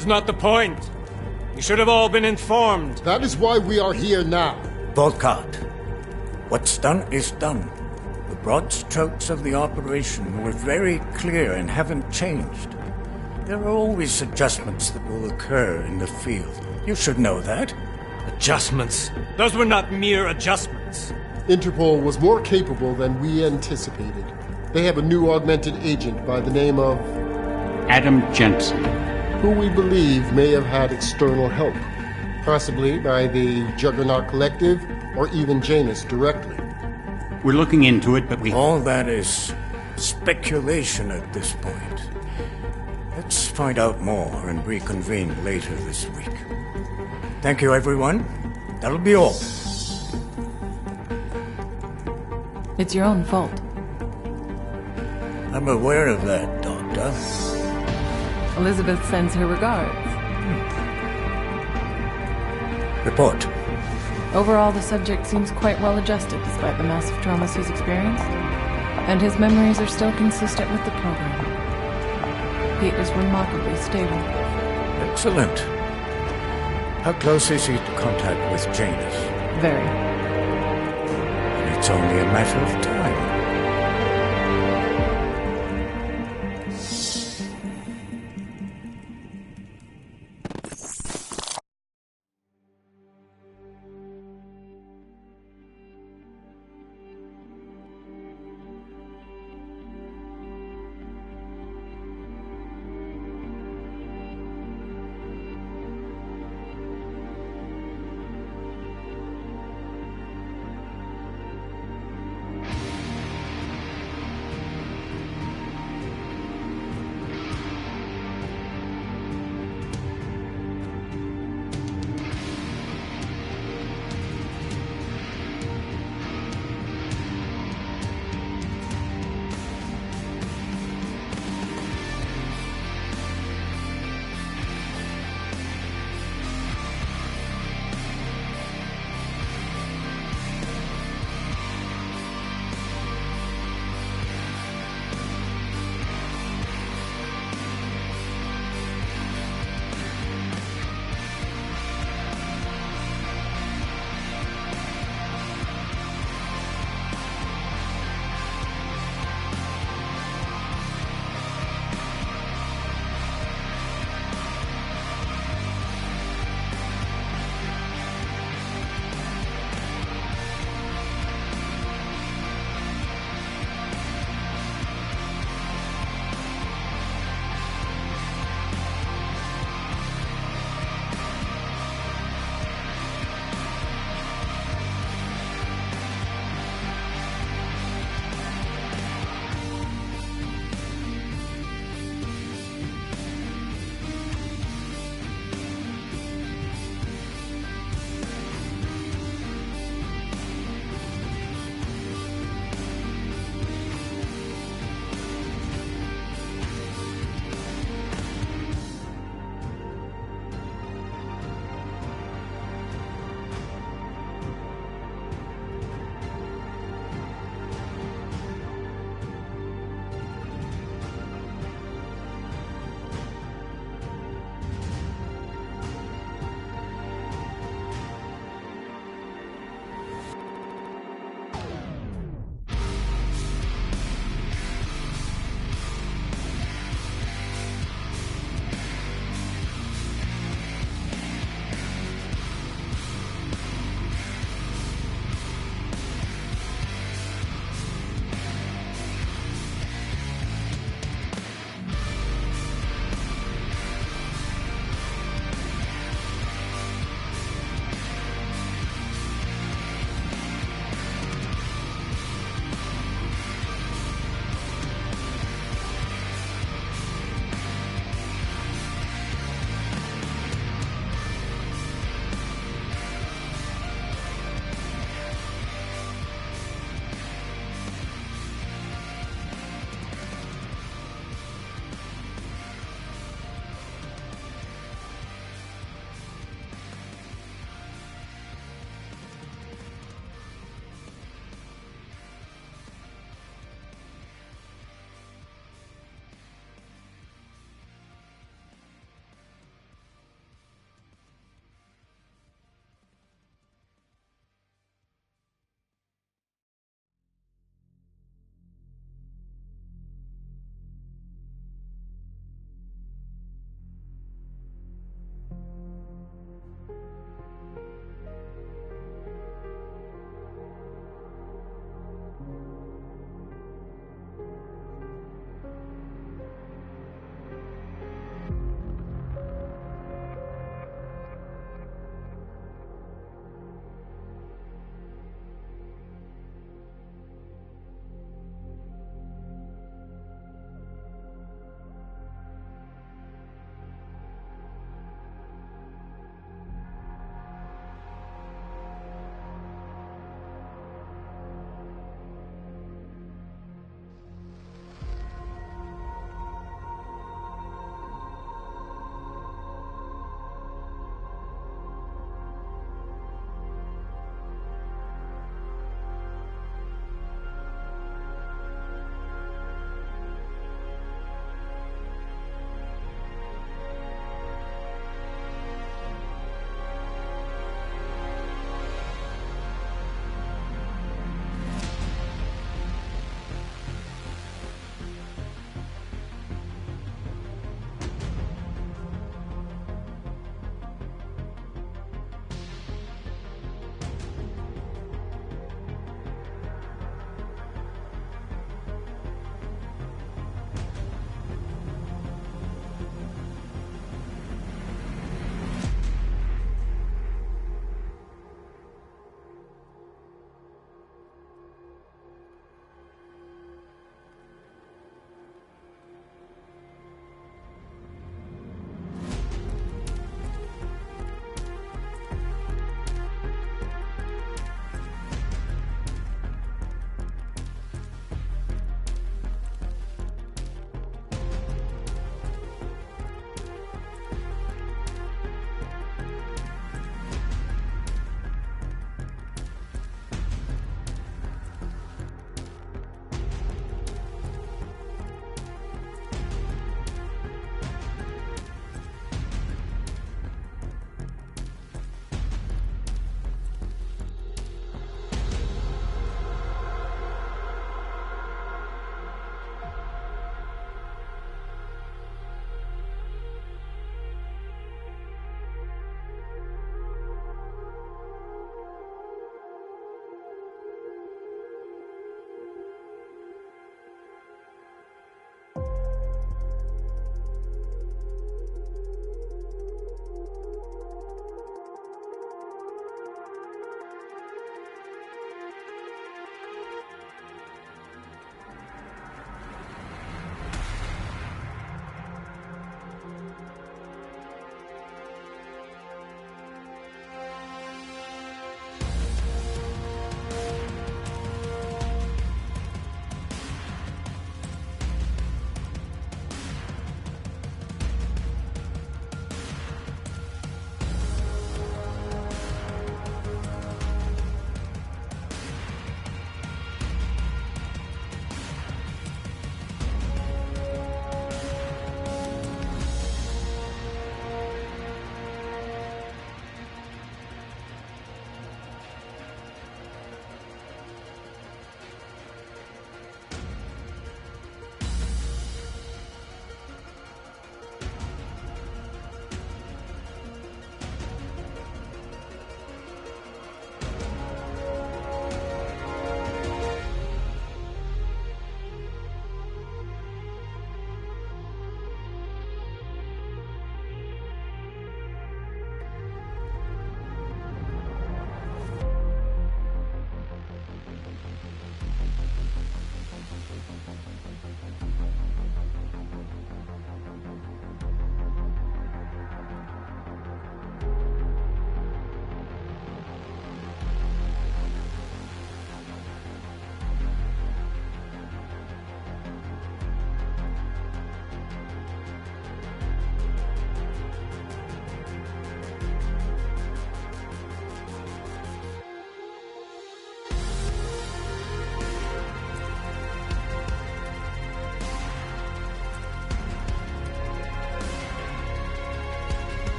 is not the point. You should have all been informed. That is why we are here now. Volkart, what's done is done. The broad strokes of the operation were very clear and haven't changed. There are always adjustments that will occur in the field. You should know that. Adjustments? Those were not mere adjustments. Interpol was more capable than we anticipated. They have a new augmented agent by the name of... Adam Jensen. Who we believe may have had external help. Possibly by the Juggernaut Collective or even Janus directly. We're looking into it, but All that is speculation at this point. Let's find out more and reconvene later this week. Thank you, everyone. That'll be all. It's your own fault. I'm aware of that, Doctor. Elizabeth sends her regards. Report. Overall, the subject seems quite well adjusted despite the massive traumas he's experienced, and his memories are still consistent with the program. He is remarkably stable. Excellent. How close is he to contact with Janus? Very. It's only a matter of time.